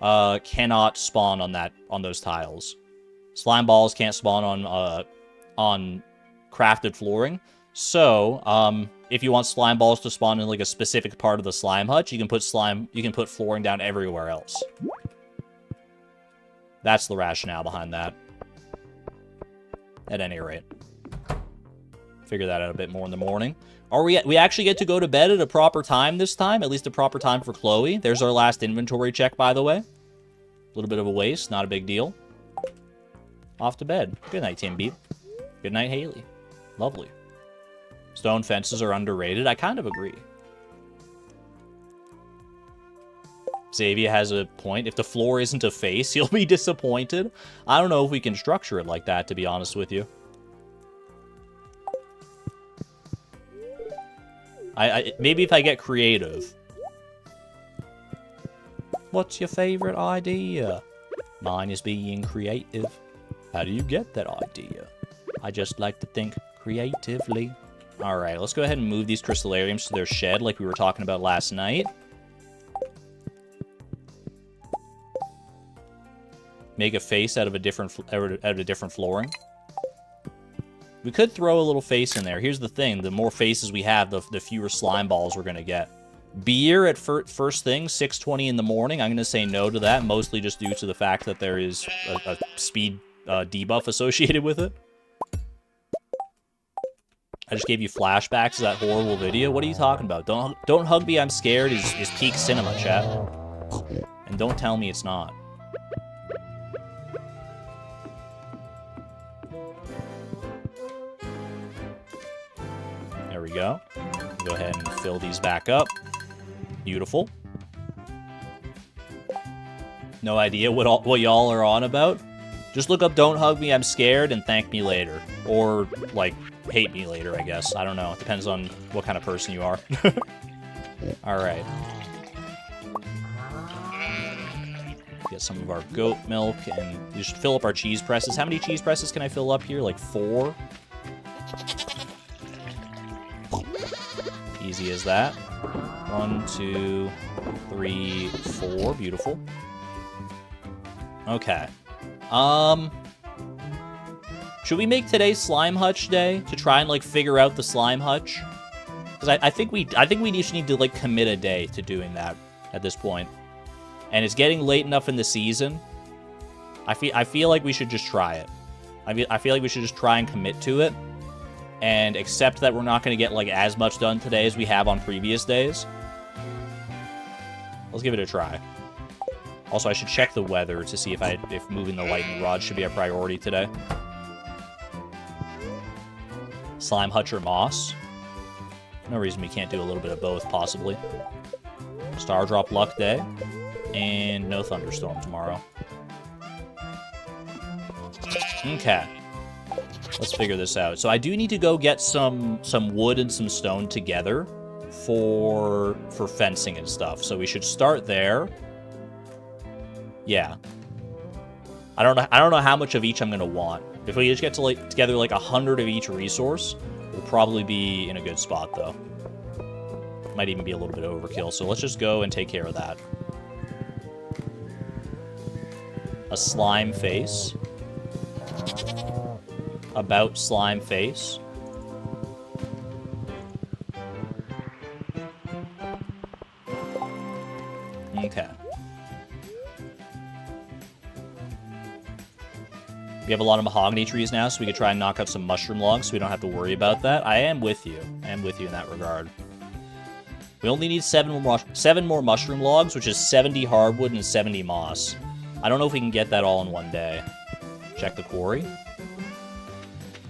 S1: cannot spawn on those tiles. Slime balls can't spawn on crafted flooring. So, if you want slime balls to spawn in, like, a specific part of the slime hutch, you can put flooring down everywhere else. That's the rationale behind that. At any rate. Figure that out a bit more in the morning. We actually get to go to bed at a proper time this time, at least a proper time for Chloe. There's our last inventory check, by the way. A little bit of a waste, not a big deal. Off to bed. Good night, Tim Beep. Good night, Haley. Lovely. Stone fences are underrated. I kind of agree. Xavier has a point. If the floor isn't a face, he'll be disappointed. I don't know if we can structure it like that, to be honest with you. Maybe if I get creative. What's your favorite idea? Mine is being creative. How do you get that idea? I just like to think creatively. Alright, let's go ahead and move these crystallariums to their shed like we were talking about last night. Make a face out of a different flooring. We could throw a little face in there. Here's the thing. The more faces we have, the fewer slime balls we're going to get. Beer at first thing, 6:20 in the morning. I'm going to say no to that, mostly just due to the fact that there is a speed debuff associated with it. I just gave you flashbacks to that horrible video. What are you talking about? Don't hug me, I'm scared is peak cinema, chat. And don't tell me it's not. There we go. Go ahead and fill these back up. Beautiful. No idea what y'all are on about. Just look up "Don't Hug Me, I'm Scared" and thank me later. Or, like, hate me later, I guess. I don't know. It depends on what kind of person you are. Alright. Get some of our goat milk, and we should fill up our cheese presses. How many cheese presses can I fill up here? Like 4? Easy as that. 1, 2, 3, 4. Beautiful. Okay. Should we make today Slime Hutch Day to try and, like, figure out the Slime Hutch? Because I think we just need to, like, commit a day to doing that at this point. And it's getting late enough in the season. I feel like we should just try it. I feel like we should just try and commit to it. And accept that we're not going to get, like, as much done today as we have on previous days. Let's give it a try. Also, I should check the weather to see if moving the lightning rod should be a priority today. Slime Hutch or Moss. No reason we can't do a little bit of both, possibly. Star Drop Luck Day. And no thunderstorm tomorrow. Okay. Let's figure this out. So I do need to go get some wood and some stone together for fencing and stuff. So we should start there. Yeah. I don't know how much of each I'm gonna want. If we just get to together like 100 of each resource, we'll probably be in a good spot though. Might even be a little bit overkill. So let's just go and take care of that. A slime face. About slime face. Okay. We have a lot of mahogany trees now, so we could try and knock out some mushroom logs so we don't have to worry about that. I am with you. I am with you in that regard. We only need 7 more mushroom logs, which is 70 hardwood and 70 moss. I don't know if we can get that all in one day. Check the quarry. Do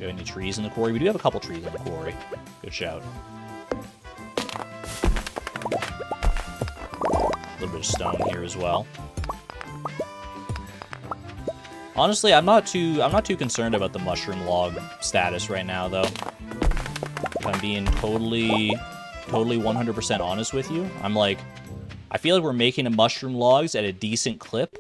S1: we have any trees in the quarry? We do have a couple trees in the quarry. Good shout. A little bit of stone here as well. Honestly, I'm not too concerned about the mushroom log status right now, though. If I'm being totally 100% honest with you, I'm like, I feel like we're making the mushroom logs at a decent clip.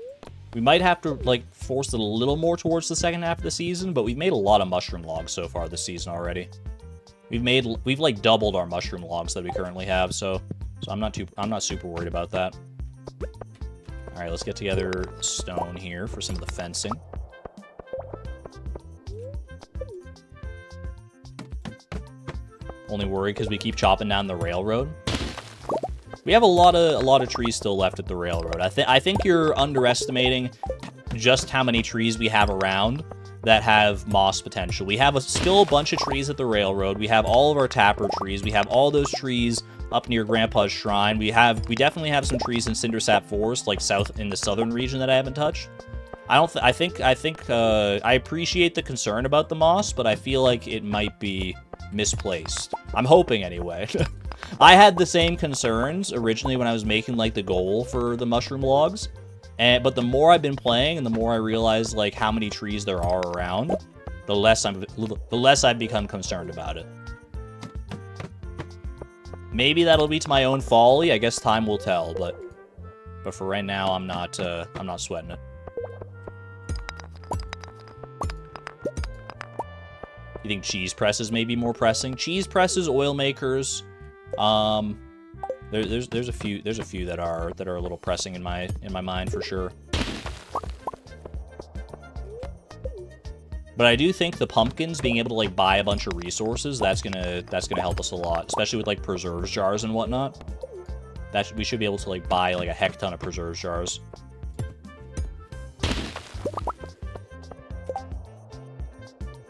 S1: We might have to, like, force it a little more towards the second half of the season, but we've made a lot of mushroom logs so far this season already. We've like doubled our mushroom logs that we currently have, so I'm not super worried about that. All right, let's get together stone here for some of the fencing. Only worried because we keep chopping down the railroad. We have a lot of trees still left at the railroad. I think you're underestimating just how many trees we have around that have moss potential. We have still a bunch of trees at the railroad. We have all of our taproot trees. We have all those trees up near Grandpa's shrine. We definitely have some trees in Cindersap Forest, like south in the southern region that I haven't touched. I think I appreciate the concern about the moss, but I feel like it might be misplaced. I'm hoping anyway. I had the same concerns originally when I was making like the goal for the mushroom logs, but the more I've been playing and the more I realize like how many trees there are around, the less I've become concerned about it. Maybe that'll be to my own folly. I guess time will tell, but for right now, I'm not sweating it. You think cheese presses may be more pressing? Cheese presses, oil makers. There's a few that are a little pressing in my mind for sure. But I do think the pumpkins, being able to like buy a bunch of resources, that's gonna help us a lot, especially with like preserves jars and whatnot. We should be able to like buy like a heck ton of preserves jars.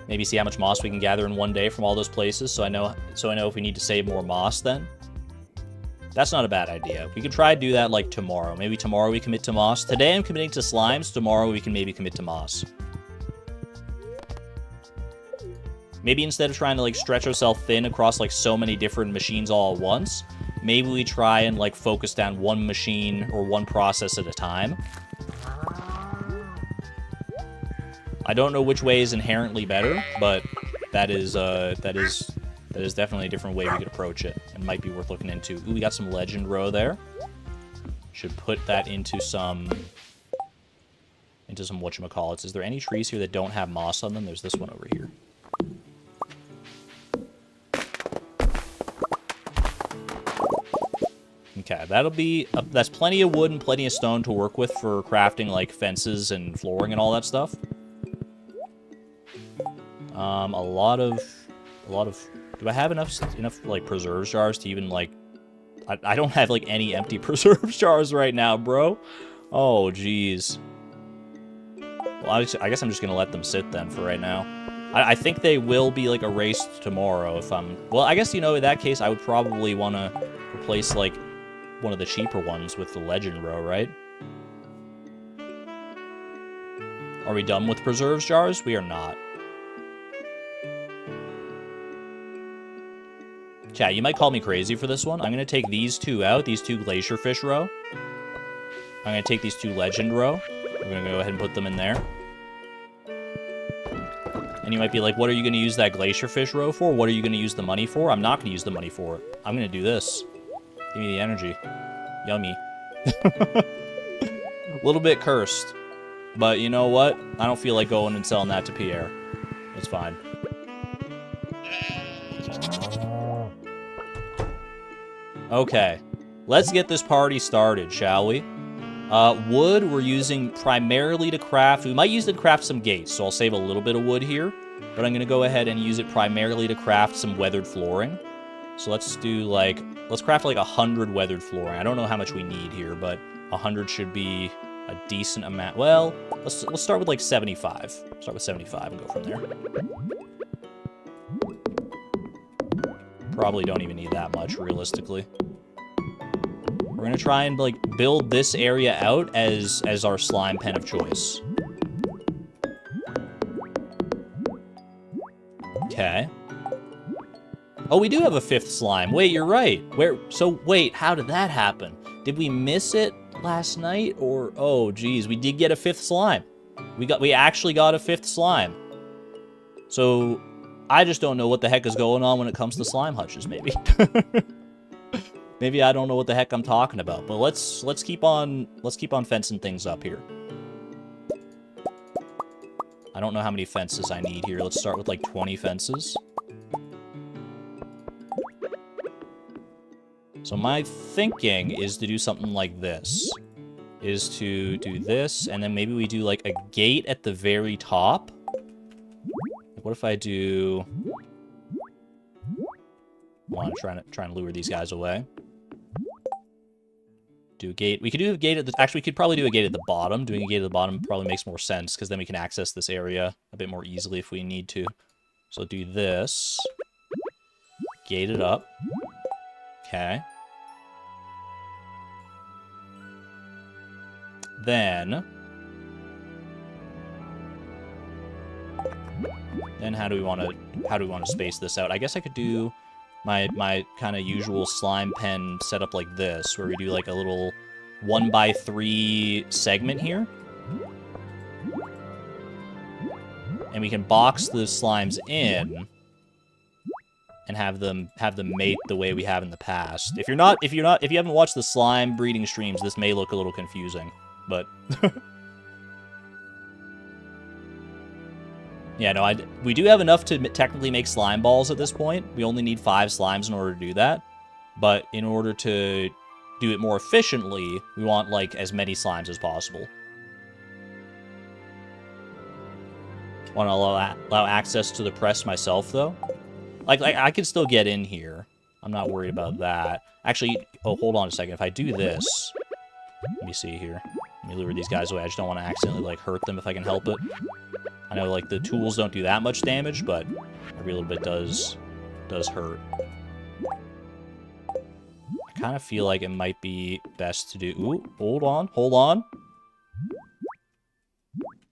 S1: Maybe see how much moss we can gather in one day from all those places, so I know if we need to save more moss then. That's not a bad idea. We could try to do that like tomorrow. Maybe tomorrow we commit to moss. Today I'm committing to slimes. Tomorrow we can maybe commit to moss. Maybe instead of trying to like stretch ourselves thin across like so many different machines all at once, maybe we try and like focus down one machine or one process at a time. I don't know which way is inherently better, but that is definitely a different way we could approach it, and might be worth looking into. Ooh, we got some legend row there. Should put that into some whatchamacallits. Is there any trees here that don't have moss on them? There's this one over here. Okay, that's plenty of wood and plenty of stone to work with for crafting, like, fences and flooring and all that stuff. A lot of... Do I have enough, like, preserves jars to even, like... I don't have, like, any empty preserves jars right now, bro. Oh, jeez. Well, I guess I'm just gonna let them sit, then, for right now. I think they will be, like, erased tomorrow if I'm... Well, I guess, in that case, I would probably want to replace, like, one of the cheaper ones with the legend row, right? Are we done with preserves jars? We are not. Chat, you might call me crazy for this one. I'm going to take these two out, these two glacier fish row. I'm going to take these two legend row. We're going to go ahead and put them in there. And you might be like, what are you going to use that glacier fish row for? What are you going to use the money for? I'm not going to use the money for it. I'm going to do this. Give me the energy. Yummy. A little bit cursed. But you know what? I don't feel like going and selling that to Pierre. It's fine. Okay. Let's get this party started, shall we? Wood we're using primarily to craft... We might use it to craft some gates, so I'll save a little bit of wood here. But I'm going to go ahead and use it primarily to craft some weathered flooring. So let's do, like... Let's craft, like, 100 weathered flooring. I don't know how much we need here, but 100 should be a decent amount. Well, let's start with, like, 75. Start with 75 and go from there. Probably don't even need that much, realistically. We're going to try and, like, build this area out as our slime pen of choice. Okay. Oh, we do have a 5th slime. Wait, you're right. Wait, how did that happen? Did we miss it last night? Or, oh, geez, we did get a 5th slime. We actually got a 5th slime. So, I just don't know what the heck is going on when it comes to slime hutches, maybe. Maybe I don't know what the heck I'm talking about. But let's keep on fencing things up here. I don't know how many fences I need here. Let's start with, like, 20 fences. So my thinking is to do something like this. Is to do this, and then maybe we do, like, a gate at the very top. What if I do... Well, I'm trying to lure these guys away. Do a gate. We could do a gate at the... Actually, we could probably do a gate at the bottom. Doing a gate at the bottom probably makes more sense, because then we can access this area a bit more easily if we need to. So do this. Gate it up. Okay. Then how do we want to space this out? I guess I could do my kind of usual slime pen setup like this, where we do like a little 1x3 segment here. And we can box the slimes in and have them mate the way we have in the past. If you haven't watched the slime breeding streams, this may look a little confusing, but yeah, no, we do have enough to technically make slime balls at this point. We only need 5 slimes in order to do that. But in order to do it more efficiently, we want, like, as many slimes as possible. Want to allow access to the press myself, though? Like, I can still get in here. I'm not worried about that. Actually, oh, hold on a second. If I do this... Let me see here. Let me lure these guys away. I just don't want to accidentally, like, hurt them if I can help it. I know, like, the tools don't do that much damage, but every little bit does hurt. I kind of feel like it might be best to do... Ooh, hold on.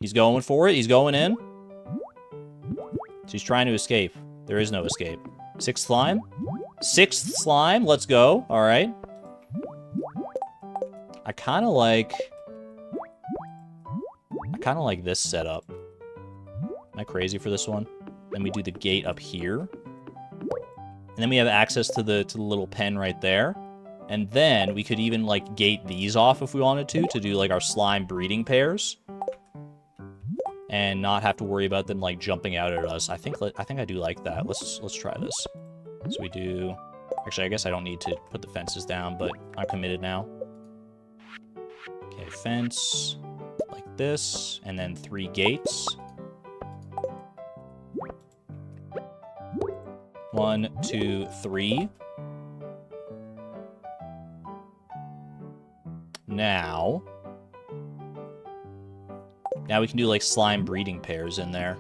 S1: He's going for it. He's going in. So he's trying to escape. There is no escape. 6th slime? 6th slime? Let's go. All right. I kind of like this setup. Am I crazy for this one? Then we do the gate up here. And then we have access to the little pen right there. And then we could even, like, gate these off if we wanted to do, like, our slime breeding pairs. And not have to worry about them, like, jumping out at us. I think I do like that. Let's try this. So we do... Actually, I guess I don't need to put the fences down, but I'm committed now. Okay, fence. Like this. And then 3 gates. 1, 2, 3. Now we can do, like, slime breeding pairs in there.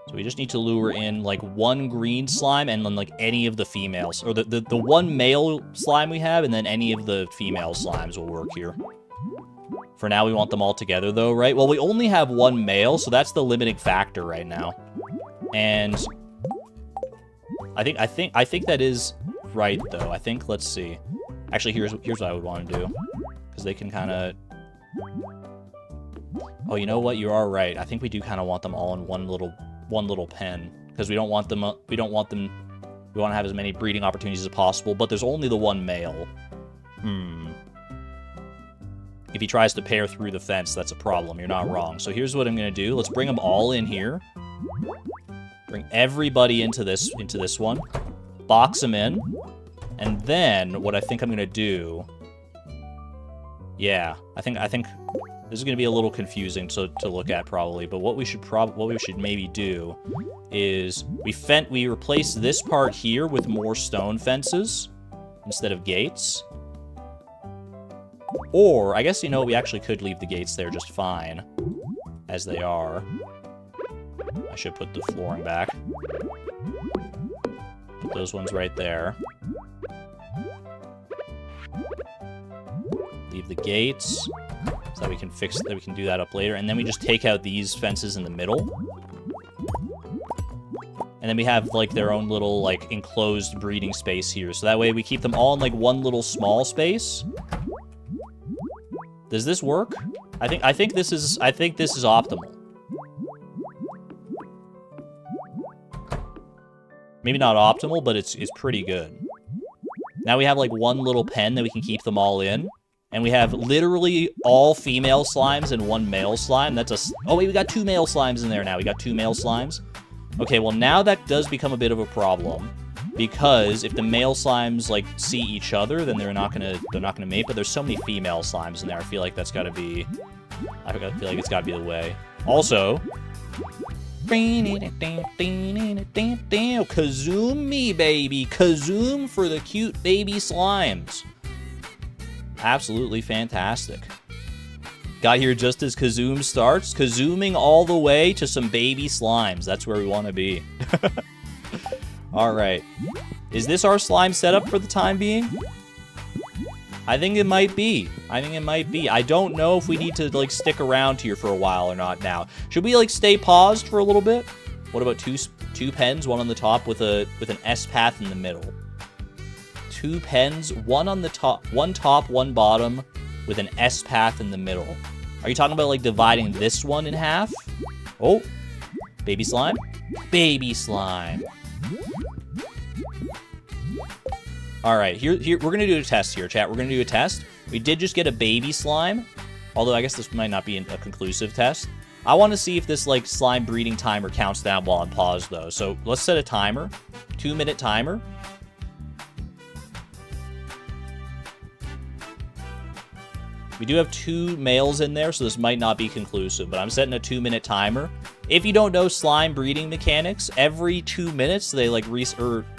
S1: So we just need to lure in, like, 1 green slime and then, like, any of the females. Or the 1 male slime we have, and then any of the female slimes will work here. For now, we want them all together, though, right? Well, we only have 1 male, so that's the limiting factor right now. And I think that is right, though. I think, let's see. Actually, here's what I would want to do. Because they can kind of... Oh, you know what? You are right. I think we do kind of want them all in one little pen. Because we don't want them... We want to have as many breeding opportunities as possible, but there's only the 1 male. If he tries to pair through the fence, that's a problem. You're not wrong. So here's what I'm going to do. Let's bring them all in here. Bring everybody into this one. Box them in. And then what I think I'm going to do... Yeah, I think this is going to be a little confusing to look at probably, but what we should maybe do is we replace this part here with more stone fences instead of gates. Or, I guess, you know, we actually could leave the gates there just fine as they are. I should put the flooring back. Put those ones right there. Leave the gates so that we can do that up later. And then we just take out these fences in the middle. And then we have, like, their own little, like, enclosed breeding space here. So that way we keep them all in, like, one little small space. Does this work? I think this is optimal. Maybe not optimal, but it's pretty good. Now we have, like, one little pen that we can keep them all in. And we have literally all female slimes and 1 male slime. Oh, wait, we got 2 male slimes in there now. We got 2 male slimes. Okay, well, now that does become a bit of a problem. Because if the male slimes, like, see each other, then they're not gonna mate. But there's so many female slimes in there. I feel like that's gotta be... I feel like it's gotta be the way. Also... Kazoom me, baby. Kazoom for the cute baby slimes. Absolutely fantastic. Got here just as Kazoom starts. Kazooming all the way to some baby slimes. That's where we want to be. Alright. Is this our slime setup for the time being? I think it might be. I don't know if we need to, like, stick around here for a while or not now. Should we, like, stay paused for a little bit? What about two pens, one on the top with an S path in the middle? 2 pens, one on the top, one bottom, with an S path in the middle. Are you talking about, like, dividing this one in half? Oh, baby slime? Baby slime. All right, here we're gonna do a test here, chat. We're gonna do a test. We did just get a baby slime, although I guess this might not be a conclusive test. I want to see if this, like, slime breeding timer counts down while I'm paused, though. So let's set a timer, 2-minute timer. We do have 2 males in there, so this might not be conclusive, but I'm setting a 2-minute timer. If you don't know slime breeding mechanics, every 2 minutes they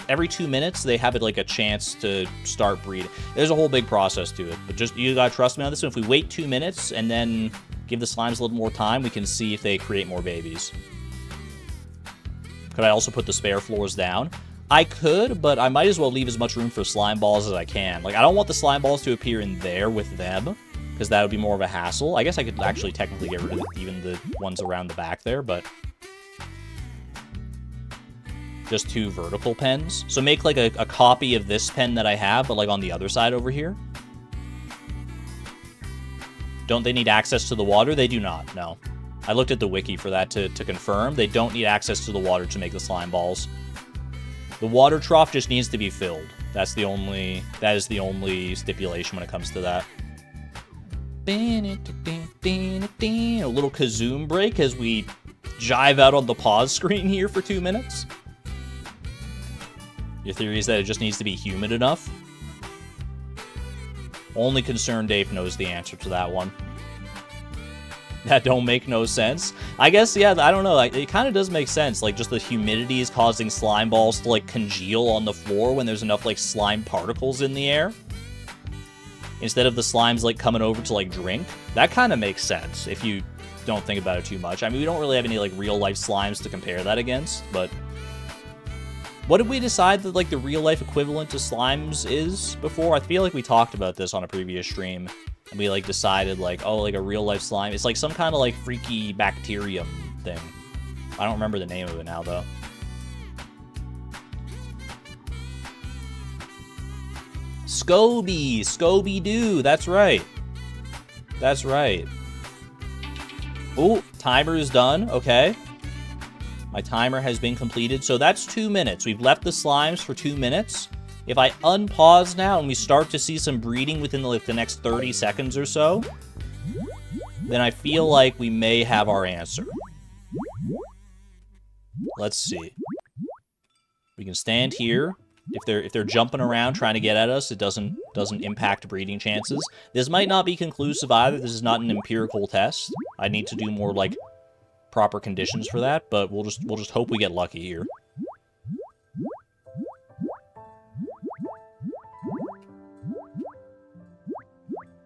S1: every 2 minutes they have like a chance to start breeding. There's a whole big process to it, but just you gotta trust me on this one. If we wait 2 minutes and then give the slimes a little more time, we can see if they create more babies. Could I also put the spare floors down? I could, but I might as well leave as much room for slime balls as I can. Like, I don't want the slime balls to appear in there with them, because that would be more of a hassle. I guess I could actually technically get rid of even the ones around the back there, but... just 2 vertical pens. So make, like, a copy of this pen that I have, but, like, on the other side over here. Don't they need access to the water? They do not, no. I looked at the wiki for that to confirm. They don't need access to the water to make the slime balls. The water trough just needs to be filled. That is the only stipulation when it comes to that. A little Kazoom break as we jive out on the pause screen here for 2 minutes. Your theory is that it just needs to be humid enough? Only Concerned Ape knows the answer to that one. That don't make no sense. I guess, yeah, I don't know. Like, it kind of does make sense. Like, just the humidity is causing slime balls to, like, congeal on the floor when there's enough, like, slime particles in the air. Instead of the slimes, like, coming over to, like, drink. That kind of makes sense if you don't think about it too much. I mean, we don't really have any, like, real-life slimes to compare that against, but... What did we decide that, like, the real-life equivalent to slimes is before? I feel like we talked about this on a previous stream. And we, like, decided, like, oh, like, a real-life slime. It's, like, some kind of, like, freaky bacterium thing. I don't remember the name of it now, though. Scoby! Scooby-Doo! That's right. That's right. Oh, timer is done. Okay. My timer has been completed. So that's 2 minutes. We've left the slimes for 2 minutes. If I unpause now and we start to see some breeding within like the next 30 seconds or so, then I feel like we may have our answer. Let's see. We can stand here. If they're jumping around trying to get at us, it doesn't impact breeding chances. This might not be conclusive either. This is not an empirical test. I need to do more like proper conditions for that, but we'll just hope we get lucky here.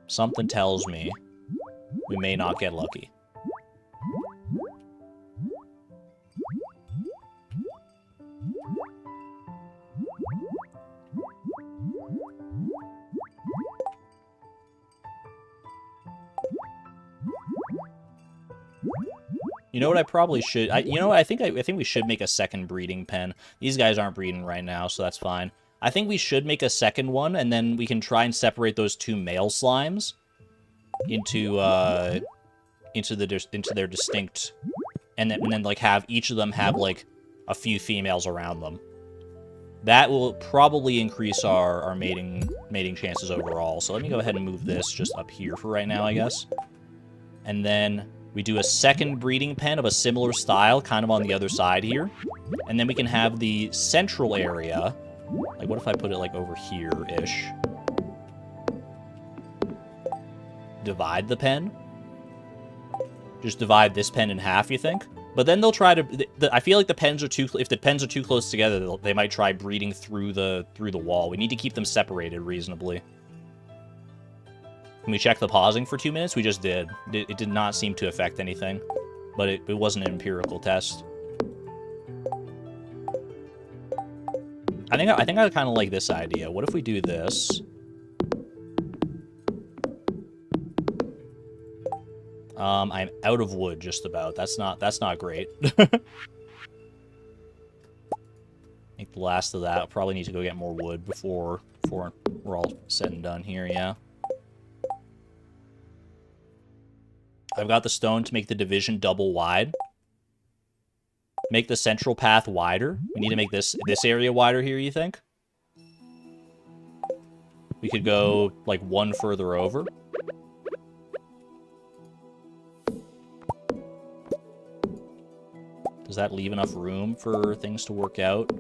S1: Something tells me we may not get lucky. You know what I probably should... you know what? I think we should make a second breeding pen. These guys aren't breeding right now, so that's fine. I think we should make a second one, and then we can try and separate those two male slimes into their distinct, and then like have each of them have like a few females around them. That will probably increase our mating chances overall. So let me go ahead and move this just up here for right now, I guess. And then we do a second breeding pen of a similar style, kind of on the other side here, and then we can have the central area. Like, what if I put it, like, over here-ish? Divide the pen? Just divide this pen in half, you think? But then they'll try to... I feel like the pens are too... If the pens are too close together, they might try breeding through the wall. We need to keep them separated reasonably. Can we check the pausing for 2 minutes? We just did. It did not seem to affect anything. But it wasn't an empirical test. I think I kind of like this idea. What if we do this? I'm out of wood, just about. That's not great. I think the last of that. I'll probably need to go get more wood before we're all said and done here. Yeah. I've got the stone to make the division double wide. Make the central path wider. We need to make this area wider here, you think? We could go, like, one further over. Does that leave enough room for things to work out?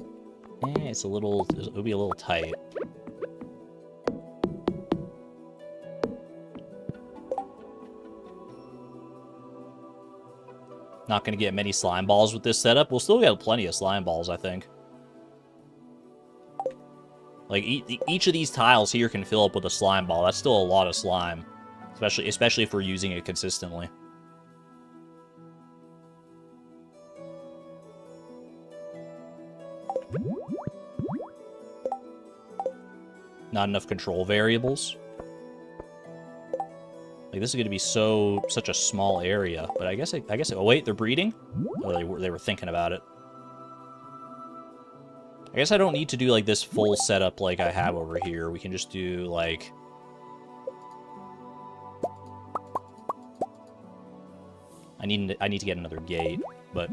S1: It'll be a little tight. Not going to get many slime balls with this setup. We'll still get plenty of slime balls, I think. Like, each of these tiles here can fill up with a slime ball. That's still a lot of slime. Especially if we're using it consistently. Not enough control variables. Like, this is going to be such a small area, but I guess oh wait, they're breeding? Oh, they were thinking about it. I guess I don't need to do, like, this full setup like I have over here. We can just do, like... I need to get another gate, but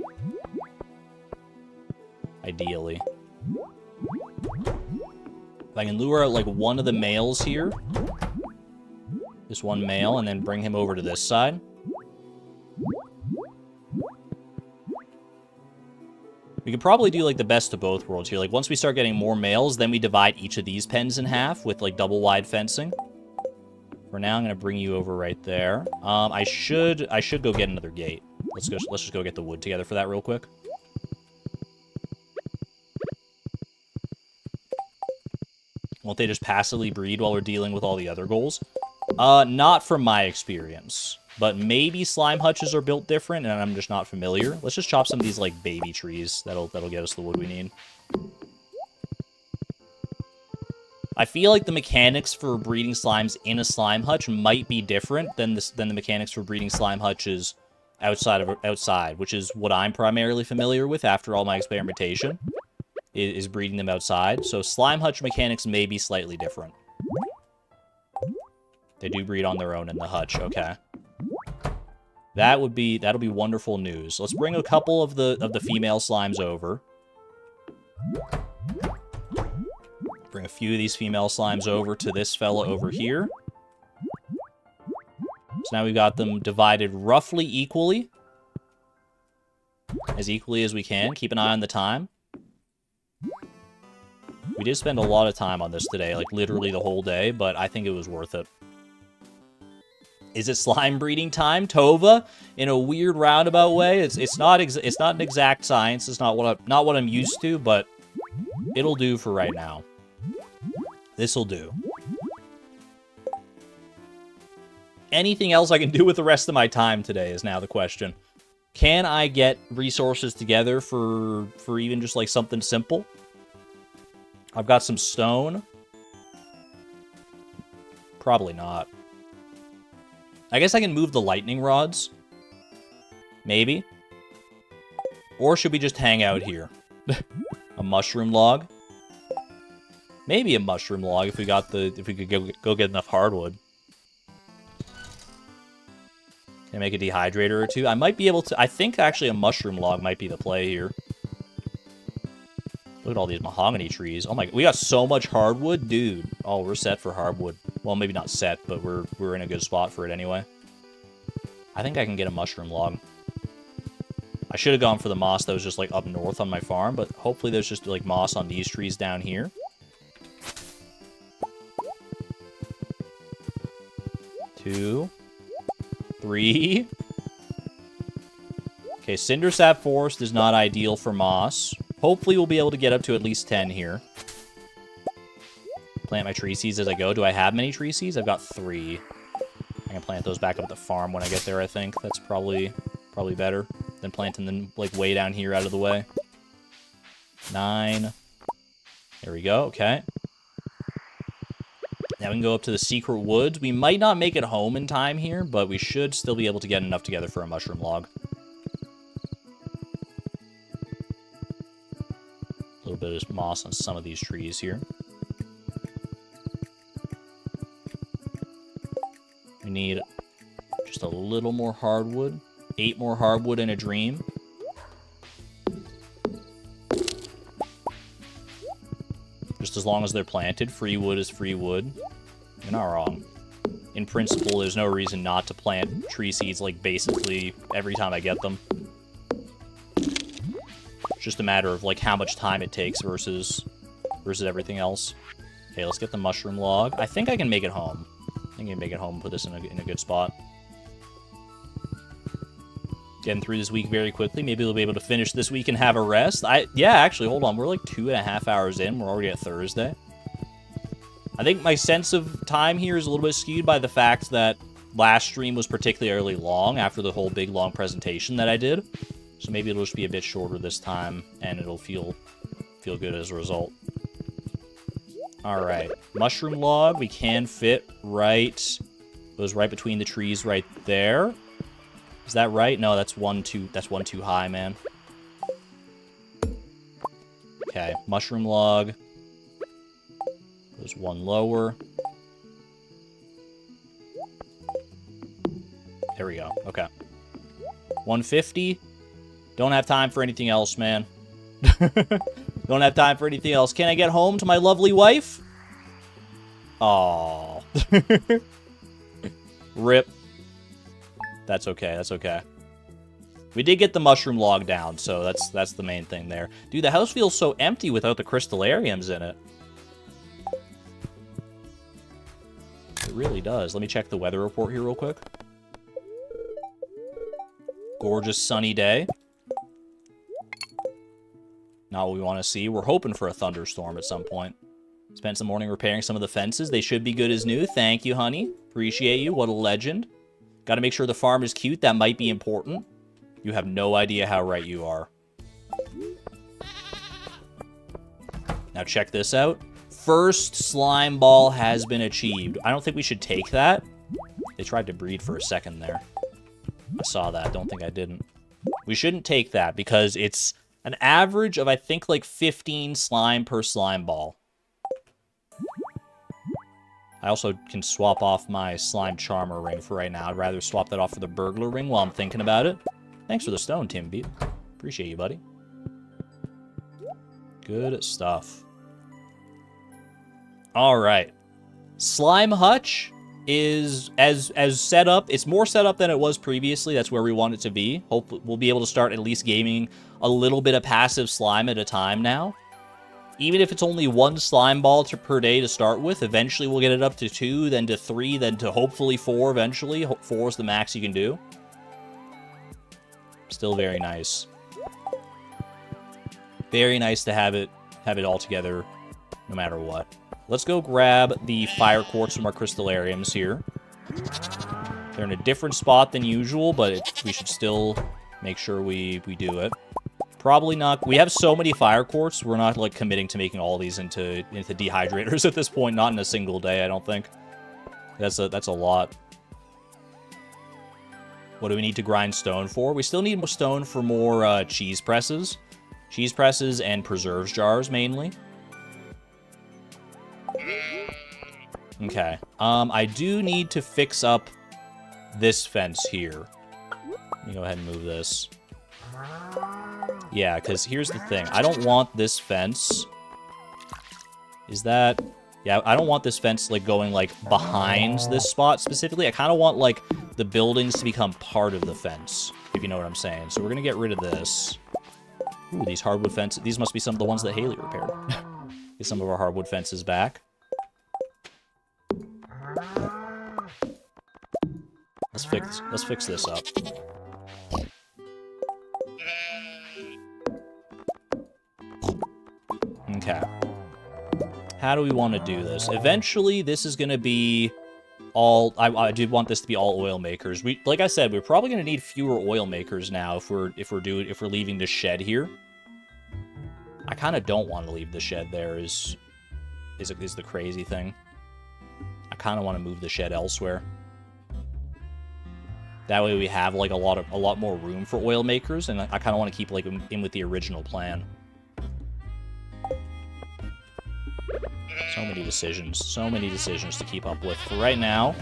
S1: ideally. If I can lure out, like, one of the males here, this one male, and then bring him over to this side. We could probably do, like, the best of both worlds here. Like, once we start getting more males, then we divide each of these pens in half with, like, double-wide fencing. For now, I'm going to bring you over right there. I should go get another gate. Let's just go get the wood together for that real quick. Won't they just passively breed while we're dealing with all the other goals? Not from my experience. But maybe slime hutches are built different, and I'm just not familiar. Let's just chop some of these, like, baby trees. That'll get us the wood we need. I feel like the mechanics for breeding slimes in a slime hutch might be different than the mechanics for breeding slime hutches outside, which is what I'm primarily familiar with after all my experimentation, is breeding them outside. So slime hutch mechanics may be slightly different. They do breed on their own in the hutch, okay. That'll be wonderful news. Let's bring a couple of the female slimes over. Bring a few of these female slimes over to this fella over here. So now we've got them divided roughly equally. As equally as we can. Keep an eye on the time. We did spend a lot of time on this today, like literally the whole day, but I think it was worth it. Is it slime breeding time, Tova? In a weird roundabout way, it's not an exact science. It's not what I'm used to, but it'll do for right now. This'll do. Anything else I can do with the rest of my time today is now the question. Can I get resources together for even just like something simple? I've got some stone. Probably not. I guess I can move the lightning rods. Maybe. Or should we just hang out here? A mushroom log? Maybe a mushroom log if we could go get enough hardwood. Can I make a dehydrator or two? I might be able to. I think actually a mushroom log might be the play here. Look at all these mahogany trees. Oh my, we got so much hardwood, dude. Oh, we're set for hardwood. Well, maybe not set, but we're in a good spot for it anyway. I think I can get a mushroom log. I should have gone for the moss that was just like up north on my farm, but hopefully there's just like moss on these trees down here. Two. 3. Okay, Cindersap Forest is not ideal for moss. Hopefully we'll be able to get up to at least 10 here. Plant my tree seeds as I go. Do I have many tree seeds? I've got 3. I can plant those back up at the farm when I get there, I think. That's probably better than planting them, like, way down here out of the way. 9. There we go, okay. Now we can go up to the secret woods. We might not make it home in time here, but we should still be able to get enough together for a mushroom log. A little bit of moss on some of these trees here. We need just a little more hardwood. 8 more hardwood in a dream. Just as long as they're planted. Free wood is free wood. You're not wrong. In principle, there's no reason not to plant tree seeds, like, basically every time I get them. It's just a matter of, like, how much time it takes versus everything else. Okay, let's get the mushroom log. I think I can make it home. I think I can make it home and put this in a good spot. Getting through this week very quickly. Maybe we'll be able to finish this week and have a rest. Yeah, actually, hold on. We're like 2.5 hours in. We're already at Thursday. I think my sense of time here is a little bit skewed by the fact that last stream was particularly long after the whole big, long presentation that I did. So maybe it'll just be a bit shorter this time, and it'll feel good as a result. Alright. Mushroom log. We can fit right... Goes right between the trees right there. Is that right? No, that's one too high, man. Okay, mushroom log. Goes one lower. There we go. Okay. 150. Don't have time for anything else, man. Don't have time for anything else. Can I get home to my lovely wife? Aww. Rip. That's okay. That's okay. We did get the mushroom log down, so that's the main thing there. Dude, the house feels so empty without the crystallariums in it. It really does. Let me check the weather report here real quick. Gorgeous sunny day. Not what we want to see. We're hoping for a thunderstorm at some point. Spent the morning repairing some of the fences. They should be good as new. Thank you, honey. Appreciate you. What a legend. Got to make sure the farm is cute. That might be important. You have no idea how right you are. Now check this out. First slime ball has been achieved. I don't think we should take that. They tried to breed for a second there. I saw that. Don't think I didn't. We shouldn't take that because it's an average of, I think, like 15 slime per slime ball. I also can swap off my slime charmer ring for right now. I'd rather swap that off for the burglar ring while I'm thinking about it. Thanks for the stone, Tim Beat. Appreciate you, buddy. Good stuff. All right. Slime Hutch is as set up. It's more set up than it was previously. That's where we want it to be. Hope we'll be able to start at least gaming a little bit of passive slime at a time now. Even if it's only 1 slime ball per day to start with, eventually we'll get it up to 2, then to 3, then to hopefully 4 eventually. 4 is the max you can do. Still very nice. Very nice to have it all together no matter what. Let's go grab the fire quartz from our crystallariums here. They're in a different spot than usual, but we should still make sure we do it. Probably not. We have so many fire quartz, we're not like committing to making all these into dehydrators at this point. Not in a single day, I don't think. That's a lot. What do we need to grind stone for? We still need stone for more cheese presses. Cheese presses and preserves jars, mainly. Okay. I do need to fix up this fence here. Let me go ahead and move this. Yeah, because here's the thing. I don't want this fence. Is that... Yeah, I don't want this fence, like, going, like, behind this spot specifically. I kind of want, like, the buildings to become part of the fence, if you know what I'm saying. So we're going to get rid of this. Ooh, these hardwood fences. These must be some of the ones that Haley repaired. Get some of our hardwood fences back. Let's fix this up. Okay. How do we want to do this? Eventually, this is going to be all... I did want this to be all oil makers. Like I said, we're probably going to need fewer oil makers now if we're leaving the shed here. I kind of don't want to leave the shed there. Is the crazy thing. I kind of want to move the shed elsewhere. That way we have like a lot more room for oil makers, and I kind of want to keep like in with the original plan. So many decisions to keep up with for right now.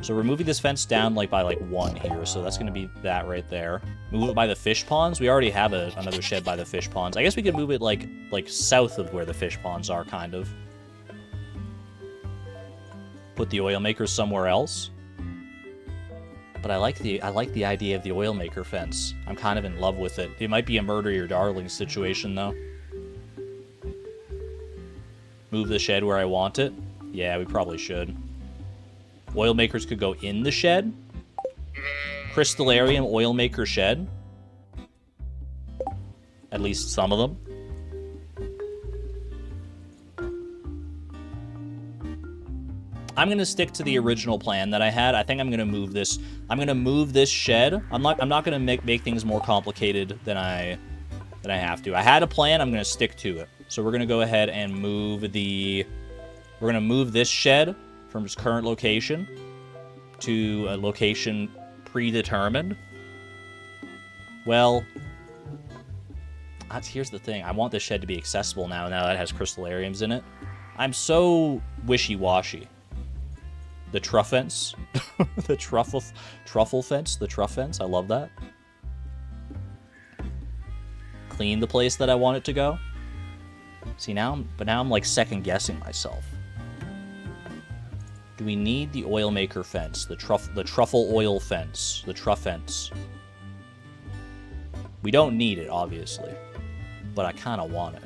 S1: So we're moving this fence down like by like 1 here, so that's gonna be that right there. Move it by the fish ponds. We already have another shed by the fish ponds. I guess we could move it like south of where the fish ponds are, kind of. Put the oil maker somewhere else. But I like the idea of the oil maker fence. I'm kind of in love with it. It might be a murder your darling situation though. Move the shed where I want it. Yeah, we probably should. Oil makers could go in the shed. Crystallarium oil maker shed. At least some of them. I'm going to stick to the original plan that I had. I think I'm going to move this. I'm going to move this shed. I'm not going to make things more complicated than I have to. I had a plan. I'm going to stick to it. So we're going to go ahead and move the... We're going to move this shed from its current location to a location predetermined. Well, here's the thing. I want this shed to be accessible now that it has crystallariums in it. I'm so wishy-washy. The truff fence. The truffle fence. The truff fence. I love that. clean the place that I want it to go. See, now I'm like second guessing myself. Do we need the oil maker fence? The truffle oil fence. The truff fence. We don't need it, obviously. But I kind of want it.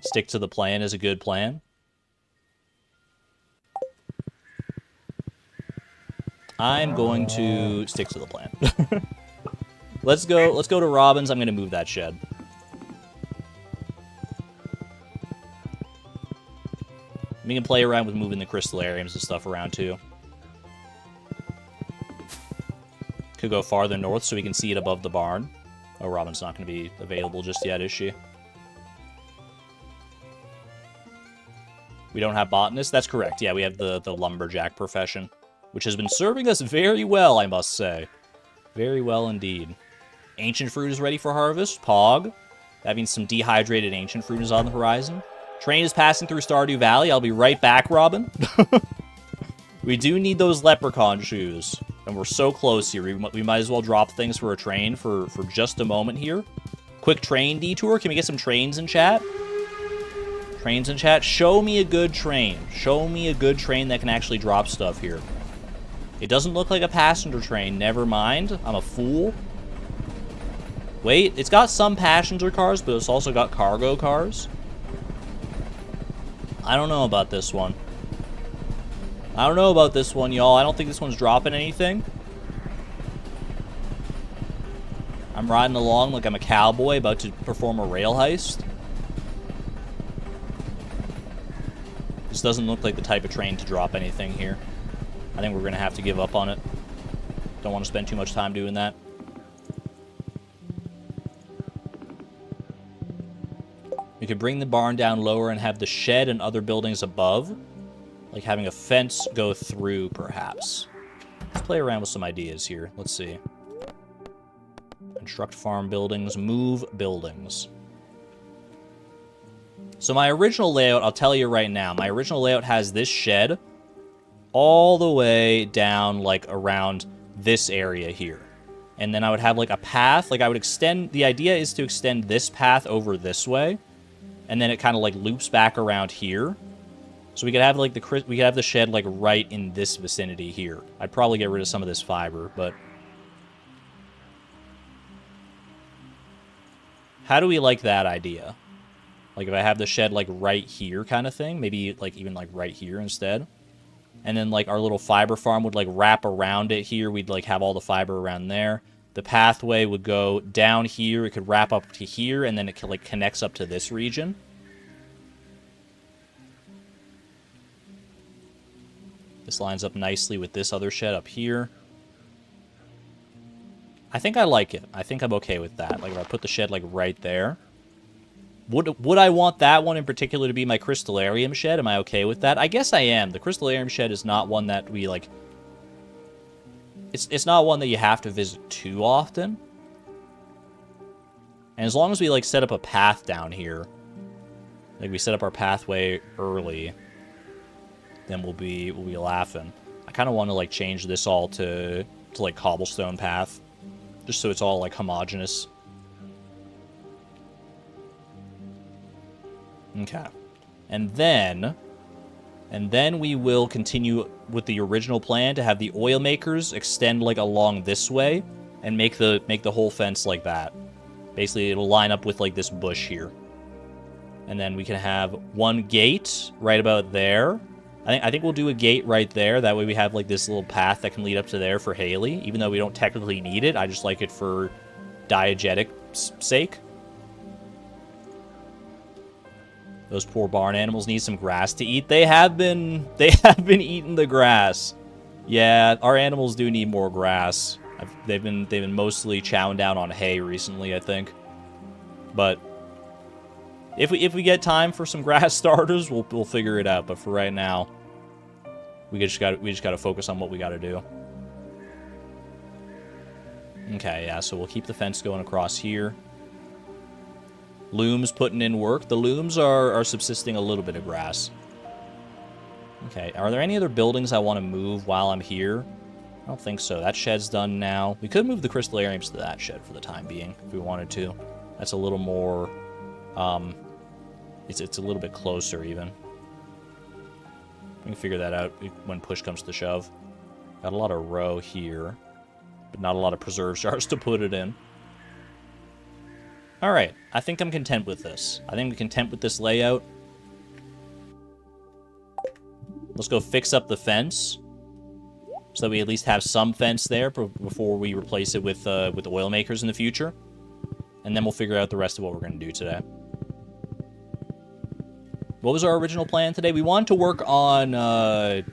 S1: Stick to the plan is a good plan. I'm going to stick to the plan. Let's go to Robin's. I'm going to move that shed. We can play around with moving the crystallariums and stuff around too. Could go farther north so we can see it above the barn. Oh, Robin's not going to be available just yet, is she? We don't have botanists? That's correct. Yeah, we have the lumberjack profession, which has been serving us very well, I must say. Very well indeed. Ancient fruit is ready for harvest. Pog. That means some dehydrated ancient fruit is on the horizon. Train is passing through Stardew Valley. I'll be right back, Robin. We do need those leprechaun shoes. And we're so close here. We might as well drop things for a train for just a moment here. Quick train detour. Can we get some trains in chat? Trains in chat. Show me a good train. Show me a good train that can actually drop stuff here. It doesn't look like a passenger train. Never mind. I'm a fool. Wait, it's got some passenger cars, but it's also got cargo cars. I don't know about this one. I don't know about this one, y'all. I don't think this one's dropping anything. I'm riding along like I'm a cowboy about to perform a rail heist. This doesn't look like the type of train to drop anything here. I think we're going to have to give up on it. Don't want to spend too much time doing that. We could bring the barn down lower and have the shed and other buildings above. Like having a fence go through, perhaps. Let's play around with some ideas here. Let's see. Construct farm buildings. Move buildings. So my original layout, I'll tell you right now, my original layout has this shed all the way down, like, around this area here. And then I would have, like, a path. Like, I would extend... The idea is to extend this path over this way. And then it kind of, like, loops back around here. So we could have, like, we could have the shed, like, right in this vicinity here. I'd probably get rid of some of this fiber, but... How do we like that idea? Like, if I have the shed, like, right here kind of thing. Maybe, like, even, like, right here instead. And then, like, our little fiber farm would, like, wrap around it here. We'd, like, have all the fiber around there. The pathway would go down here. It could wrap up to here, and then it, like, connects up to this region. This lines up nicely with this other shed up here. I think I like it. I think I'm okay with that. Like, if I put the shed, like, right there. Would I want that one in particular to be my crystallarium shed? Am I okay with that? I guess I am. The crystallarium shed is not one that we, like... It's not one that you have to visit too often. And as long as we, like, set up a path down here, like, we set up our pathway early, then we'll be laughing. I kind of want to, like, change this all to like, cobblestone path. Just so it's all, like, homogeneous. Okay. And then we will continue with the original plan to have the oil makers extend, like, along this way and make the whole fence like that. Basically, it'll line up with, like, this bush here. And then we can have one gate right about there. I think we'll do a gate right there. That way we have, like, this little path that can lead up to there for Haley. Even though we don't technically need it, I just like it for diegetic sake. Those poor barn animals need some grass to eat. They have been eating the grass. Yeah, our animals do need more grass. They've been mostly chowing down on hay recently, I think. But if we get time for some grass starters, we'll figure it out. But for right now, we just got to focus on what we got to do. Okay, yeah. So we'll keep the fence going across here. Looms putting in work. The looms are subsisting a little bit of grass. Okay, are there any other buildings I want to move while I'm here? I don't think so. That shed's done now. We could move the crystallariums to that shed for the time being, if we wanted to. That's a little more, it's a little bit closer, even. We can figure that out when push comes to shove. Got a lot of row here, but not a lot of preserve shards to put it in. Alright, I think I'm content with this. I think I'm content with this layout. Let's go fix up the fence, so that we at least have some fence there before we replace it with oil makers in the future. And then we'll figure out the rest of what we're going to do today. What was our original plan today? We wanted to work on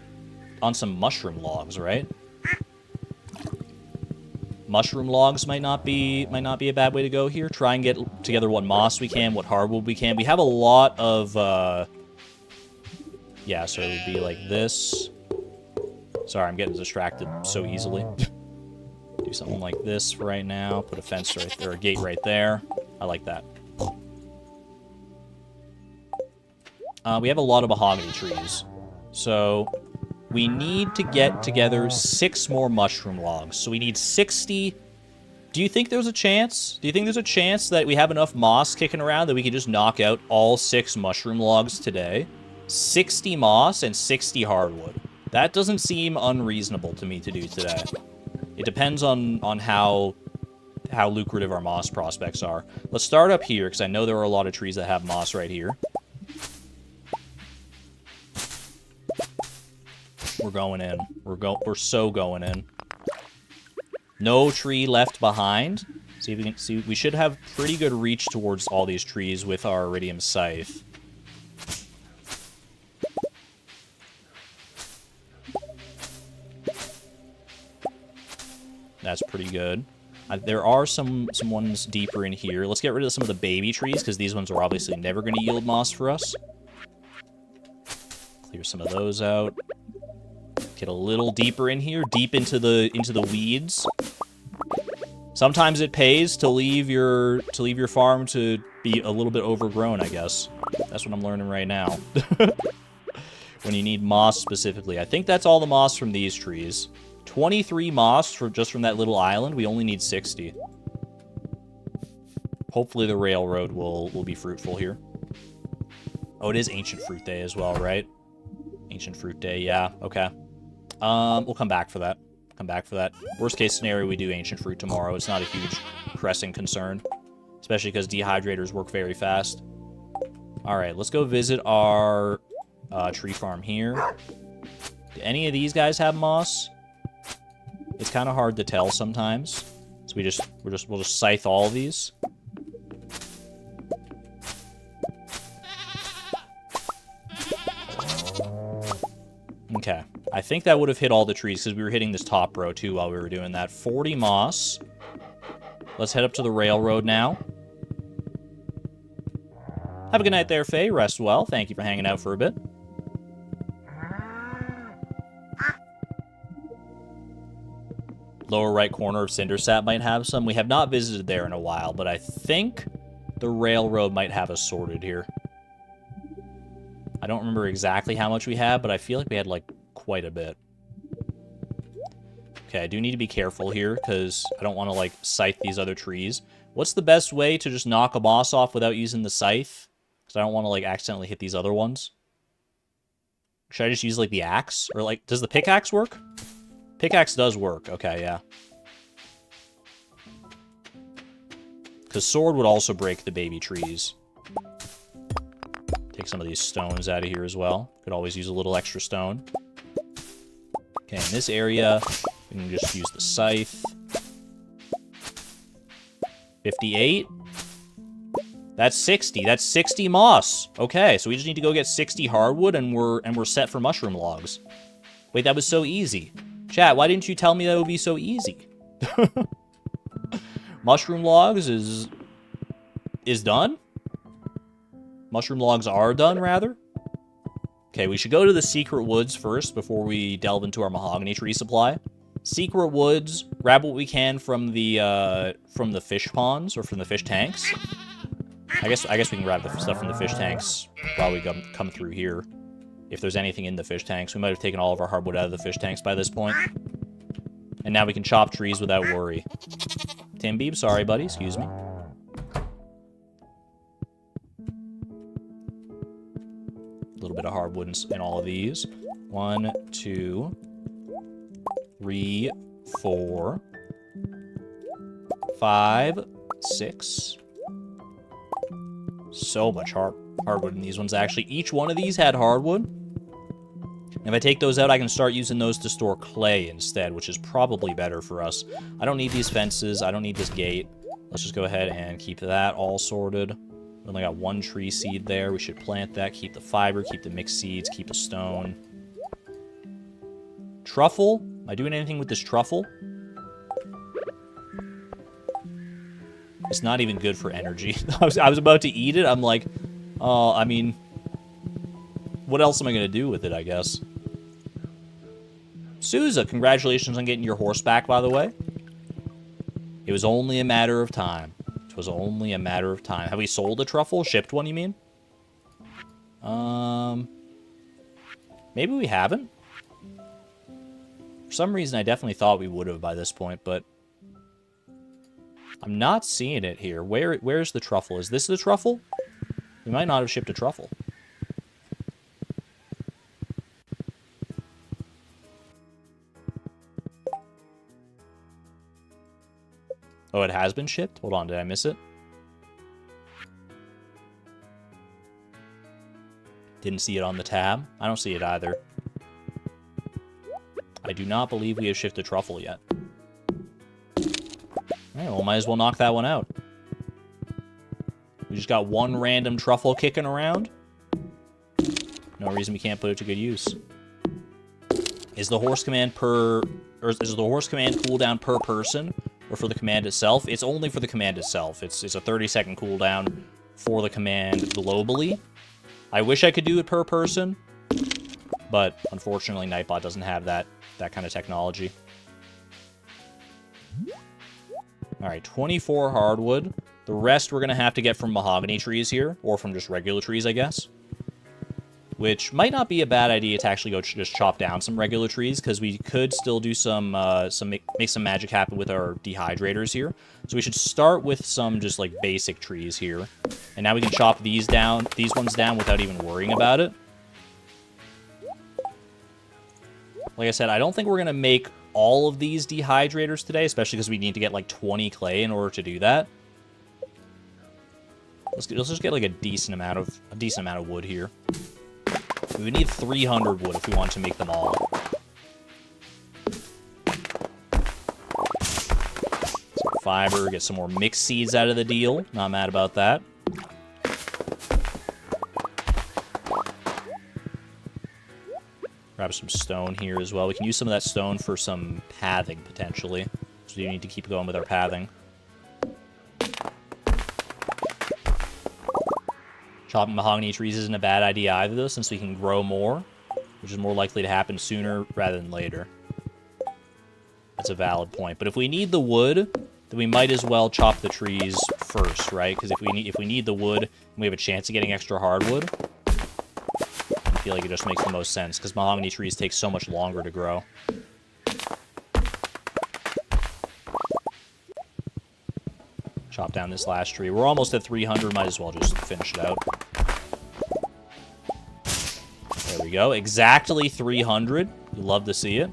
S1: some mushroom logs, right? Mushroom logs might not be a bad way to go here. Try and get together what moss we can, what hardwood we can. We have a lot of yeah, so it would be like this. Sorry, I'm getting distracted so easily. Do something like this for right now. Put a fence right there, or a gate right there. I like that. We have a lot of mahogany trees. So we need to get together 6 more mushroom logs. So we need 60. Do you think there's a chance? Do you think there's a chance that we have enough moss kicking around that we can just knock out all 6 mushroom logs today? 60 moss and 60 hardwood. That doesn't seem unreasonable to me to do today. It depends on how lucrative our moss prospects are. Let's start up here, because I know there are a lot of trees that have moss right here. We're going in. We're so going in. No tree left behind. See if we can see. We should have pretty good reach towards all these trees with our iridium scythe. That's pretty good. There are some ones deeper in here. Let's get rid of some of the baby trees, because these ones are obviously never going to yield moss for us. Clear some of those out. Get a little deeper in here, deep into the weeds. Sometimes it pays to leave your farm to be a little bit overgrown, I guess. That's what I'm learning right now. When you need moss specifically. I think that's all the moss from these trees. 23 moss just from that little island. We only need 60. Hopefully the railroad will be fruitful here. Oh, it is Ancient Fruit Day as well, right? Ancient Fruit Day, yeah, okay. We'll come back for that. Worst case scenario, we do Ancient Fruit tomorrow. It's not a huge pressing concern. Especially because dehydrators work very fast. Alright, let's go visit our tree farm here. Do any of these guys have moss? It's kind of hard to tell sometimes. So we'll just scythe all of these. Okay. I think that would have hit all the trees, because we were hitting this top row, too, while we were doing that. 40 moss. Let's head up to the railroad now. Have a good night there, Faye. Rest well. Thank you for hanging out for a bit. Lower right corner of Cindersap might have some. We have not visited there in a while, but I think the railroad might have us sorted here. I don't remember exactly how much we had, but I feel like we had, like, quite a bit. Okay, I do need to be careful here, because I don't want to, like, scythe these other trees. What's the best way to just knock a moss off without using the scythe? Because I don't want to, like, accidentally hit these other ones. Should I just use, like, the axe? Or, like, does the pickaxe work? Pickaxe does work. Okay, yeah. Because sword would also break the baby trees. Take some of these stones out of here as well. Could always use a little extra stone. Okay, in this area, we can just use the scythe. 58. That's 60. That's 60 moss. Okay, so we just need to go get 60 hardwood, and we're set for mushroom logs. Wait, that was so easy. Chat, why didn't you tell me that would be so easy? Mushroom logs is done? Mushroom logs are done, rather? Okay, we should go to the secret woods first before we delve into our mahogany tree supply. Secret woods, grab what we can from the fish ponds, or from the fish tanks. I guess we can grab the stuff from the fish tanks while we come through here. if there's anything in the fish tanks. We might have taken all of our hardwood out of the fish tanks by this point. And now we can chop trees without worry. Tim Beeb, sorry, buddy. Excuse me. A little bit of hardwood in all of these. 1, 2, 3, 4, 5, 6. So much hardwood in these ones, actually. Each one of these had hardwood. If I take those out, I can start using those to store clay instead, which is probably better for us. I don't need these fences. I don't need this gate. Let's just go ahead and keep that all sorted. We only got 1 tree seed there. We should plant that, keep the fiber, keep the mixed seeds, keep the stone. Truffle? Am I doing anything with this truffle? It's not even good for energy. I was about to eat it. I'm like, oh, I mean, what else am I going to do with it, I guess? Souza, congratulations on getting your horse back, by the way. It was only a matter of time. It was only a matter of time. Have we sold a truffle? Shipped one, you mean? Maybe we haven't. For some reason, I definitely thought we would have by this point, but I'm not seeing it here. Where's the truffle? Is this the truffle? We might not have shipped a truffle. Oh, it has been shipped? Hold on, did I miss it? Didn't see it on the tab. I don't see it either. I do not believe we have shipped a truffle yet. Alright, well, might as well knock that one out. We just got 1 random truffle kicking around. No reason we can't put it to good use. Is the horse command is the horse command cooldown per person? Or for the command itself? It's only for the command itself. It's a 30-second cooldown for the command globally. I wish I could do it per person, but unfortunately Nightbot doesn't have that kind of technology. Alright, 24 hardwood. The rest we're going to have to get from mahogany trees here, or from just regular trees, I guess. Which might not be a bad idea to actually go just chop down some regular trees, because we could still do make some magic happen with our dehydrators here. So we should start with some just like basic trees here. And now we can chop these ones down without even worrying about it. Like I said, I don't think we're going to make all of these dehydrators today, especially because we need to get like 20 clay in order to do that. Let's just get like a decent amount of wood here. We would need 300 wood if we want to make them all. Some fiber, get some more mixed seeds out of the deal. Not mad about that. Grab some stone here as well. We can use some of that stone for some pathing, potentially. So we need to keep going with our pathing. Chopping mahogany trees isn't a bad idea either, though, since we can grow more, which is more likely to happen sooner rather than later. That's a valid point. But if we need the wood, then we might as well chop the trees first, right? Because if we need the wood and we have a chance of getting extra hardwood, I feel like it just makes the most sense, because mahogany trees take so much longer to grow. Chop down this last tree. We're almost at 300. Might as well just finish it out. There we go. Exactly 300. You love to see it.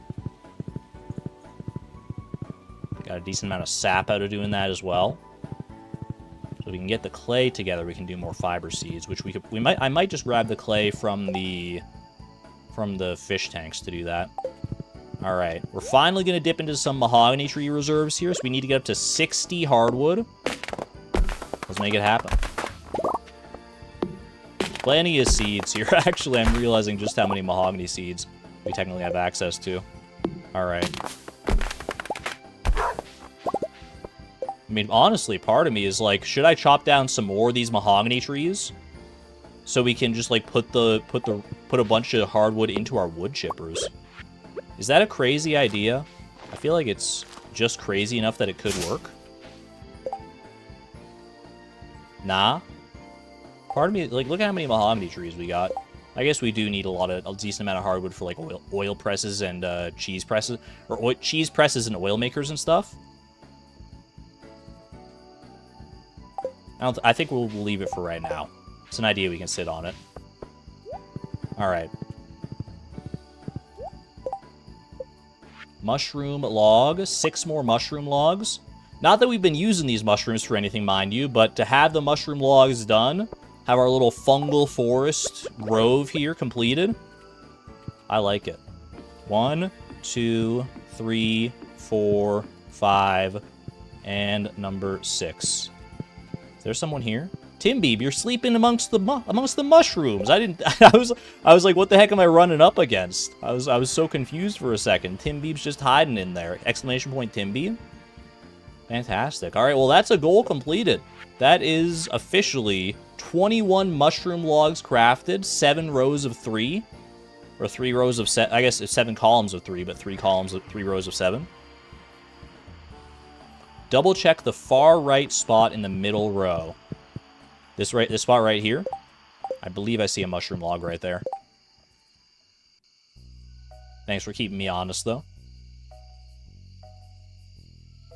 S1: Got a decent amount of sap out of doing that as well. So if we can get the clay together, we can do more fiber seeds, which I might just grab the clay from the fish tanks to do that. All right, we're finally going to dip into some mahogany tree reserves here, so we need to get up to 60 hardwood. Let's make it happen. Plenty of seeds here. Actually, I'm realizing just how many mahogany seeds we technically have access to. All right. I mean, honestly, part of me is like, should I chop down some more of these mahogany trees so we can just like put a bunch of hardwood into our wood chippers? Is that a crazy idea? I feel like it's just crazy enough that it could work. Nah. Part of me, like, look at how many mahogany trees we got. I guess we do need a decent amount of hardwood for like oil presses and cheese presses, or cheese presses and oil makers and stuff. I think we'll leave it for right now. It's an idea we can sit on it. All right. Mushroom log, 6 more mushroom logs. Not that we've been using these mushrooms for anything, mind you, but to have the mushroom logs done, have our little fungal forest grove here completed, I like it. 1, 2, 3, 4, 5, and number 6. Is there someone here? Timbeeb, you're sleeping amongst the mushrooms. I was like, what the heck am I running up against? I was so confused for a second. Timbeeb's just hiding in there. Exclamation point Timbeeb. Fantastic. All right, well, that's a goal completed. That is officially 21 mushroom logs crafted, 7 rows of 3, or 3 rows of 7. I guess it's 7 columns of 3, but 3 rows of 7. Double check the far right spot in the middle row. This spot right here. I believe I see a mushroom log right there. Thanks for keeping me honest, though.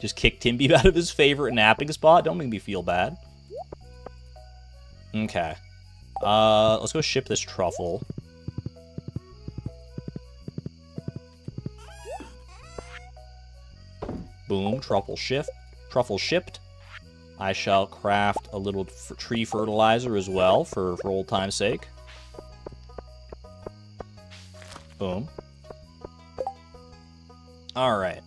S1: Just kick Timbeeb out of his favorite napping spot. Don't make me feel bad. Okay. Let's go ship this truffle. Boom, truffle shipped. I shall craft a little tree fertilizer as well for old time's sake. Boom. Alright.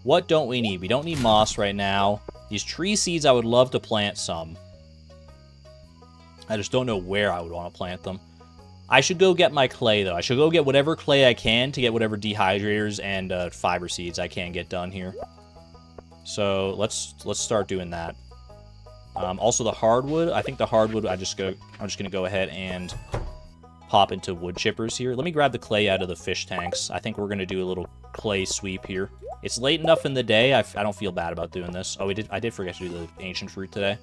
S1: What don't we need? We don't need moss right now. These tree seeds, I would love to plant some. I just don't know where I would want to plant them. I should go get my clay, though. I should go get whatever clay I can to get whatever dehydrators and fiber seeds I can get done here. So let's start doing that. Also the hardwood. I think the hardwood, I'm just gonna go ahead and pop into wood chippers here. Let me grab the clay out of the fish tanks. I think we're gonna do a little clay sweep here. It's late enough in the day. I don't feel bad about doing this. Oh, I did forget to do the ancient fruit today.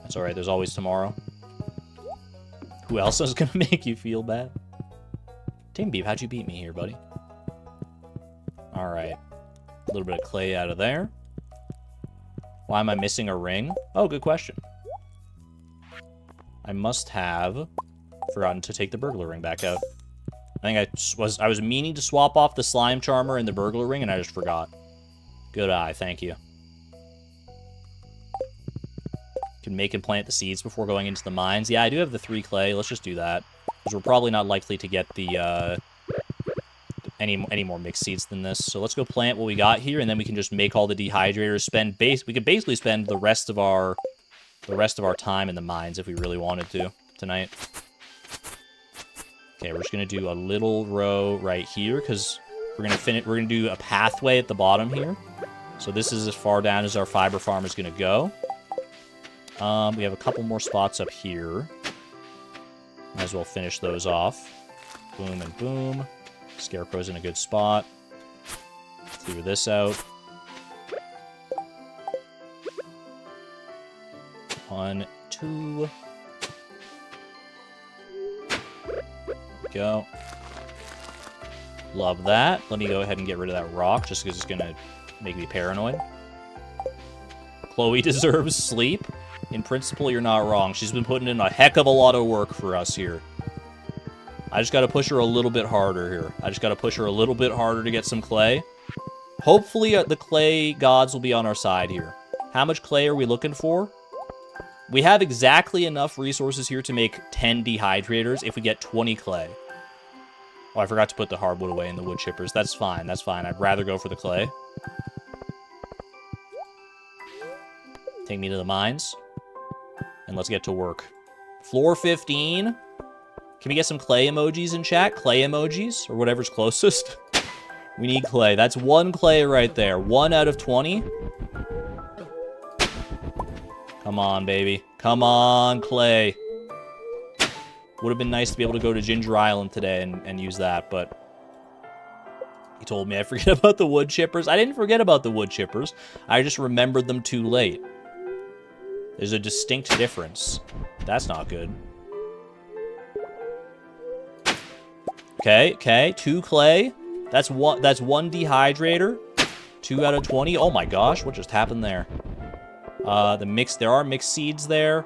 S1: That's all right. There's always tomorrow. Who else is gonna make you feel bad? Timbeeb, how'd you beat me here, buddy? All right. A little bit of clay out of there. Why am I missing a ring? Oh, good question. I must have forgotten to take the burglar ring back out. I think I was meaning to swap off the slime charmer and the burglar ring, and I just forgot. Good eye, thank you. Can make and plant the seeds before going into the mines. Yeah, I do have the 3 clay. Let's just do that. Because we're probably not likely to get the any more mixed seeds than this. So let's go plant what we got here, and then we can just make all the dehydrators. We could basically spend the rest of our time in the mines if we really wanted to tonight. Okay, we're just gonna do a little row right here because we're gonna do a pathway at the bottom here. So this is as far down as our fiber farm is gonna go. We have a couple more spots up here. Might as well finish those off. Boom and boom. Scarecrow's in a good spot. Clear this out. 1, 2. Go. Love that. Let me go ahead and get rid of that rock just because it's gonna make me paranoid. Chloe deserves sleep. In principle, you're not wrong. She's been putting in a heck of a lot of work for us here. I just gotta push her a little bit harder here. I just gotta push her a little bit harder to get some clay. Hopefully, the clay gods will be on our side here. How much clay are we looking for? We have exactly enough resources here to make 10 dehydrators if we get 20 clay. Oh, I forgot to put the hardwood away in the wood chippers. That's fine, that's fine. I'd rather go for the clay. Take me to the mines. And let's get to work. Floor 15. Can we get some clay emojis in chat? Clay emojis? Or whatever's closest? We need clay. That's 1 clay right there. 1 out of 20. Come on, baby. Come on, clay. Would have been nice to be able to go to Ginger Island today and use that, but he told me I forget about the wood chippers. I didn't forget about the wood chippers. I just remembered them too late. There's a distinct difference. That's not good. Okay, okay. 2 clay. That's one dehydrator. 2 out of 20. Oh my gosh, what just happened there? There are mixed seeds there.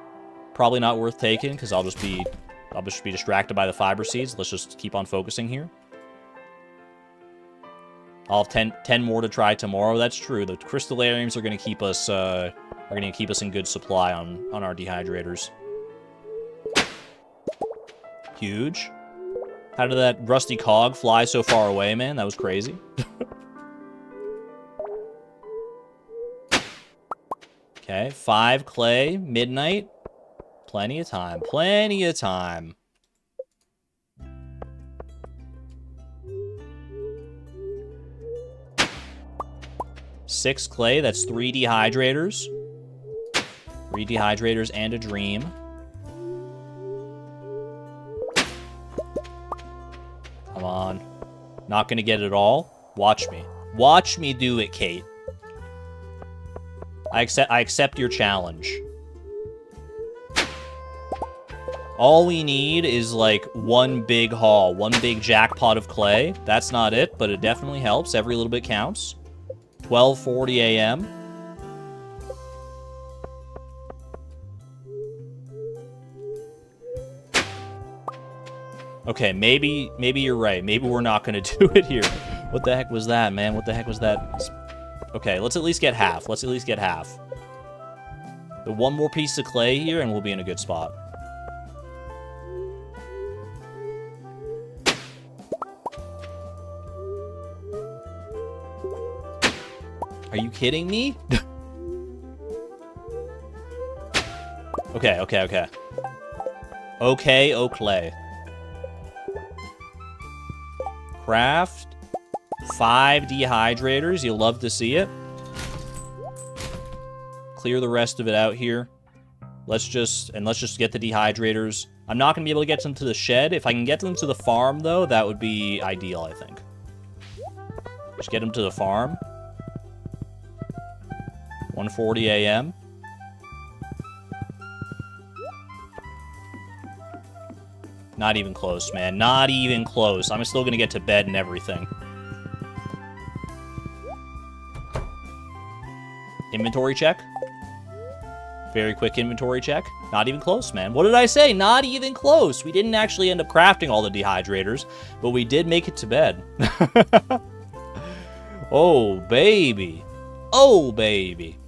S1: Probably not worth taking because I'll just be distracted by the fiber seeds. Let's just keep on focusing here. I'll have 10 more to try tomorrow. That's true. The crystallariums are going to keep us in good supply on our dehydrators. Huge. How did that rusty cog fly so far away, man? That was crazy. Okay, 5 clay, midnight. Plenty of time. Plenty of time. Six clay, that's 3 dehydrators. 3 dehydrators and a dream. Come on. Not gonna get it all. Watch me. Watch me do it, Kate. I accept your challenge. All we need is, like, one big haul. One big jackpot of clay. That's not it, but it definitely helps. Every little bit counts. 12:40 a.m. Okay, maybe you're right. Maybe we're not gonna do it here. What the heck was that, man? What the heck was that? Okay, let's at least get half. Let's at least get half. The one more piece of clay here, and we'll be in a good spot. Are you kidding me? Okay. Okay, clay. Craft 5 dehydrators. You'll love to see it. Clear the rest of it out here. Let's just get the dehydrators. I'm not going to be able to get them to the shed. If I can get them to the farm, though, that would be ideal, I think. Just get them to the farm. 1:40 a.m. Not even close, man. Not even close. I'm still gonna get to bed and everything. Inventory check. Very quick inventory check. Not even close, man. What did I say? Not even close. We didn't actually end up crafting all the dehydrators, but we did make it to bed. Oh, baby. Oh, baby.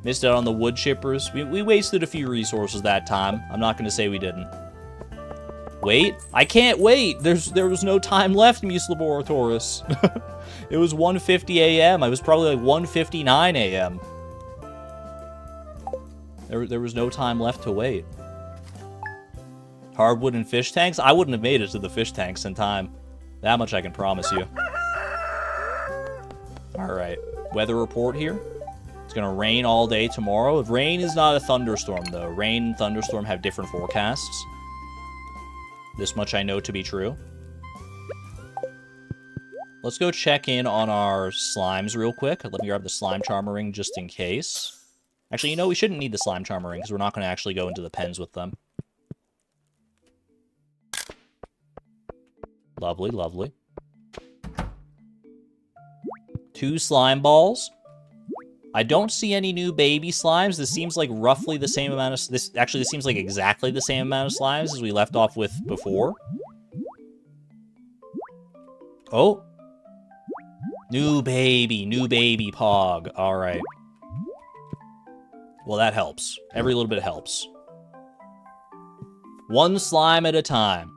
S1: Missed out on the wood chippers. We wasted a few resources that time. I'm not going to say we didn't. Wait. I can't wait. There was no time left, Mus Laboratoris. It was 1:50 a.m. I was probably like 1:59 a.m. There was no time left to wait. Hardwood and fish tanks? I wouldn't have made it to the fish tanks in time. That much I can promise you. Alright. Weather report here. It's gonna rain all day tomorrow. Rain is not a thunderstorm, though. Rain and thunderstorm have different forecasts. This much I know to be true. Let's go check in on our slimes real quick. Let me grab the slime charmer ring just in case. Actually, you know, we shouldn't need the slime charmer ring because we're not going to actually go into the pens with them. Lovely, lovely. 2 slime balls. I don't see any new baby slimes. This seems like roughly the same amount of... This seems like exactly the same amount of slimes as we left off with before. Oh. New baby pog. All right. Well, that helps. Every little bit helps. 1 slime at a time.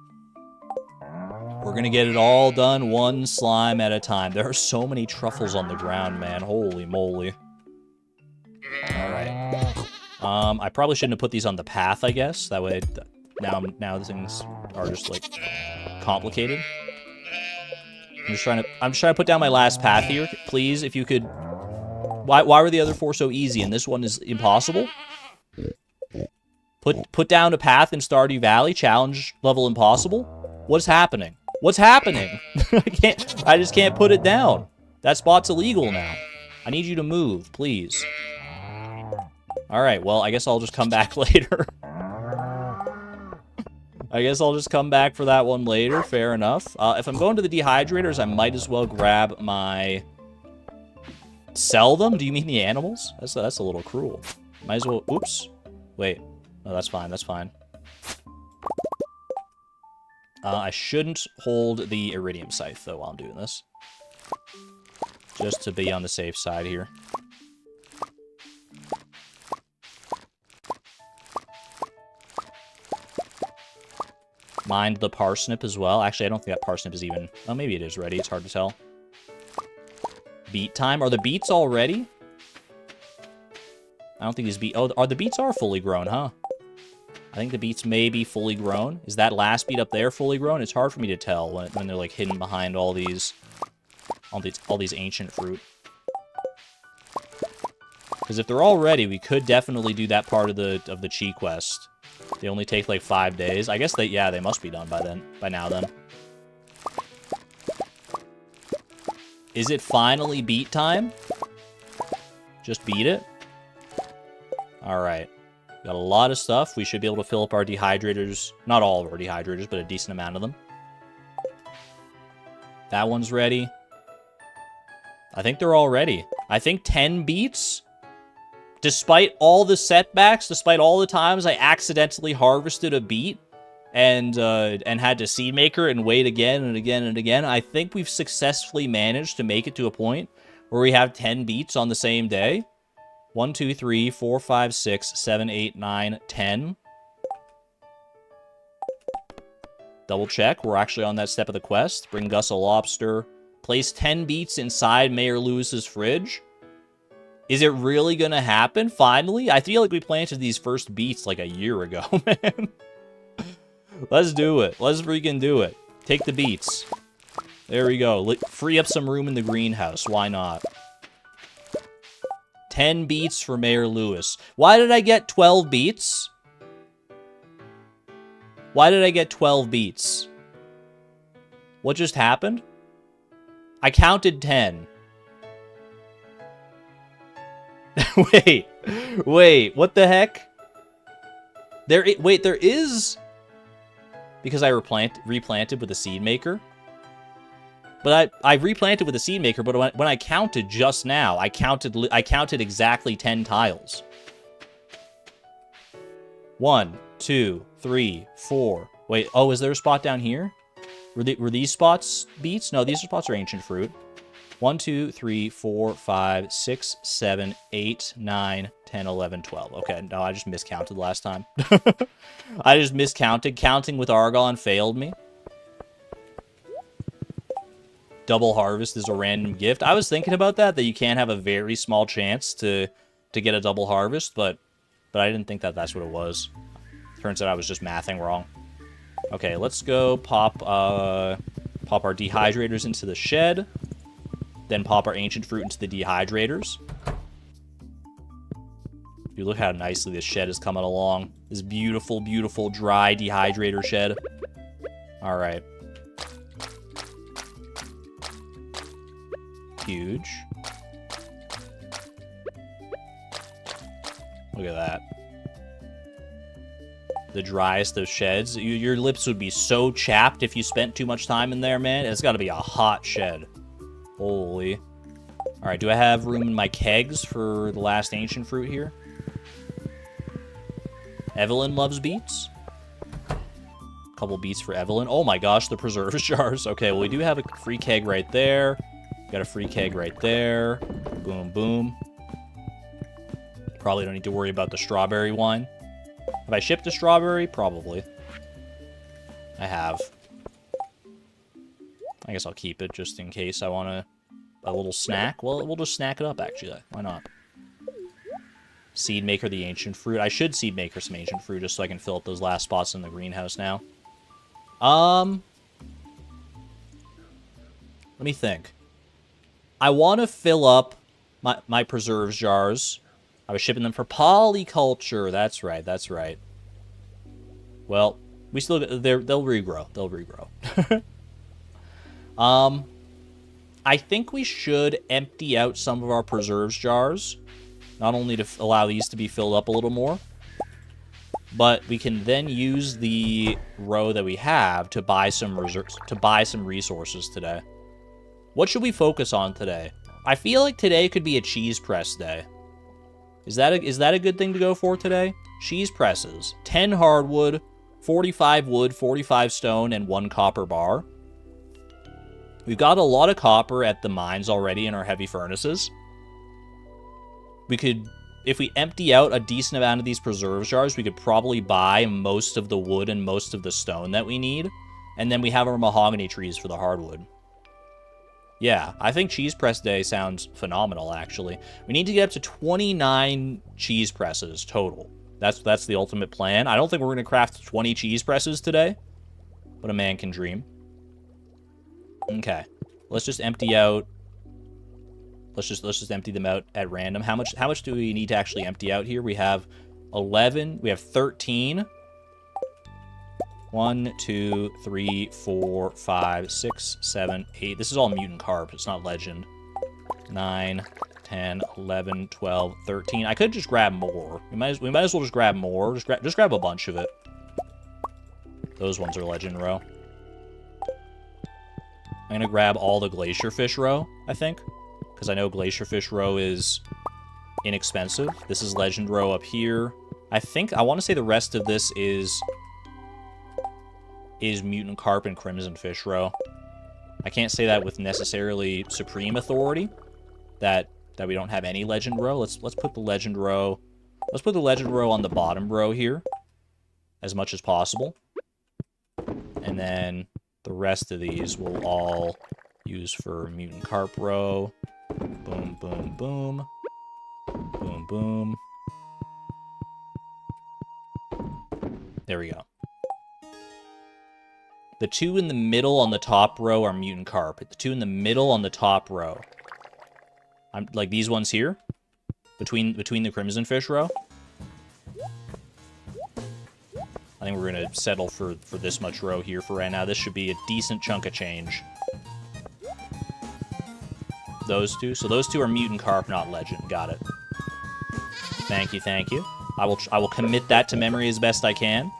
S1: We're gonna get it all done 1 slime at a time. There are so many truffles on the ground, man. Holy moly. Alright. I probably shouldn't have put these on the path, I guess. That way, now the things are just, like, complicated. I'm just trying to put down my last path here. Please, if you could... Why were the other 4 so easy and this one is impossible? Put down a path in Stardew Valley, challenge level impossible? What's happening? What's happening? I just can't put it down. That spot's illegal now. I need you to move, please. Alright, well, I guess I'll just come back later. I guess I'll just come back for that one later. Fair enough. If I'm going to the dehydrators, I might as well grab my... Sell them? Do you mean the animals? That's a little cruel. Might as well... Oops. Wait. No, that's fine. That's fine. I shouldn't hold the iridium scythe, though, while I'm doing this. Just to be on the safe side here. Mind the parsnip as well. Actually, I don't think that parsnip is even... Oh, maybe it is ready. It's hard to tell. Beet time. Are the beets all ready? I don't think these beets... Oh, the beets are fully grown, huh? I think the beets may be fully grown. Is that last beet up there fully grown? It's hard for me to tell when they're, like, hidden behind all these ancient fruit. Because if they're all ready, we could definitely do that part of the Chi quest. They only take, like, 5 days. I guess they must be done by now then. Is it finally beet time? Just beat it? Alright. Got a lot of stuff. We should be able to fill up our dehydrators. Not all of our dehydrators, but a decent amount of them. That one's ready. I think they're all ready. I think 10 beets? Despite all the setbacks, despite all the times I accidentally harvested a beet and had to seed maker and wait again and again and again, I think we've successfully managed to make it to a point where we have 10 beets on the same day. 1, 2, 3, 4, 5, 6, 7, 8, 9, 10. Double check. We're actually on that step of the quest. Bring Gus a lobster. Place 10 beets inside Mayor Lewis's fridge. Is it really gonna happen, finally? I feel like we planted these first beets like a year ago, man. Let's do it. Let's freaking do it. Take the beets. There we go. Free up some room in the greenhouse. Why not? 10 beets for Mayor Lewis. Why did I get 12 beets? Why did I get 12 beets? What just happened? I counted 10. Wait, what the heck? Wait, there is... Because I replanted with a seed maker? But I replanted with a seed maker, but when I counted just now, I counted exactly 10 tiles. 1, 2, 3, 4. Wait, oh, is there a spot down here? Were these spots beets? No, these spots are ancient fruit. 1, 2, 3, 4, 5, 6, 7, 8, 9, 10, 11, 12. Okay, no, I just miscounted last time. I just miscounted. Counting with Argon failed me. Double harvest is a random gift. I was thinking about that you can't have a very small chance to get a double harvest, but I didn't think that's what it was. Turns out I was just mathing wrong. Okay, let's go pop our dehydrators into the shed. Then pop our ancient fruit into the dehydrators. You look how nicely this shed is coming along. This beautiful, beautiful, dry dehydrator shed. Alright. Huge. Look at that. The driest of sheds. Your lips would be so chapped if you spent too much time in there, man. It's got to be a hot shed. Holy. Alright, do I have room in my kegs for the last ancient fruit here? Evelyn loves beets. Couple beets for Evelyn. Oh my gosh, the preserves jars. Okay, well, we do have a free keg right there. Got a free keg right there. Boom, boom. Probably don't need to worry about the strawberry wine. Have I shipped a strawberry? Probably. I have. I guess I'll keep it just in case I want a little snack. Well, we'll just snack it up, actually. Why not? Seed maker the ancient fruit. I should seed maker some ancient fruit just so I can fill up those last spots in the greenhouse now. Let me think. I want to fill up my preserves jars. I was shipping them for polyculture. That's right, that's right. Well, we still... They'll regrow. They'll regrow. I think we should empty out some of our preserves jars. Not only to allow these to be filled up a little more, But we can then use the row that we have to buy some resources today. What should we focus on today? I feel like today could be a cheese press day. Is that a good thing to go for today? Cheese presses. 10 hardwood, 45 wood, 45 stone, and 1 copper bar. We've got a lot of copper at the mines already in our heavy furnaces. We could, if we empty out a decent amount of these preserve jars, we could probably buy most of the wood and most of the stone that we need. And then we have our mahogany trees for the hardwood. Yeah, I think cheese press day sounds phenomenal, actually. We need to get up to 29 cheese presses total. That's the ultimate plan. I don't think we're going to craft 20 cheese presses today, but a man can dream. Okay, let's just empty out. Let's just empty them out at random. How much do we need to actually empty out here? We have 11. We have 13. 1, 2, 3, 4, 5, 6, 7, 8. This is all mutant carp. It's not legend. 9, 10, 11, 12, 13. I could just grab more. We might as well just grab more. Just grab a bunch of it. Those ones are legend row. I'm gonna grab all the glacier fish row, I think, because I know glacier fish row is inexpensive. This is legend row up here. I want to say the rest of this is mutant carp and crimson fish row. I can't say that with necessarily supreme authority that we don't have any legend row. Let's put the legend row. Let's put the legend row on the bottom row here as much as possible. And then the rest of these we'll all use for mutant carp row. Boom, boom, boom. Boom, boom. There we go. The two in the middle on the top row are mutant carp. The two in the middle on the top row. I'm like these ones here. Between the crimson fish row. I think we're gonna settle for this much row here for right now. This should be a decent chunk of change. Those two. So those two are mutant carp, not legend. Got it. Thank you, thank you. I will commit that to memory as best I can.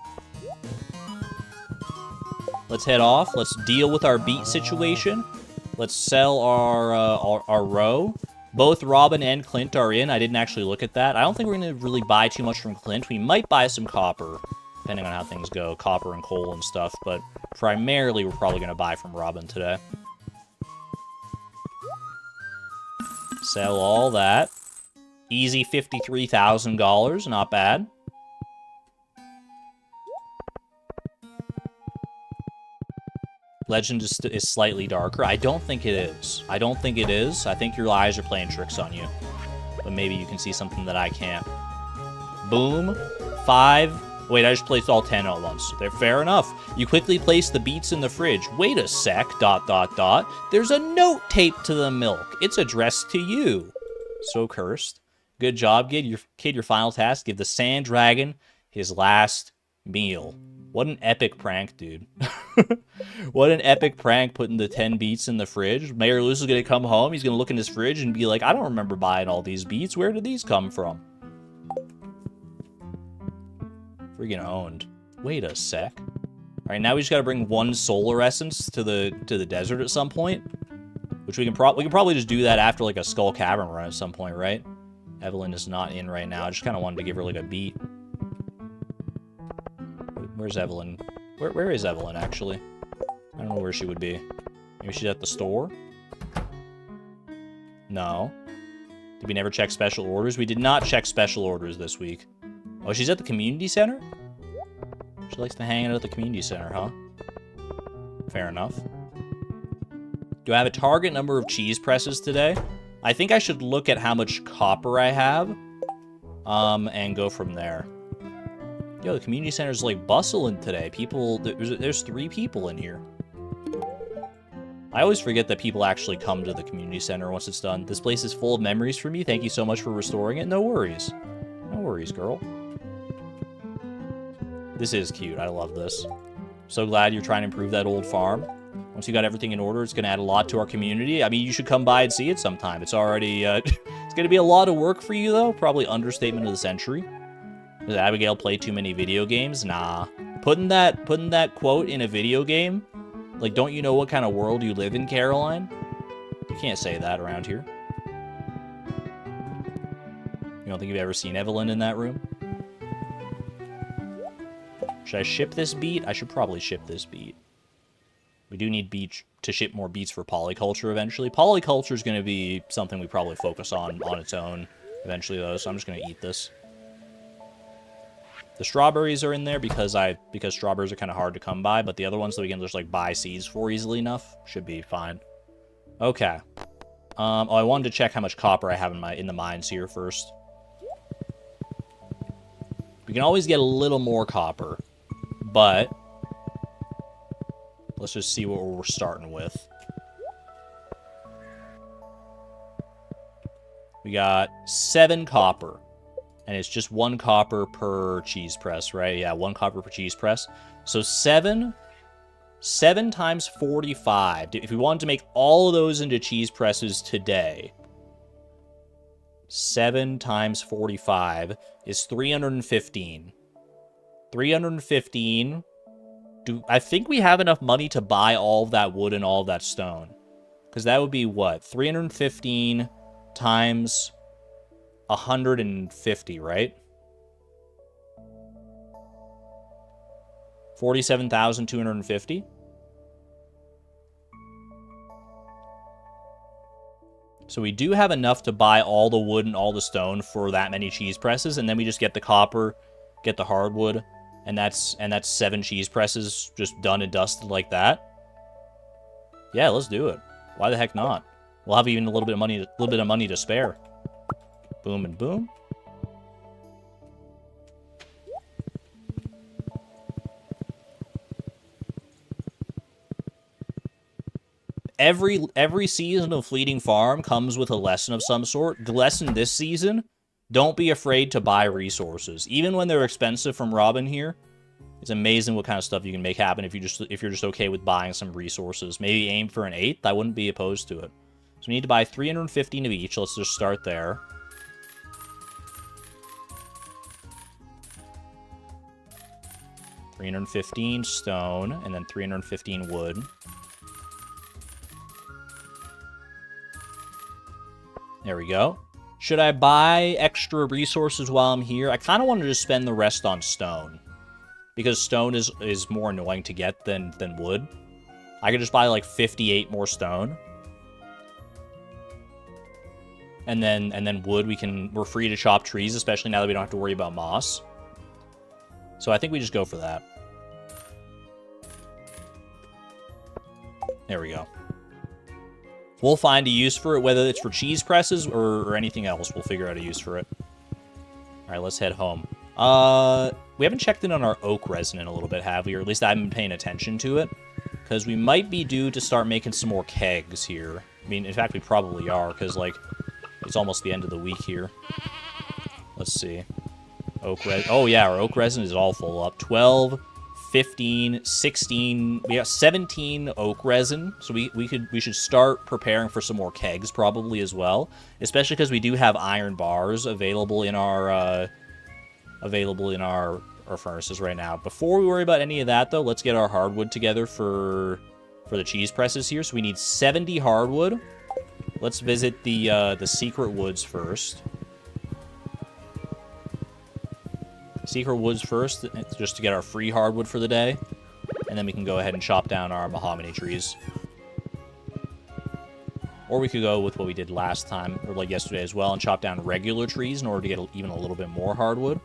S1: Let's head off. Let's deal with our beet situation. Let's sell our row. Both Robin and Clint are in. I didn't actually look at that. I don't think we're going to really buy too much from Clint. We might buy some copper, depending on how things go. Copper and coal and stuff. But primarily, we're probably going to buy from Robin today. Sell all that. Easy $53,000. Not bad. Legend is slightly darker. I don't think it is. I don't think it is. I think your eyes are playing tricks on you. But maybe you can see something that I can't. Boom. 5. Wait, I just placed all 10 at once. They're fair enough. You quickly place the beets in the fridge. Wait a sec. ... There's a note taped to the milk. It's addressed to you. So cursed. Good job, kid. Your final task. Give the sand dragon his last meal. What an epic prank, dude. What an epic prank putting the 10 beets in the fridge. Mayor Luce is going to come home. He's going to look in his fridge and be like, I don't remember buying all these beets. Where did these come from? Freaking owned. Wait a sec. All right, now we just got to bring 1 solar essence to the desert at some point. Which we can probably just do that after like a Skull Cavern run at some point, right? Evelyn is not in right now. I just kind of wanted to give her like a beat. Where's Evelyn? Where is Evelyn, actually? I don't know where she would be. Maybe she's at the store? No. Did we never check special orders? We did not check special orders this week. Oh, she's at the community center? She likes to hang out at the community center, huh? Fair enough. Do I have a target number of cheese presses today? I think I should look at how much copper I have, and go from there. Yo, the community center's like bustling today. People, there's 3 people in here. I always forget that people actually come to the community center once it's done. This place is full of memories for me. Thank you so much for restoring it. No worries. No worries, girl. This is cute. I love this. So glad you're trying to improve that old farm. Once you got everything in order, it's going to add a lot to our community. I mean, you should come by and see it sometime. It's already, it's going to be a lot of work for you, though. Probably understatement of the century. Does Abigail play too many video games? Nah. Putting that quote in a video game? Like, don't you know what kind of world you live in, Caroline? You can't say that around here. You don't think you've ever seen Evelyn in that room? Should I ship this beet? I should probably ship this beet. We do need beet to ship more beets for polyculture eventually. Polyculture is going to be something we probably focus on its own eventually, though, so I'm just going to eat this. The strawberries are in there because strawberries are kind of hard to come by, but the other ones that we can just, like, buy seeds for easily enough should be fine. Okay. Oh, I wanted to check how much copper I have in the mines here first. We can always get a little more copper, but let's just see what we're starting with. We got 7 copper, and it's just 1 copper per cheese press, right? Yeah, 1 copper per cheese press. So 7 times 45. If we wanted to make all of those into cheese presses today, 7 times 45 is 315. 315. I think we have enough money to buy all of that wood and all of that stone? Because that would be what? 315 times 150, right? 47,250. So we do have enough to buy all the wood and all the stone for that many cheese presses, and then we just get the copper, get the hardwood, and that's 7 cheese presses just done and dusted like that. Yeah, let's do it. Why the heck not? We'll have even a little bit of money to spare. Boom and boom. Every season of Fleeting Farm comes with a lesson of some sort. The lesson this season, don't be afraid to buy resources. Even when they're expensive from Robin here, it's amazing what kind of stuff you can make happen if you're just okay with buying some resources. Maybe aim for an 8th. I wouldn't be opposed to it. So we need to buy 315 of each. Let's just start there. $315 stone, and then 315 wood. There we go. Should I buy extra resources while I'm here? I kind of wanted to spend the rest on stone, because stone is more annoying to get than wood. I could just buy like 58 more stone. And then wood, we're free to chop trees, especially now that we don't have to worry about moss. So I think we just go for that. There we go. We'll find a use for it, whether it's for cheese presses or anything else. We'll figure out a use for it. All right, let's head home. We haven't checked in on our oak resin in a little bit, have we? Or at least I haven't been paying attention to it. Because we might be due to start making some more kegs here. I mean, in fact, we probably are, because, like, it's almost the end of the week here. Let's see. Oak resin. Oh, yeah, our oak resin is all full up. 12, 15, 16. We got 17 oak resin. So we should start preparing for some more kegs probably as well. Especially because we do have iron bars available in our furnaces right now. Before we worry about any of that, though, let's get our hardwood together for the cheese presses here. So we need 70 hardwood. Let's visit the secret woods first. Secret woods first, just to get our free hardwood for the day. And then we can go ahead and chop down our mahogany trees. Or we could go with what we did last time, or like yesterday as well, and chop down regular trees in order to get even a little bit more hardwood.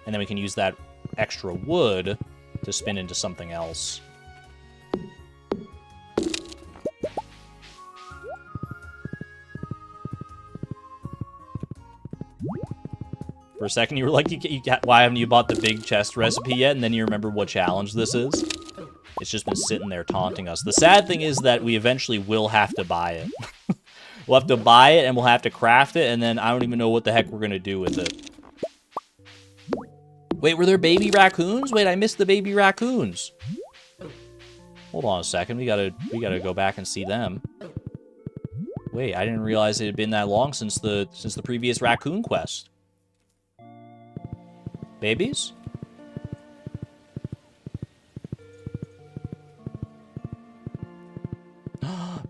S1: And then we can use that extra wood to spin into something else. For a second, you were like, why haven't you bought the big chest recipe yet? And then you remember what challenge this is. It's just been sitting there taunting us. The sad thing is that we eventually will have to buy it. We'll have to buy it, and we'll have to craft it, and then I don't even know what the heck we're going to do with it. Wait, were there baby raccoons? Wait, I missed the baby raccoons. Hold on a second. We gotta go back and see them. Wait, I didn't realize it had been that long since the previous raccoon quest. Babies?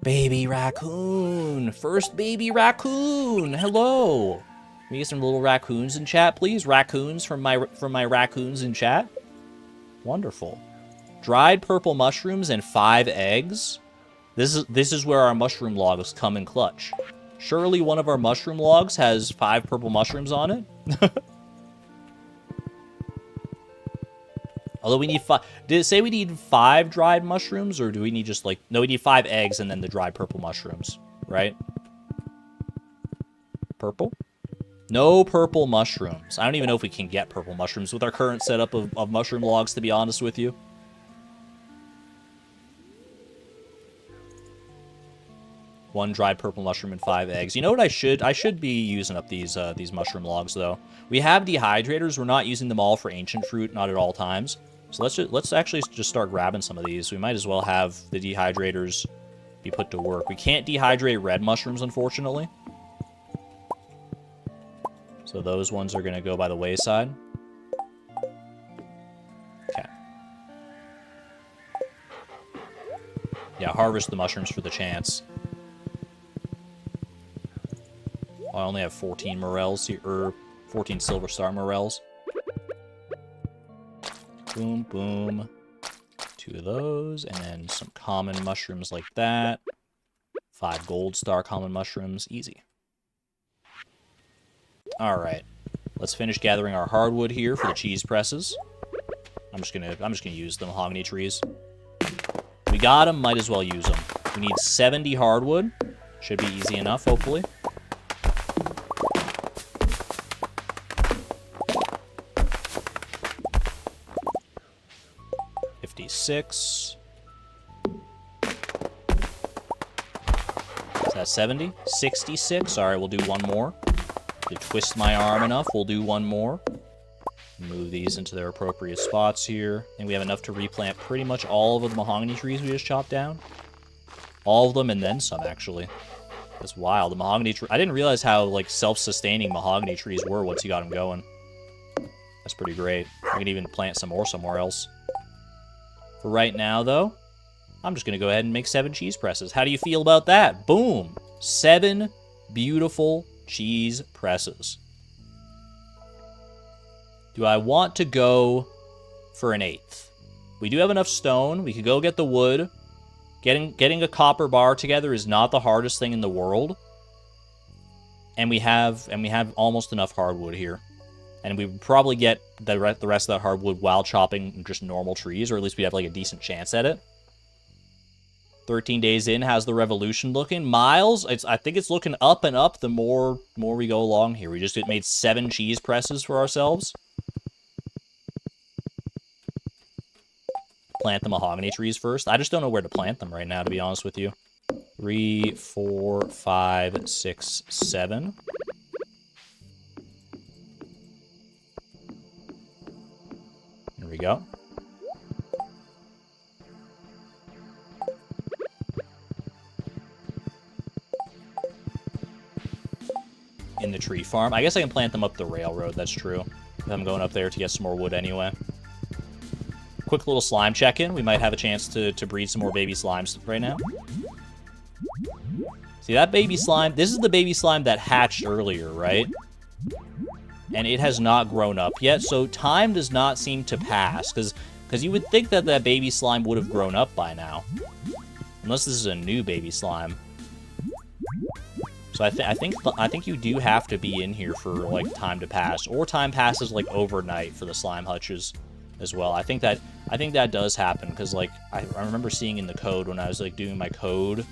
S1: Baby raccoon! First baby raccoon! Hello! Can we get some little raccoons in chat, please? Raccoons from my raccoons in chat? Wonderful. Dried purple mushrooms and 5 eggs. This is where our mushroom logs come in clutch. Surely one of our mushroom logs has 5 purple mushrooms on it. Although we need 5... Did it say we need 5 dried mushrooms? Or do we need just, like... No, we need 5 eggs and then the dried purple mushrooms. Right? Purple? No purple mushrooms. I don't even know if we can get purple mushrooms with our current setup of mushroom logs, to be honest with you. One dried purple mushroom and 5 eggs. You know what I should be using up these mushroom logs, though. We have dehydrators. We're not using them all for ancient fruit, not at all times. So let's actually just start grabbing some of these. We might as well have the dehydrators be put to work. We can't dehydrate red mushrooms, unfortunately. So those ones are going to go by the wayside. Okay. Yeah, harvest the mushrooms for the chance. I only have 14 morels here, or 14 silver star morels. Boom, boom. 2 of those, and then some common mushrooms like that. 5 gold star common mushrooms, easy. All right, let's finish gathering our hardwood here for the cheese presses. I'm just gonna use the mahogany trees. We got them, might as well use them. We need 70 hardwood. Should be easy enough, hopefully. Six. Is that 70? 66. All right, we'll do one more. To twist my arm enough, we'll do one more. Move these into their appropriate spots here. And we have enough to replant pretty much all of the mahogany trees we just chopped down. All of them and then some, actually. That's wild. The mahogany tree. I didn't realize how, like, self-sustaining mahogany trees were once you got them going. That's pretty great. We can even plant some more somewhere else. For right now, though, I'm just going to go ahead and make 7 cheese presses. How do you feel about that? Boom! 7 beautiful cheese presses. Do I want to go for an 8th? We do have enough stone. We could go get the wood. Getting a copper bar together is not the hardest thing in the world. And we have almost enough hardwood here. And we would probably get the rest of that hardwood while chopping just normal trees, or at least we'd have like a decent chance at it. 13 days in, how's the revolution looking? Miles, I think it's looking up and up the more we go along here. We just made 7 cheese presses for ourselves. Plant the mahogany trees first. I just don't know where to plant them right now, to be honest with you. 3, 4, 5, 6, 7. There we go. In the tree farm. I guess I can plant them up the railroad, that's true. I'm going up there to get some more wood anyway. Quick little slime check-in. We might have a chance to breed some more baby slimes right now. See, that baby slime... This is the baby slime that hatched earlier, right? And it has not grown up yet, so time does not seem to pass, because you would think that that baby slime would have grown up by now. Unless this is a new baby slime. So I think you do have to be in here for, like, time to pass. Or time passes, like, overnight for the slime hutches as well. I think that does happen, because, like, I remember seeing in the code when I was, like, doing my code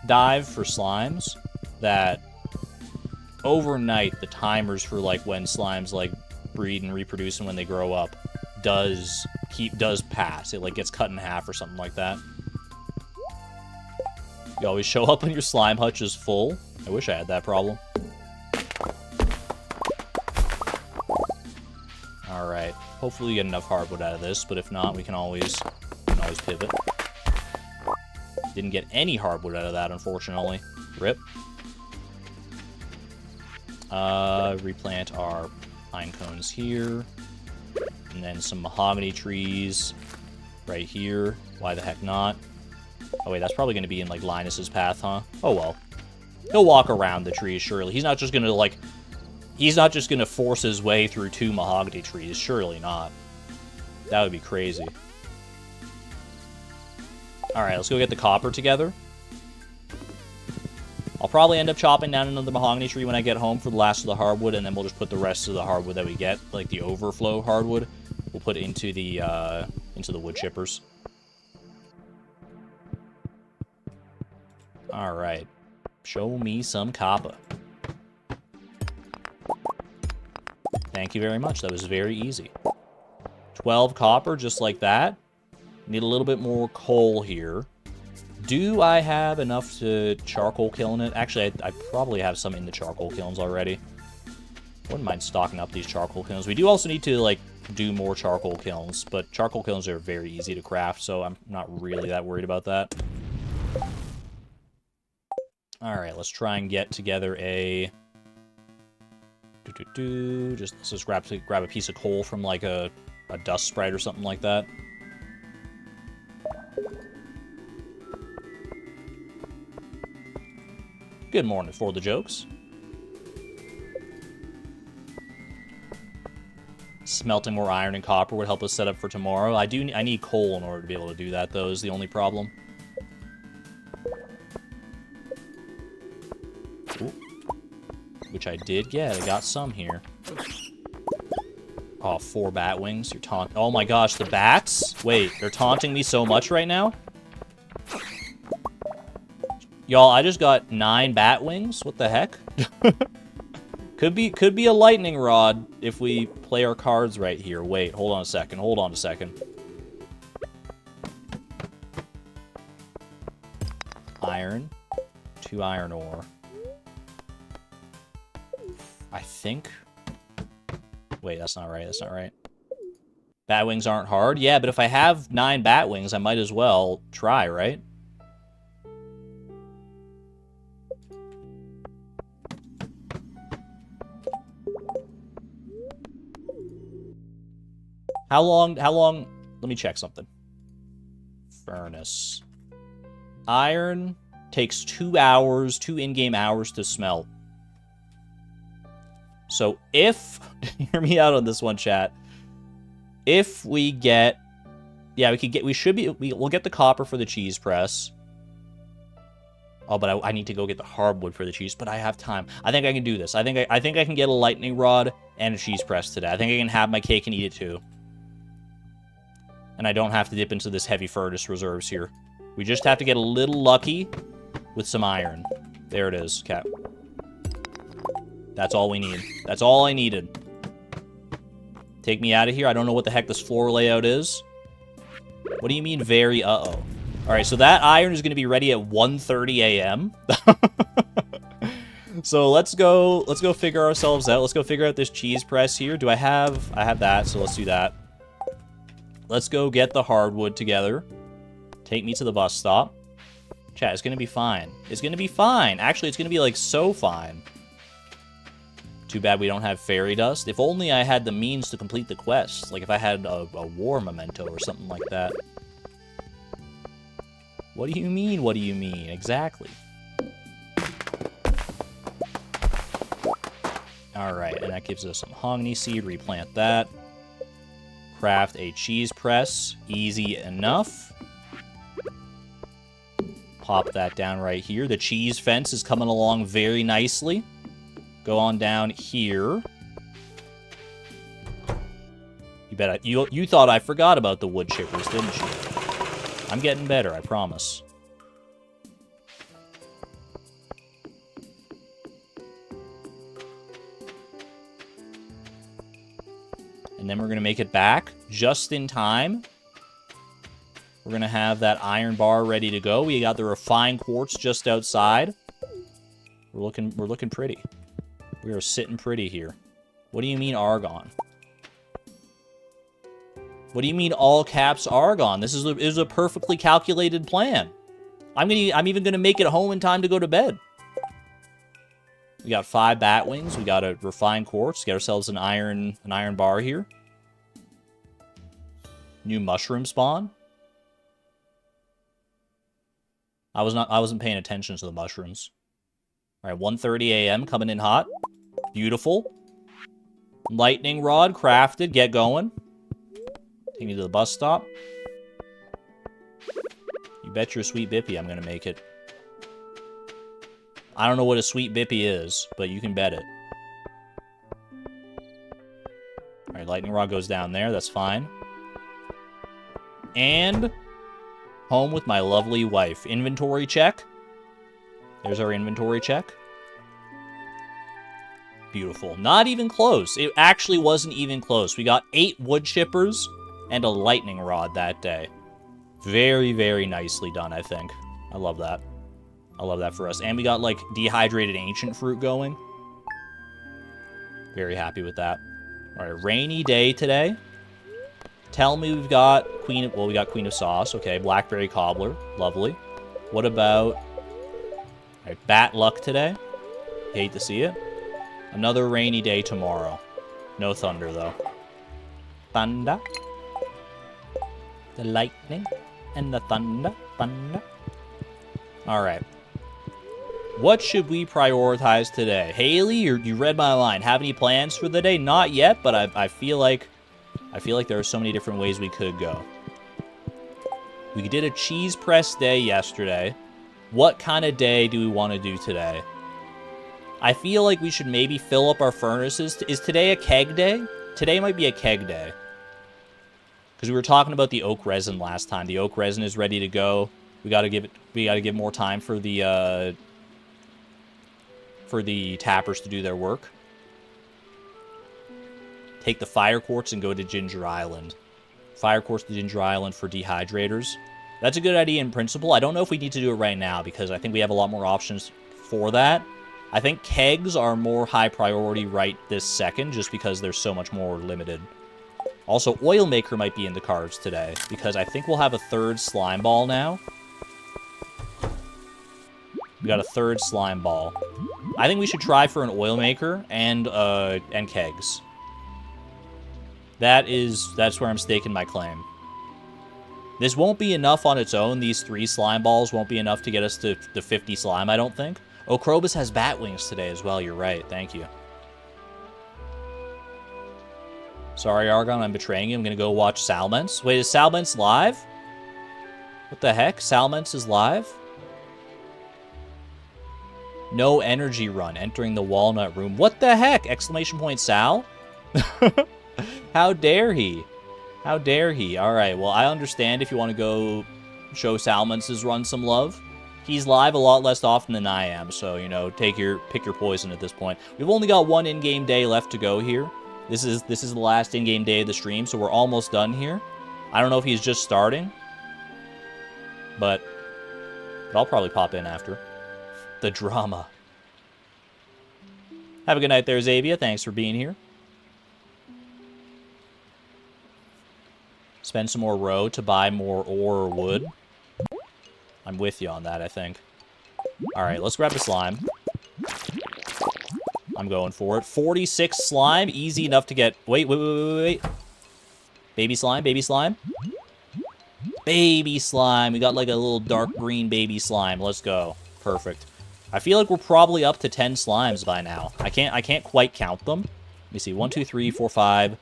S1: dive for slimes, that overnight the timers for, like, when slimes, like, breed and reproduce and when they grow up does pass. It, like, gets cut in half or something like that. You always show up when your slime hutch is full. I wish I had that problem. Alright. Hopefully we get enough hardwood out of this, but if not, we can always pivot. Didn't get any hardwood out of that, unfortunately. Rip. Replant our pine cones here. And then some mahogany trees right here. Why the heck not? Oh, wait, that's probably going to be in, like, Linus's path, huh? Oh, well. He'll walk around the trees, surely. He's not just going to, like... He's not just going to force his way through 2 mahogany trees. Surely not. That would be crazy. Alright, let's go get the copper together. I'll probably end up chopping down another mahogany tree when I get home for the last of the hardwood, and then we'll just put the rest of the hardwood that we get, like the overflow hardwood, we'll put into the wood chippers. Alright. Show me some copper. Thank you very much. That was very easy. 12 copper, just like that. Need a little bit more coal here. Do I have enough to charcoal kiln it? Actually, I probably have some in the charcoal kilns already. Wouldn't mind stocking up these charcoal kilns. We do also need to, like, do more charcoal kilns, but charcoal kilns are very easy to craft, so I'm not really that worried about that. Alright, let's try and get together a... let's just grab a piece of coal from, like, a dust sprite or something like that. Good morning for the jokes. Smelting more iron and copper would help us set up for tomorrow. I need coal in order to be able to do that, though, is the only problem. Ooh. Which I did get. I got some here. Oh, 4 bat wings. You're taunting. Oh my gosh, the bats? Wait, they're taunting me so much right now? Y'all, I just got 9 bat wings. What the heck? Could be a lightning rod if we play our cards right here. Wait, hold on a second. Hold on a second. Iron. 2 iron ore. I think... Wait, that's not right. That's not right. Bat wings aren't hard? Yeah, but if I have 9 bat wings, I might as well try, right? How long, let me check something. Furnace. Iron takes 2 hours, 2 in-game hours to smelt. So if, hear me out on this one, chat. If we get, yeah, we'll get the copper for the cheese press. Oh, but I need to go get the hardwood for the cheese, but I have time. I think I can do this. I think I can get a lightning rod and a cheese press today. I think I can have my cake and eat it too. And I don't have to dip into this heavy furnace reserves here. We just have to get a little lucky with some iron. There it is, Cap. That's all we need. That's all I needed. Take me out of here. I don't know what the heck this floor layout is. What do you mean very uh-oh? Alright, so that iron is going to be ready at 1:30 a.m. So let's go figure ourselves out. Let's go figure out this cheese press here. I have that, so let's do that. Let's go get the hardwood together. Take me to the bus stop. Chat, it's going to be fine. It's going to be fine. Actually, it's going to be, like, so fine. Too bad we don't have fairy dust. If only I had the means to complete the quest. Like, if I had a war memento or something like that. What do you mean? What do you mean? Exactly. Alright, and that gives us some mahogany seed. Replant that. Craft a cheese press. Easy enough. Pop that down right here. The cheese fence is coming along very nicely. Go on down here. You thought I forgot about the wood chippers, didn't you? I'm getting better, I promise. And then we're going to make it back just in time. We're going to have that iron bar ready to go. We got the refined quartz just outside. We're looking pretty. We are sitting pretty here. What do you mean argon? What do you mean all caps argon? This is a perfectly calculated plan. I'm even gonna make it home in time to go to bed. We got 5 bat wings. We got a refined quartz. Get ourselves an iron bar here. New mushroom spawn. I wasn't paying attention to the mushrooms. All right, 1:30 a.m. coming in hot. Beautiful. Lightning rod crafted. Get going. Take me to the bus stop. You bet your sweet bippy I'm gonna make it. I don't know what a sweet bippy is, but you can bet it. Alright, lightning rod goes down there. That's fine. And home with my lovely wife. Inventory check. There's our inventory check. Beautiful. Not even close. It actually wasn't even close. We got 8 wood chippers and a lightning rod that day. Very, very nicely done, I think. I love that. I love that for us. And we got, like, dehydrated ancient fruit going. Very happy with that. Alright, rainy day today. Tell me we've got we got Queen of Sauce. Okay, blackberry cobbler. Lovely. What about... Alright, bat luck today. Hate to see it. Another rainy day tomorrow. No thunder, though. Thunder. The lightning and the thunder. Thunder. Alright. What should we prioritize today? Haley, you read my line. Have any plans for the day? Not yet, but I feel like there are so many different ways we could go. We did a cheese press day yesterday. What kind of day do we want to do today? I feel like we should maybe fill up our furnaces. Is today a keg day? Today might be a keg day. Because we were talking about the oak resin last time. The oak resin is ready to go. We gotta give more time for the tappers to do their work. Take the fire quartz and go to Ginger Island. Fire quartz to Ginger Island for dehydrators. That's a good idea in principle. I don't know if we need to do it right now because I think we have a lot more options for that. I think kegs are more high priority right this second just because they're so much more limited. Also, oil maker might be in the cards today because I think we'll have a 3rd slime ball now. We got a 3rd slime ball. I think we should try for an oil maker and kegs. That's where I'm staking my claim. This won't be enough on its own. These 3 slime balls won't be enough to get us to the 50 slime, I don't think. Oh, Krobus has bat wings today as well. You're right. Thank you. Sorry, Argon, I'm betraying you. I'm going to go watch Salments. Wait, is Salments live? What the heck? Salments is live? No energy run. Entering the walnut room. What the heck? Exclamation point Sal? How dare he? How dare he? Alright, well, I understand if you want to go show Salmons' run some love. He's live a lot less often than I am, so, you know, pick your poison at this point. We've only got 1 in-game day left to go here. This is the last in-game day of the stream, so we're almost done here. I don't know if he's just starting, but I'll probably pop in after. The drama. Have a good night there, Zavia. Thanks for being here. Spend some more row to buy more ore or wood. I'm with you on that, I think. Alright, let's grab the slime. I'm going for it. 46 slime. Easy enough to get... Wait. Baby slime, baby slime. Baby slime. We got like a little dark green baby slime. Let's go. Perfect. I feel like we're probably up to 10 slimes by now. I can't quite count them. Let me see. 1, 2, 3, 4, 5...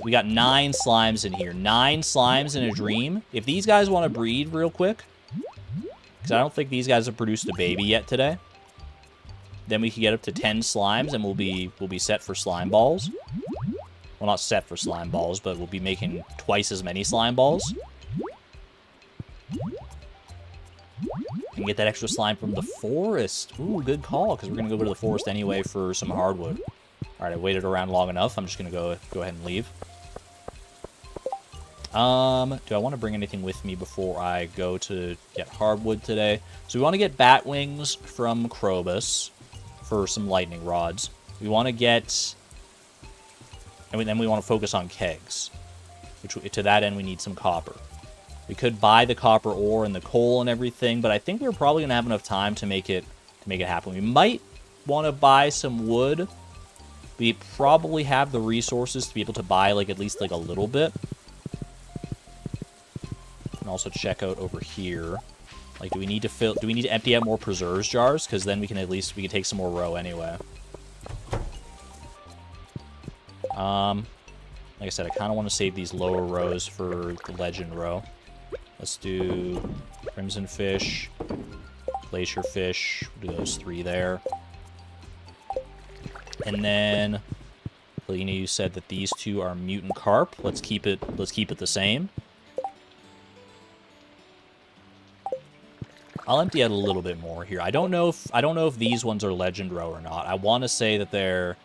S1: We got 9 slimes in here. 9 slimes in a dream. If these guys want to breed real quick, because I don't think these guys have produced a baby yet today, then we can get up to 10 slimes and we'll be set for slime balls. Well, not set for slime balls, but we'll be making twice as many slime balls. And get that extra slime from the forest. Ooh, good call, because we're going to go to the forest anyway for some hardwood. Alright, I waited around long enough. I'm just going to go ahead and leave. Do I want to bring anything with me before I go to get hardwood today? So we want to get bat wings from Krobus for some lightning rods. We want to get... And then we want to focus on kegs. Which, to that end, we need some copper. We could buy the copper ore and the coal and everything, but I think we're probably going to have enough time to make it happen. We might want to buy some wood. We probably have the resources to be able to buy, like, at least, like, a little bit. And also check out over here. Like, do we need to empty out more preserves jars? Because then we can take some more row anyway. Like I said, I kind of want to save these lower rows for the legend row. Let's do crimson fish, glacier fish. We'll do those 3 there. And then, Lena, you said that these 2 are mutant carp. Let's keep it the same. I'll empty out a little bit more here. I don't know if these ones are legend row or not. I want to say that they're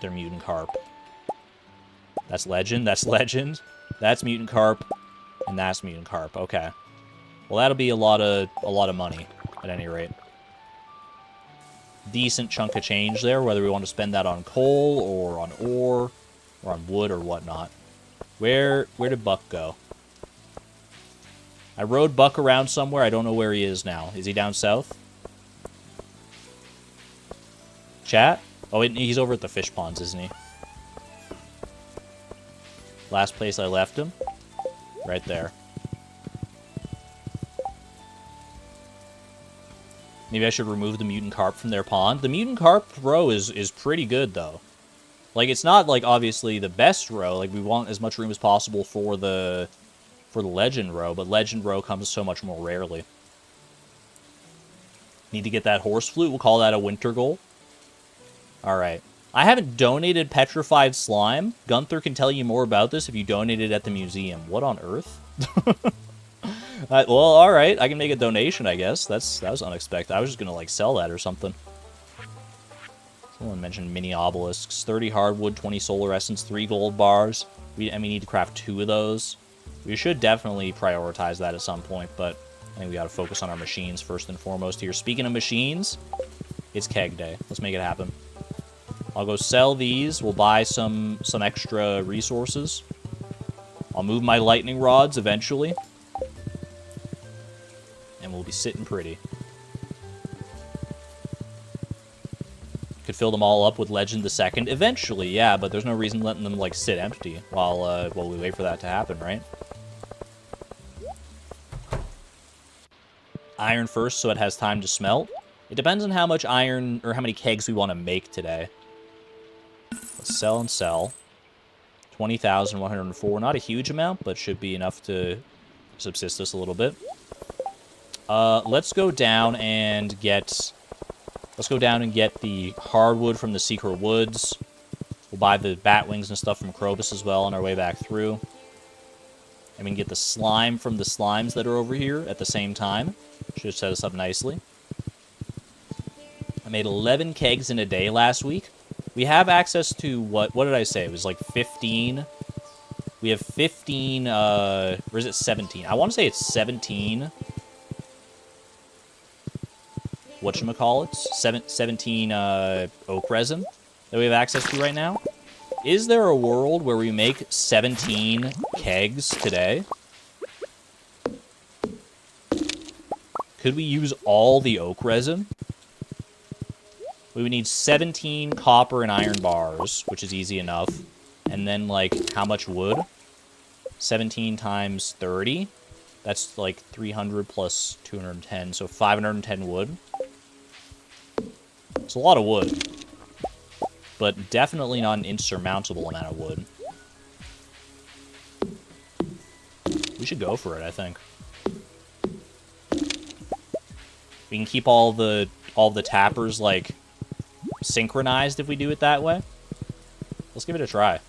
S1: mutant carp. That's legend. That's legend. That's mutant carp, and that's mutant carp. Okay. Well, that'll be a lot of money at any rate. Decent chunk of change there, whether we want to spend that on coal or on ore or on wood or whatnot. Where did Buck go? I rode Buck around somewhere. I don't know where he is now. Is he down south? Chat? Oh, he's over at the fish ponds, isn't he? Last place I left him. Right there. Maybe I should remove the mutant carp from their pond. The mutant carp row is pretty good, though. Like, it's not, like, obviously the best row. Like, we want as much room as possible for the legend row, but legend row comes so much more rarely. Need to get that horse flute. We'll call that a winter goal. Alright. I haven't donated petrified slime. Gunther can tell you more about this if you donated at the museum. What on earth? Well, alright. I can make a donation, I guess. That was unexpected. I was just gonna, like, sell that or something. Someone mentioned mini obelisks. 30 hardwood, 20 solar essence, 3 gold bars. We need to craft 2 of those. We should definitely prioritize that at some point, but I think we gotta focus on our machines first and foremost here. Speaking of machines, it's keg day. Let's make it happen. I'll go sell these. We'll buy some extra resources. I'll move my lightning rods eventually. And we'll be sitting pretty. Could fill them all up with Legend the Second. Eventually, yeah, but there's no reason letting them, like, sit empty while we wait for that to happen, right? Iron first so it has time to smelt. It depends on how much iron or how many kegs we want to make today. Let's sell and sell. 20,104. Not a huge amount, but should be enough to subsist us a little bit. Let's go down and get the hardwood from the secret woods. We'll buy the bat wings and stuff from Krobus as well on our way back through. And we can get the slime from the slimes that are over here at the same time. Should set us up nicely. I made 11 kegs in a day last week. We have access to what did I say? It was like 15. We have 15, or is it 17? I want to say it's 17. Whatchamacallits? 17 oak resin that we have access to right now. Is there a world where we make 17 kegs today? Could we use all the oak resin? We would need 17 copper and iron bars, which is easy enough. And then, like, how much wood? 17 times 30. That's, like, 300 plus 210, so 510 wood. It's a lot of wood. But definitely not an insurmountable amount of wood. We should go for it, I think. We can keep all the tappers, like, synchronized if we do it that way. Let's give it a try.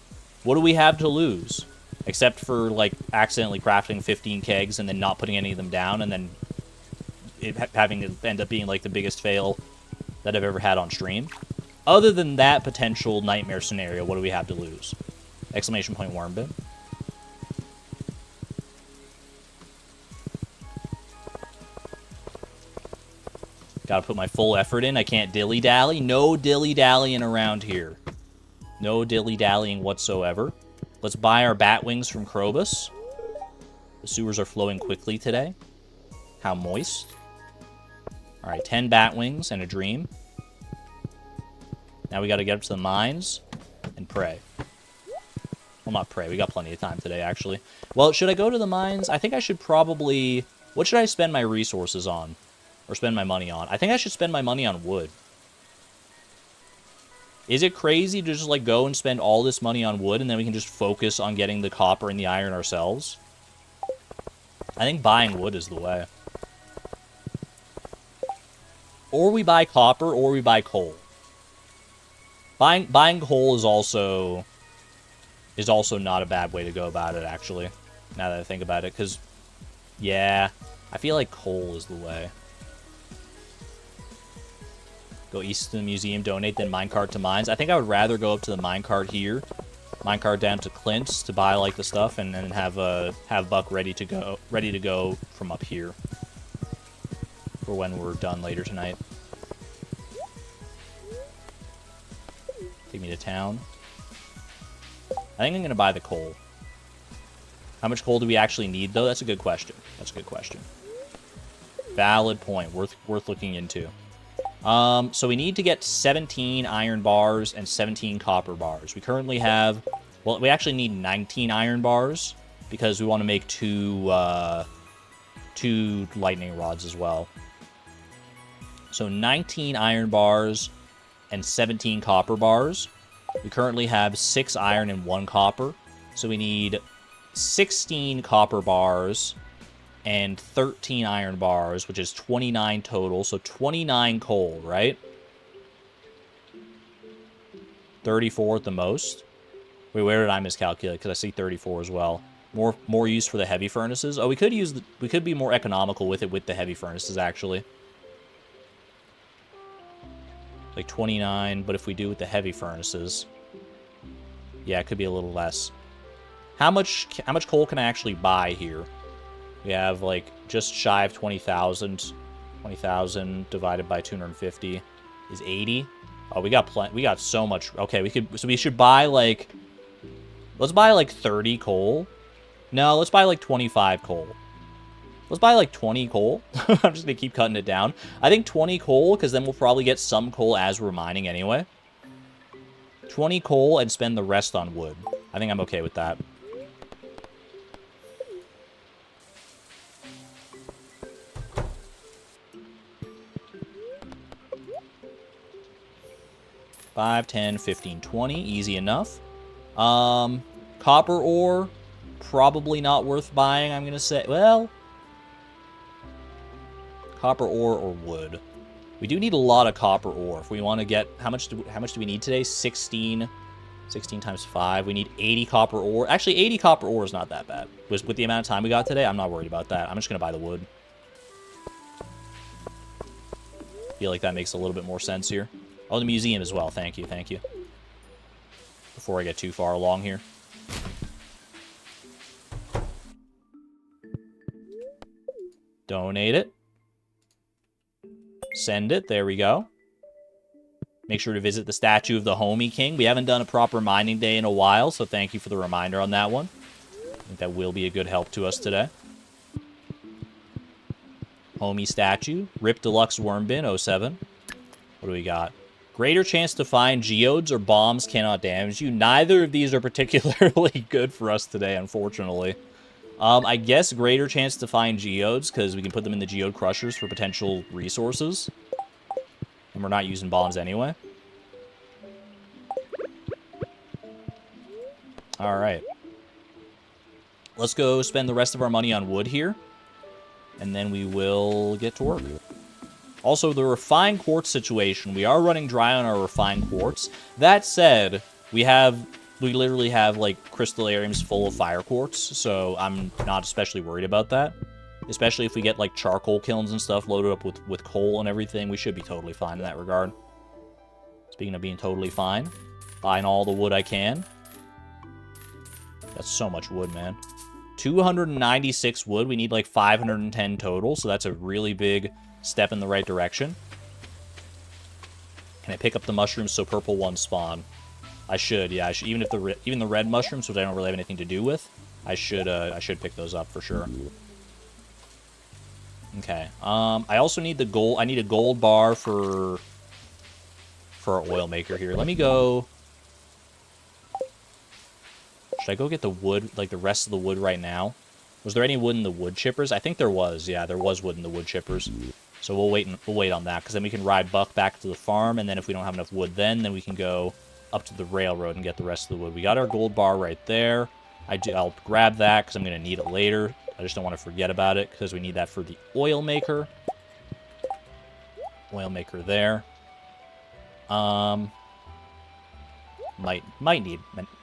S1: What do we have to lose? Except for, like, accidentally crafting 15 kegs and then not putting any of them down and then it having to end up being, like, the biggest fail that I've ever had on stream. Other than that potential nightmare scenario, what do we have to lose? Exclamation point Wormbit. Gotta put my full effort in. I can't dilly-dally. No dilly-dallying around here. No dilly-dallying whatsoever. Let's buy our bat wings from Krobus. The sewers are flowing quickly today. How moist. Alright, 10 bat wings and a dream. Now we got to get up to the mines and pray. Well, not pray. We got plenty of time today, actually. Well, should I go to the mines? I think I should probably... What should I spend my resources on? Or spend my money on? I think I should spend my money on wood. Is it crazy to just, like, go and spend all this money on wood and then we can just focus on getting the copper and the iron ourselves? I think buying wood is the way. Or we buy copper or we buy coal. Buying coal is also not a bad way to go about it, actually. Now that I think about it, because, yeah, I feel like coal is the way. Go east to the museum, donate, then minecart to mines. I think I would rather go up to the minecart here, minecart down to Clint's to buy like the stuff, and then have Buck ready to go from up here for when we're done later tonight. Take me to town. I think I'm going to buy the coal. How much coal do we actually need, though? That's a good question. That's a good question. Valid point. Worth looking into. So we need to get 17 iron bars and 17 copper bars. We currently have... Well, we actually need 19 iron bars because we want to make two lightning rods as well. So 19 iron bars and 17 copper bars. We currently have 6 iron and 1 copper. So we need 16 copper bars and 13 iron bars, which is 29 total. So 29 coal, right? 34 at the most. Wait, where did I miscalculate? Because I see 34 as well. More use for the heavy furnaces. Oh, we could be more economical with it with the heavy furnaces, actually. Like 29, but if we do with the heavy furnaces, yeah, it could be a little less. How much coal can I actually buy here? We have like just shy of 20,000. 20,000 divided by 250 is 80. Oh, we got so much. Okay, we should buy like, let's buy like 30 coal. No, let's buy like 25 coal. Let's buy like 20 coal. I'm just going to keep cutting it down. I think 20 coal, because then we'll probably get some coal as we're mining anyway. 20 coal and spend the rest on wood. I think I'm okay with that. $5, $10, $15, $20. Easy enough. Copper ore, probably not worth buying, I'm going to say. Well... Copper ore or wood. We do need a lot of copper ore. If we want to get... How much do we need today? 16. 16 times 5. We need 80 copper ore. Actually, 80 copper ore is not that bad. With the amount of time we got today, I'm not worried about that. I'm just going to buy the wood. Feel like that makes a little bit more sense here. Oh, the museum as well. Thank you, thank you. Before I get too far along here. Donate it. Send it. There we go. Make sure to visit the statue of the Homie King. We haven't done a proper mining day in a while, so thank you for the reminder on that one. I think that will be a good help to us today. Homie statue. Rip Deluxe Worm Bin 07. What do we got? Greater chance to find geodes or bombs cannot damage you. Neither of these are particularly good for us today, unfortunately. I guess greater chance to find geodes, because we can put them in the geode crushers for potential resources. And we're not using bombs anyway. Alright. Let's go spend the rest of our money on wood here. And then we will get to work. Also, the refined quartz situation. We are running dry on our refined quartz. That said, we literally have, like, crystallariums full of fire quartz, so I'm not especially worried about that. Especially if we get, like, charcoal kilns and stuff loaded up with coal and everything, we should be totally fine in that regard. Speaking of being totally fine, buying all the wood I can. That's so much wood, man. 296 wood, we need, like, 510 total, so that's a really big step in the right direction. Can I pick up the mushrooms so purple ones spawn? I should, yeah. I should, even the red mushrooms, which I don't really have anything to do with, I should pick those up for sure. Okay. I also need the gold. I need a gold bar for for our oil maker here. Let me go... Should I go get the wood, like the rest of the wood right now? Was there any wood in the wood chippers? I think there was. Yeah, there was wood in the wood chippers. So we'll wait on that, because then we can ride Buck back to the farm, and then if we don't have enough wood then we can go up to the railroad and get the rest of the wood. We got our gold bar right there. I'll grab that, because I'm going to need it later. I just don't want to forget about it, because we need that for the oil maker. Oil maker there. Might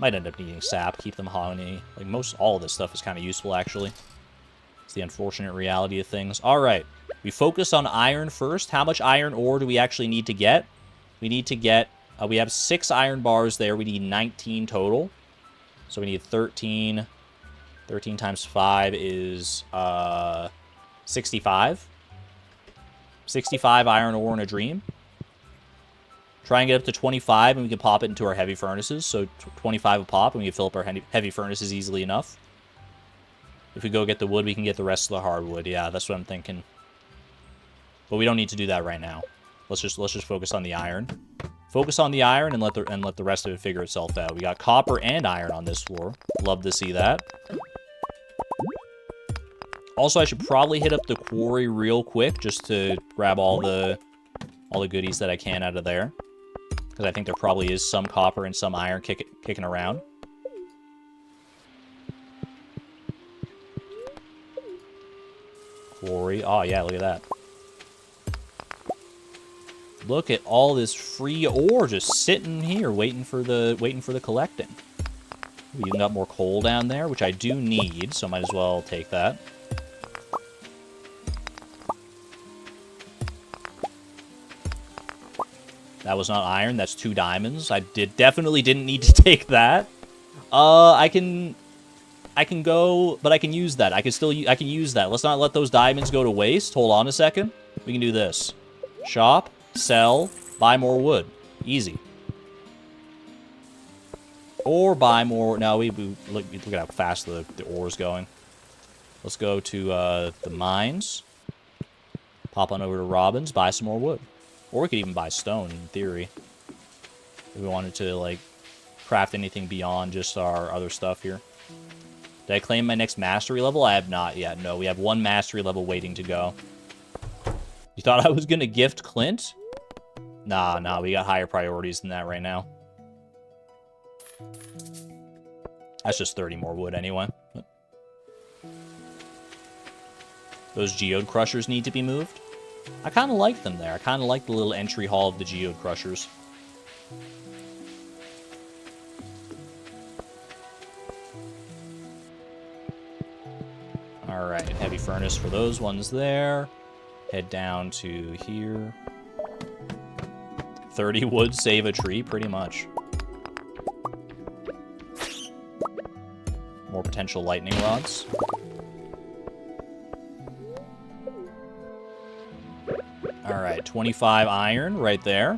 S1: end up needing sap. Keep them honey. Like all of this stuff is kind of useful, actually. It's the unfortunate reality of things. All right, we focus on iron first. How much iron ore do we actually need to get? We need to get. We have 6 iron bars there. We need 19 total. So we need 13. 13 times 5 is 65. 65 iron ore in a dream. Try and get up to 25, and we can pop it into our heavy furnaces. So 25 a pop, and we can fill up our heavy furnaces easily enough. If we go get the wood, we can get the rest of the hardwood. Yeah, that's what I'm thinking. But we don't need to do that right now. Let's just focus on the iron. Focus on the iron and let the rest of it figure itself out. We got copper and iron on this floor. Love to see that. Also, I should probably hit up the quarry real quick just to grab all the goodies that I can out of there. Because I think there probably is some copper and some iron kicking around. Quarry. Oh, yeah, look at that. Look at all this free ore just sitting here waiting for the collecting. We even got more coal down there, which I do need, so might as well take that. That was not iron, that's 2 diamonds. I definitely didn't need to take that. I can go, but I can use that. I can use that. Let's not let those diamonds go to waste. Hold on a second. We can do this. Shop, sell, buy more wood. Easy. Or buy more. No, look at how fast the ore's going. Let's go to the mines. Pop on over to Robin's, buy some more wood. Or we could even buy stone, in theory. If we wanted to, like, craft anything beyond just our other stuff here. Did I claim my next mastery level? I have not yet. No, we have 1 mastery level waiting to go. You thought I was going to gift Clint? Nah, we got higher priorities than that right now. That's just 30 more wood anyway. Those geode crushers need to be moved. I kind of like them there. I kind of like the little entry hall of the geode crushers. Alright, heavy furnace for those ones there. Head down to here. 30 wood, save a tree, pretty much. More potential lightning rods. Alright, 25 iron right there.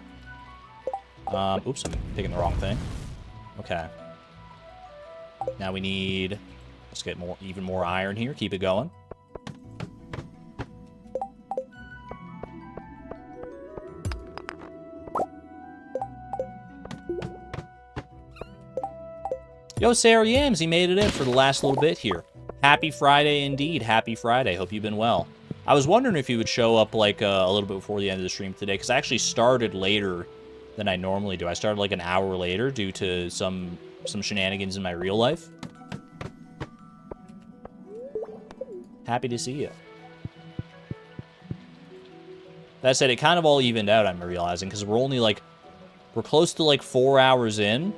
S1: Oops, I'm picking the wrong thing. Okay. Now we need... Let's get even more iron here. Keep it going. Yo, Sarah Yams, he made it in for the last little bit here. Happy Friday indeed. Happy Friday. Hope you've been well. I was wondering if you would show up like a little bit before the end of the stream today, because I actually started later than I normally do. I started like an hour later due to some shenanigans in my real life. Happy to see you. That said, it kind of all evened out, I'm realizing, because we're only like... We're close to like 4 hours in.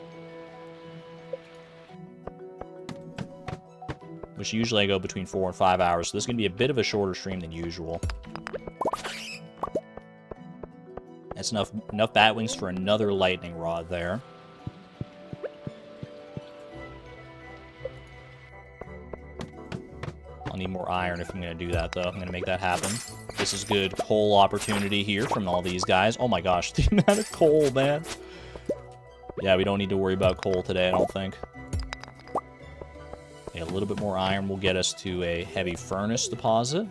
S1: Which usually I go between 4 and 5 hours, so this is going to be a bit of a shorter stream than usual. That's enough batwings for another lightning rod there. I'll need more iron if I'm going to do that, though. I'm going to make that happen. This is good coal opportunity here from all these guys. Oh my gosh, the amount of coal, man. Yeah, we don't need to worry about coal today, I don't think. A little bit more iron will get us to a heavy furnace deposit.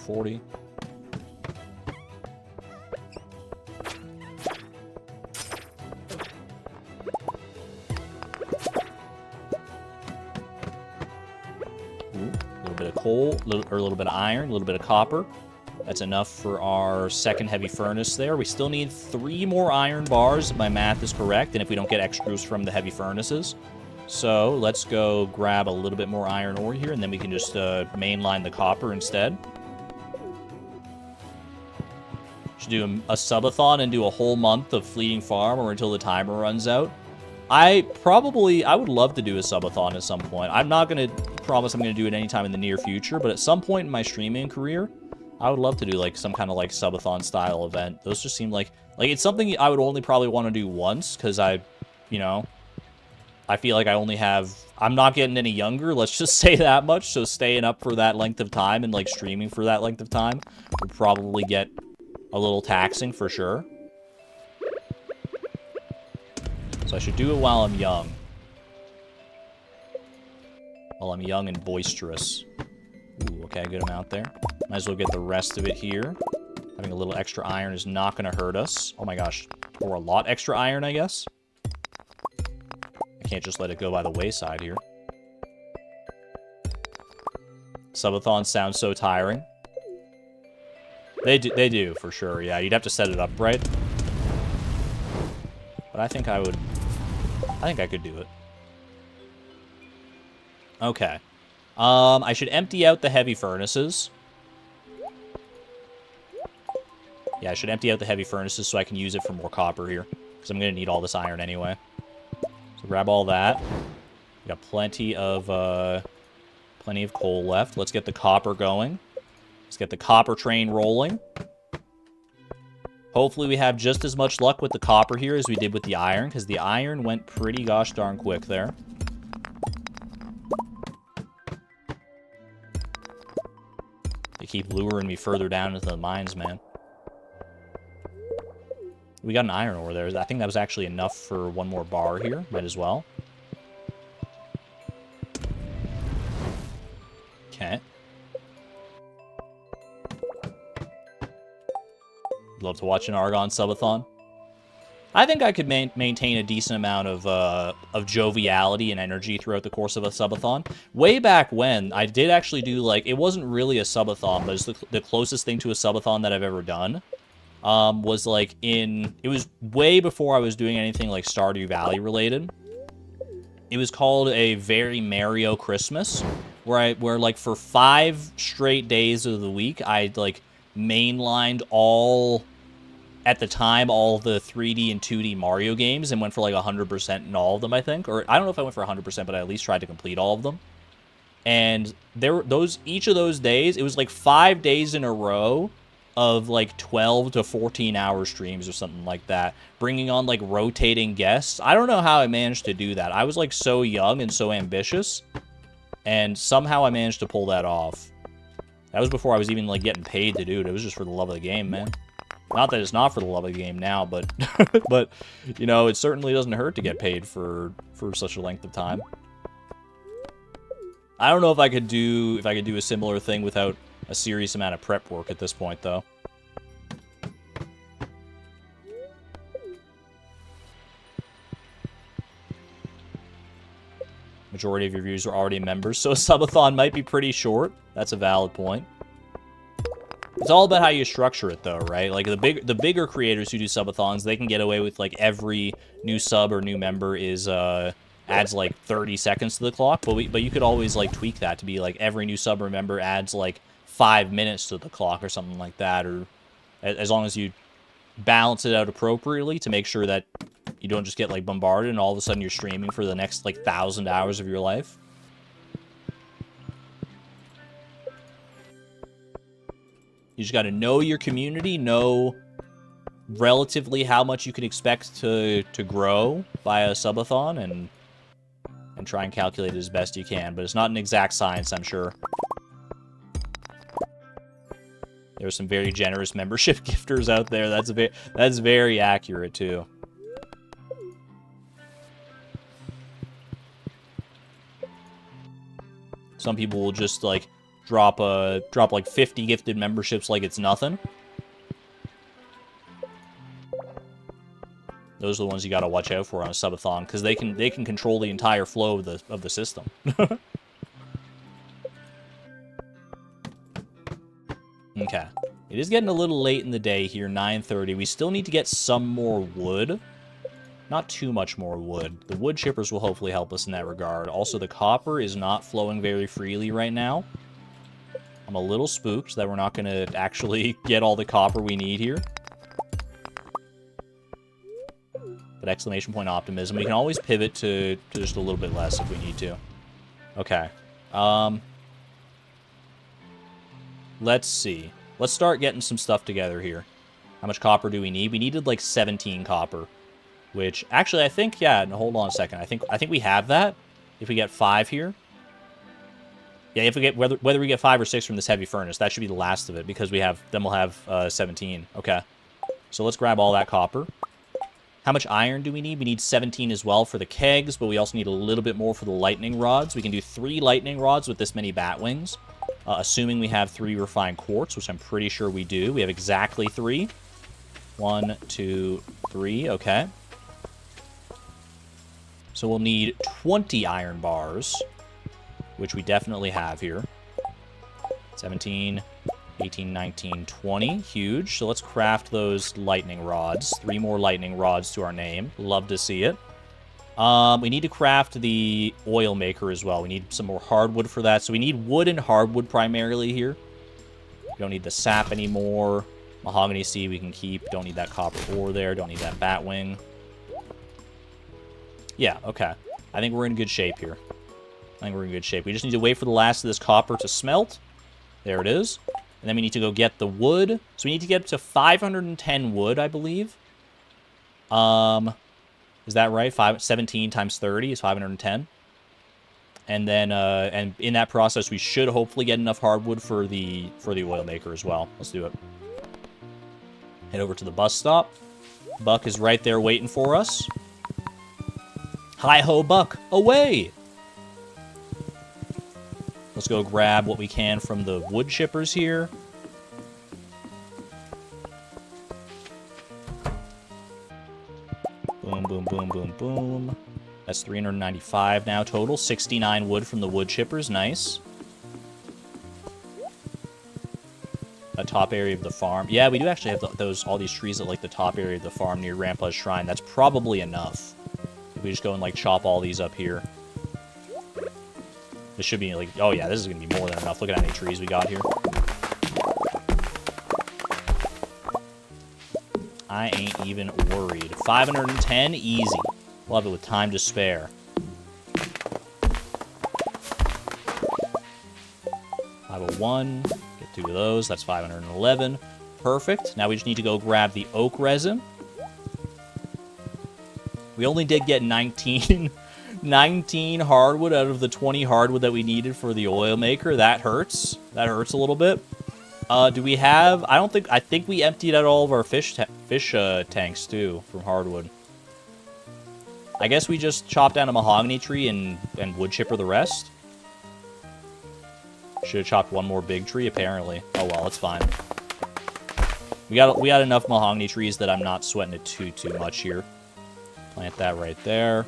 S1: 40. A little bit of coal, or a little bit of iron, a little bit of copper. That's enough for our second heavy furnace there. We still need 3 more iron bars, if my math is correct, and if we don't get extras from the heavy furnaces. So let's go grab a little bit more iron ore here, and then we can just mainline the copper instead. Should do a subathon and do a whole month of Fleeting Farm or until the timer runs out. I would love to do a subathon at some point. I'm not going to promise I'm going to do it anytime in the near future, but at some point in my streaming career, I would love to do like some kind of like subathon style event. Those just seem like it's something I would only probably want to do once because I feel like I'm not getting any younger, let's just say that much, so staying up for that length of time and like streaming for that length of time would probably get a little taxing for sure. So I should do it while I'm young. While I'm young and boisterous. Ooh, okay, good amount there. Might as well get the rest of it here. Having a little extra iron is not going to hurt us. Oh my gosh. Or a lot extra iron, I guess. I can't just let it go by the wayside here. Subathons sound so tiring. They do, for sure. Yeah, you'd have to set it up right. But I think I could do it. Okay. I should empty out the heavy furnaces. Yeah, I should empty out the heavy furnaces so I can use it for more copper here. Because I'm going to need all this iron anyway. So grab all that. We got plenty of coal left. Let's get the copper going. Let's get the copper train rolling. Hopefully we have just as much luck with the copper here as we did with the iron, because the iron went pretty gosh darn quick there. They keep luring me further down into the mines, man. We got an iron ore there. I think that was actually enough for 1 more bar here. Might as well. Okay. Love to watch an Argon subathon. I think I could maintain a decent amount of joviality and energy throughout the course of a subathon. Way back when, I did actually do, like, it wasn't really a subathon, but it's the closest thing to a subathon that I've ever done. Was, like, it was way before I was doing anything, like, Stardew Valley related. It was called a Very Mario Christmas, where, like, for 5 straight days of the week, I, like, mainlined at the time, all the 3D and 2D Mario games and went for like 100% in all of them, I think. Or I don't know if I went for 100%, but I at least tried to complete all of them. And each of those days, it was like 5 days in a row of like 12 to 14 hour streams or something like that, bringing on like rotating guests. I don't know how I managed to do that. I was like so young and so ambitious, and somehow I managed to pull that off. That was before I was even like getting paid to do it. It was just for the love of the game, man. Not that it's not for the love of the game now, but but you know, it certainly doesn't hurt to get paid for such a length of time. I don't know if I could do a similar thing without a serious amount of prep work at this point, though. Majority of your viewers are already members, so a subathon might be pretty short. That's a valid point. It's all about how you structure it, though, right? Like, the bigger creators who do subathons, they can get away with, like, every new sub or new member adds, like, 30 seconds to the clock, but you could always, like, tweak that to be, like, every new sub or member adds, like, 5 minutes to the clock or something like that, or as long as you balance it out appropriately to make sure that you don't just get, like, bombarded and all of a sudden you're streaming for the next, like, 1,000 hours of your life. You just got to know your community, know relatively how much you can expect to grow via a subathon, and try and calculate it as best you can. But it's not an exact science, I'm sure. There are some very generous membership gifters out there. That's very accurate, too. Some people will just, like, drop like 50 gifted memberships like it's nothing. Those are the ones you gotta watch out for on a subathon, because they can control the entire flow of the system. Okay. It is getting a little late in the day here, 9:30. We still need to get some more wood. Not too much more wood. The wood chippers will hopefully help us in that regard. Also, the copper is not flowing very freely right now. I'm a little spooked that we're not going to actually get all the copper we need here. But exclamation point optimism. We can always pivot to just a little bit less if we need to. Okay. Let's see. Let's start getting some stuff together here. How much copper do we need? We needed like 17 copper. Which, actually, I think, yeah, no, hold on a second. I think we have that. If we get 5 here. Yeah, if we get, whether we get 5 or 6 from this heavy furnace, that should be the last of it, because then we'll have 17. Okay. So let's grab all that copper. How much iron do we need? We need 17 as well for the kegs, but we also need a little bit more for the lightning rods. We can do 3 lightning rods with this many bat wings. Assuming we have 3 refined quartz, which I'm pretty sure we do. We have exactly 3. 1, 2, 3. Okay. So we'll need 20 iron bars, which we definitely have here. 17, 18, 19, 20. Huge. So let's craft those lightning rods. 3 more lightning rods to our name. Love to see it. We need to craft the oil maker as well. We need some more hardwood for that. So we need wood and hardwood primarily here. We don't need the sap anymore. Mahogany seed we can keep. Don't need that copper ore there. Don't need that bat wing. Yeah, okay. I think we're in good shape here. I think we're in good shape. We just need to wait for the last of this copper to smelt. There it is. And then we need to go get the wood. So we need to get to 510 wood, I believe. Is that right? 17 times 30 is 510. And then, and in that process, we should hopefully get enough hardwood for the oil maker as well. Let's do it. Head over to the bus stop. Buck is right there waiting for us. Hi-ho, Buck. Away! Let's go grab what we can from the wood chippers here. Boom, boom, boom, boom, boom. That's 395 now total. 69 wood from the wood chippers. Nice. A top area of the farm. Yeah, we do actually have all these trees at like the top area of the farm near Grandpa's Shrine. That's probably enough. If we just go and like chop all these up here. This should be like, oh yeah, this is going to be more than enough. Look at how many trees we got here. I ain't even worried. 510, easy. Love it with time to spare. 501, get 2 of those. That's 511. Perfect. Now we just need to go grab the oak resin. We only did get 19 hardwood out of the 20 hardwood that we needed for the oil maker. That hurts. That hurts a little bit. Do we have... I think we emptied out all of our fish tanks, too, from hardwood. I guess we just chop down a mahogany tree and wood chipper the rest. Should have chopped one more big tree, apparently. Oh, well, it's fine. We got enough mahogany trees that I'm not sweating it too much here. Plant that right there.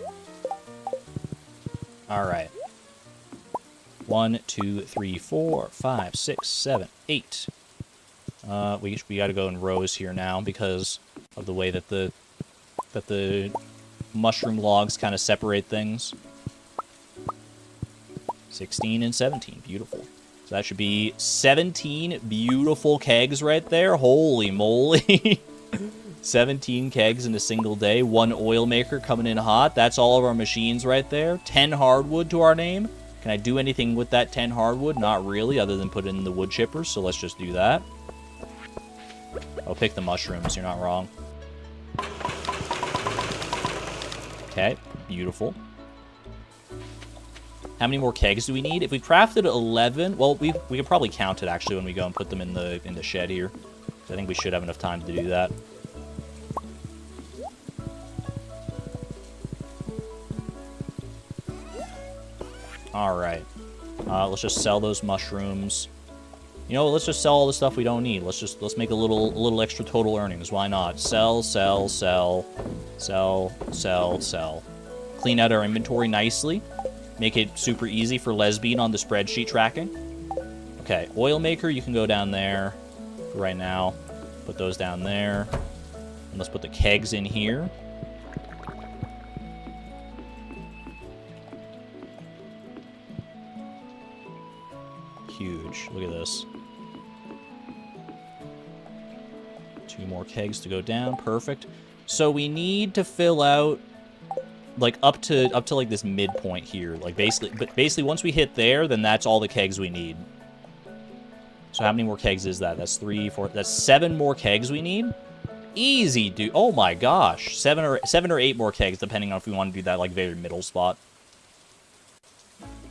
S1: Alright. 1, 2, 3, 4, 5, 6, 7, 8. We gotta go in rows here now because of the way that the mushroom logs kind of separate things. 16 and 17. Beautiful. So that should be 17 beautiful kegs right there. Holy moly. 17 kegs in a single day. 1 oil maker coming in hot. That's all of our machines right there. 10 hardwood to our name. Can I do anything with that 10 hardwood? Not really, other than put it in the wood chippers. So let's just do that. I'll pick the mushrooms. You're not wrong. Okay, beautiful. How many more kegs do we need? If we crafted 11, well, we could probably count it actually when we go and put them in the shed here. I think we should have enough time to do that. All right. Let's just sell those mushrooms. You know, let's just sell all the stuff we don't need. Let's make a little extra total earnings. Why not? Sell, sell, sell, sell, sell, sell. Clean out our inventory nicely. Make it super easy for Lesbian on the spreadsheet tracking. Okay, oil maker, you can go down there for right now. Put those down there. And let's put the kegs in here. Huge. Look at this. 2 more kegs to go down. Perfect. So we need to fill out like up to like this midpoint here. Like basically once we hit there, then that's all the kegs we need. So how many more kegs is that? That's 3, 4. That's 7 more kegs we need. Easy, dude. Oh my gosh. 7 or 8 more kegs, depending on if we want to do that like very middle spot.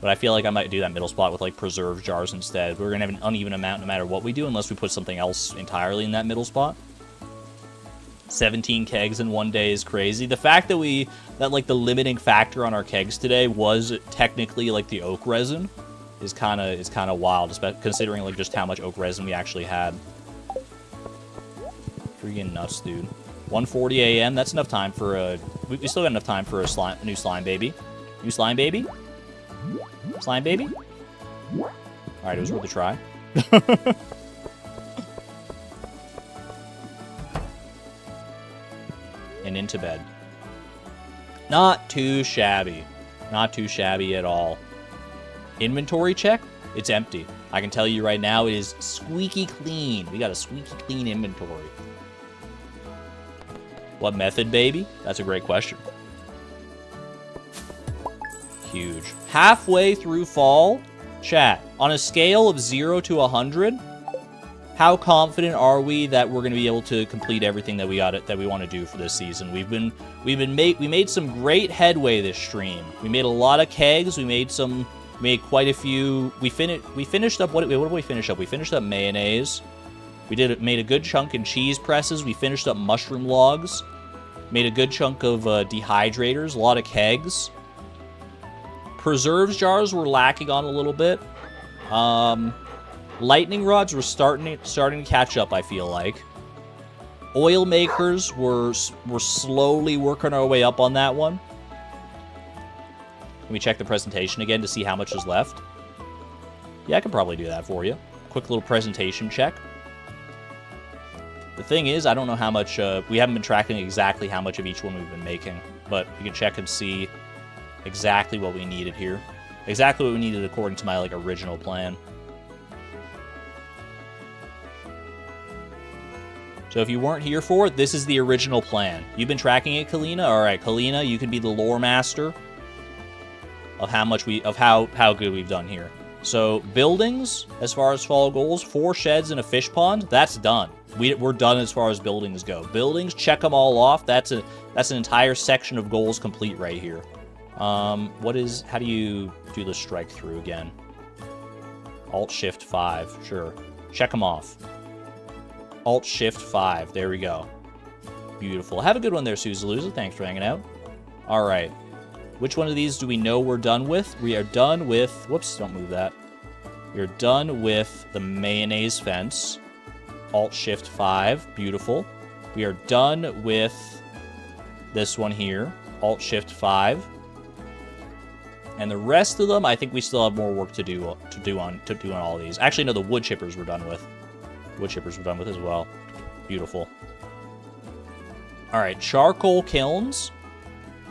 S1: But I feel like I might do that middle spot with like preserve jars instead. We're gonna have an uneven amount no matter what we do, unless we put something else entirely in that middle spot. 17 kegs in one day is crazy. The fact that like the limiting factor on our kegs today was technically like the oak resin is kind of wild, especially considering like just how much oak resin we actually had. Freaking nuts, dude. 1:40 a.m. That's enough time for a. We still got enough time for a new slime baby. New slime baby. Slime baby. All right, it was worth a try. And into bed. Not too shabby. Not too shabby at all. Inventory check? It's empty. I can tell you right now, it is squeaky clean. We got a squeaky clean inventory. What method, baby? That's a great question. Huge. Halfway through fall, chat, on a scale of 0 to 100, how confident are we that we're going to be able to complete everything that we want to do for this season? We made some great headway this stream. We made a lot of kegs. We made quite a few. We finished up what did we finish up? We finished up mayonnaise. Made a good chunk in cheese presses. We finished up mushroom logs. Made a good chunk of dehydrators. A lot of kegs. Preserves jars were lacking on a little bit. Lightning rods were starting to catch up, I feel like. Oil makers were slowly working our way up on that one. Can we check the presentation again to see how much is left? Yeah, I can probably do that for you. Quick little presentation check. The thing is, I don't know how much... we haven't been tracking exactly how much of each one we've been making. But we can check and see exactly what we needed here. Exactly what we needed according to my like original plan. So if you weren't here for it, this is the original plan. You've been tracking it, Kalina? Alright, Kalina, you can be the lore master of how good we've done here. So buildings, as far as fall goals, 4 sheds and a fish pond, that's done. We're done as far as buildings go. Buildings, check them all off. That's an entire section of goals complete right here. How do you do the strike through again? Alt-Shift-5, sure. Check them off. Alt-Shift-5, there we go. Beautiful. Have a good one there, Suzaluza. Thanks for hanging out. All right. Which one of these do we know we're done with? We are done with... Whoops, don't move that. We're done with the mayonnaise fence. Alt-Shift-5, beautiful. We are done with this one here. Alt-Shift-5. And the rest of them, I think we still have more work to do on all of these. Actually, no, the wood chippers we're done with. Wood chippers we're done with as well. Beautiful. All right, charcoal kilns.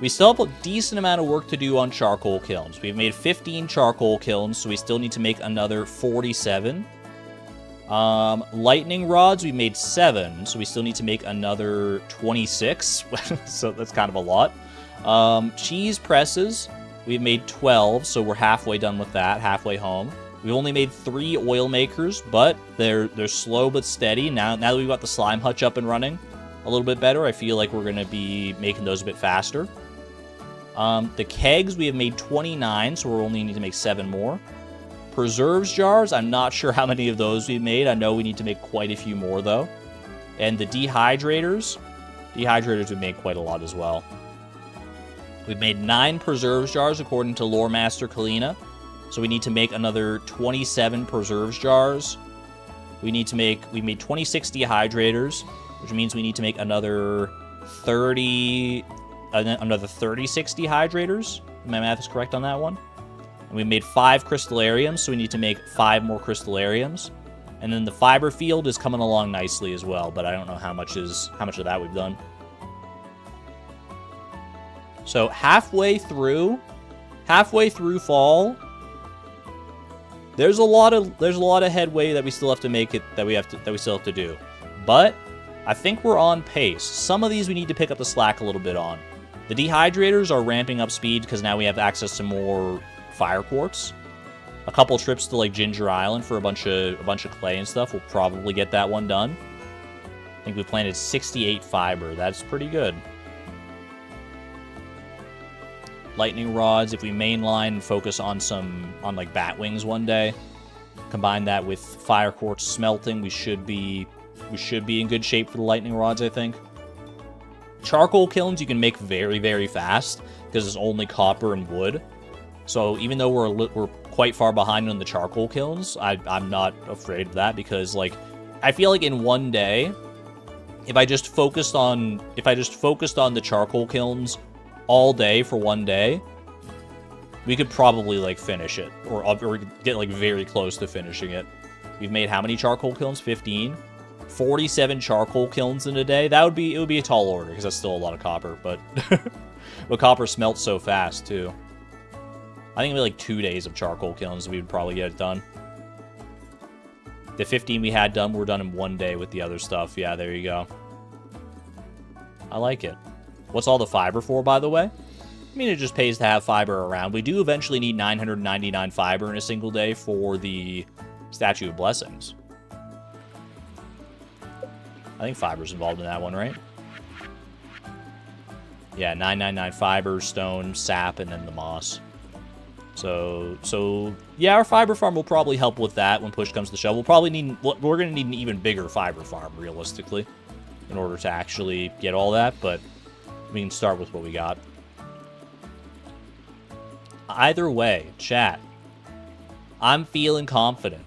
S1: We still have a decent amount of work to do on charcoal kilns. We've made 15 charcoal kilns, so we still need to make another 47. Lightning rods, we made 7, so we still need to make another 26. So that's kind of a lot. Cheese presses, we've made 12, so we're halfway done with that, halfway home. We only made 3 oil makers, but they're slow but steady. Now that we've got the slime hutch up and running a little bit better, I feel like we're going to be making those a bit faster. The kegs, we have made 29, so we'll only need to make 7 more. Preserves jars, I'm not sure how many of those we've made. I know we need to make quite a few more, though. And the dehydrators we've made quite a lot as well. We've made 9 preserves jars, according to Lore Master Kalina. So we need to make another 27 preserves jars. We made 26 dehydrators, which means we need to make another 36 dehydrators. My math is correct on that one. And we made 5 crystallariums, so we need to make 5 more crystallariums. And then the fiber field is coming along nicely as well, but I don't know how much of that we've done. So halfway through fall, there's a lot of headway that we still have to make that we still have to do. But I think we're on pace. Some of these we need to pick up the slack a little bit on. The dehydrators are ramping up speed because now we have access to more fire quartz. A couple trips to like Ginger Island for a bunch of clay and stuff will probably get that one done. I think we planted 68 fiber. That's pretty good. Lightning rods, if we mainline and focus on like bat wings one day, combine that with fire quartz smelting, we should be in good shape for the lightning rods, I think. Charcoal kilns you can make very, very fast because it's only copper and wood. So even though we're quite far behind on the charcoal kilns, I'm not afraid of that because like I feel like in one day, if I just focused on the charcoal kilns all day for one day, we could probably like finish it or get like very close to finishing it. We've made how many charcoal kilns? 15. 47 charcoal kilns in a day. It would be a tall order because that's still a lot of copper, but but copper smelts so fast too. I think it'd be like 2 days of charcoal kilns we would probably get it done. The 15 we had done, we're done in 1 day with the other stuff. Yeah, there you go. I like it. What's all the fiber for, by the way? I mean, it just pays to have fiber around. We do eventually need 999 fiber in a single day for the Statue of Blessings. I think fiber's involved in that one, right? Yeah, 999 fiber, stone, sap, and then the moss. So yeah, our fiber farm will probably help with that when push comes to shove. We're going to need an even bigger fiber farm, realistically, in order to actually get all that, but we can start with what we got. Either way, chat, I'm feeling confident.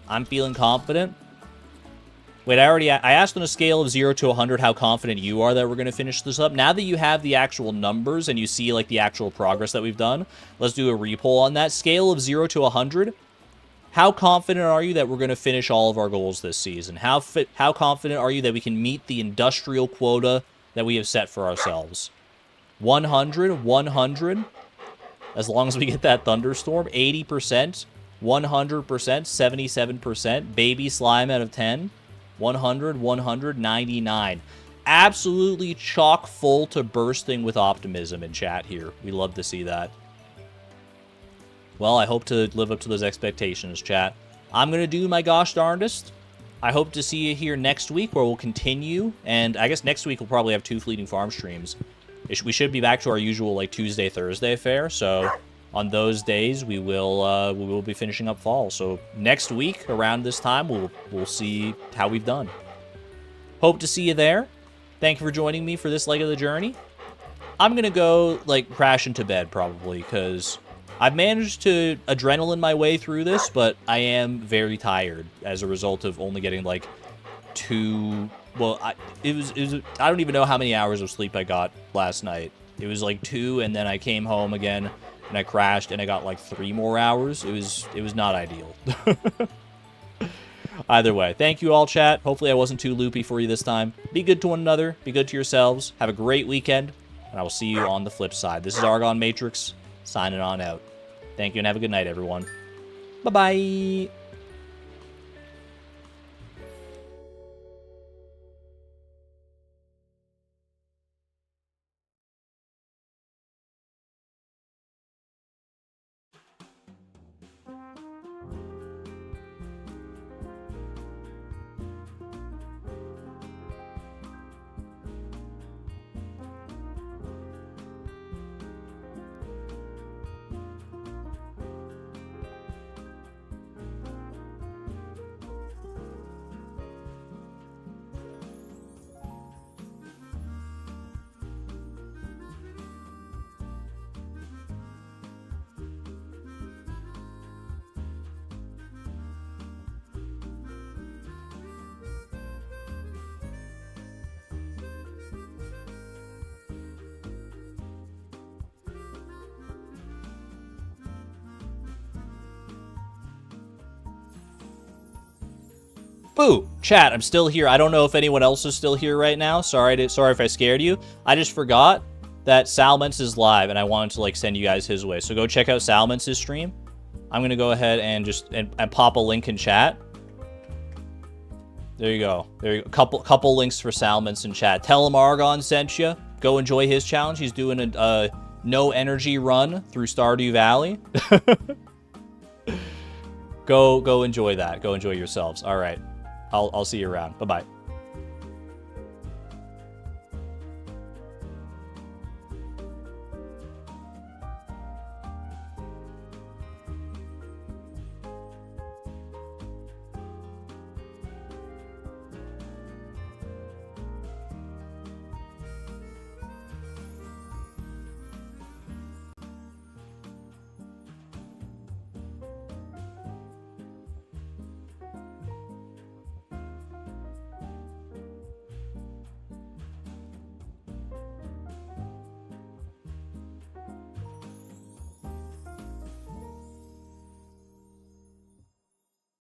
S1: Wait, I asked on a scale of 0 to 100 how confident you are that we're going to finish this up. Now that you have the actual numbers and you see like the actual progress that we've done, let's do a repoll on that. Scale of 0 to 100, how confident are you that we're going to finish all of our goals this season? How confident are you that we can meet the industrial quota that we have set for ourselves? 100, 100, as long as we get that thunderstorm. 80%, 100%, 77%, baby slime out of 10. 100, 100, 99. Absolutely chock full to bursting with optimism in chat here. We love to see that. Well, I hope to live up to those expectations, chat. I'm going to do my gosh darndest. I hope to see you here next week where we'll continue. And I guess next week we'll probably have 2 Fleeting Farm streams. We should be back to our usual like Tuesday, Thursday affair. So on those days, we will be finishing up fall. So next week around this time, we'll see how we've done. Hope to see you there. Thank you for joining me for this leg of the journey. I'm gonna go like crash into bed probably because I've managed to adrenaline my way through this, but I am very tired as a result of only getting like 2. Well, I don't even know how many hours of sleep I got last night. It was like 2, and then I came home again. And I crashed, and I got like 3 more hours. It was not ideal. Either way, thank you all, chat. Hopefully I wasn't too loopy for you this time. Be good to one another. Be good to yourselves. Have a great weekend, and I will see you on the flip side. This is Argon Matrix, signing on out. Thank you, and have a good night, everyone. Bye-bye. Boo! Chat, I'm still here. I don't know if anyone else is still here right now. Sorry if I scared you. I just forgot that Salments is live, and I wanted to, like, send you guys his way. So go check out Salments' stream. I'm going to go ahead and just and pop a link in chat. There you go. There you go. Couple links for Salments in chat. Tell him Argon sent you. Go enjoy his challenge. He's doing a no energy run through Stardew Valley. Go enjoy that. Go enjoy yourselves. All right. I'll see you around. Bye-bye.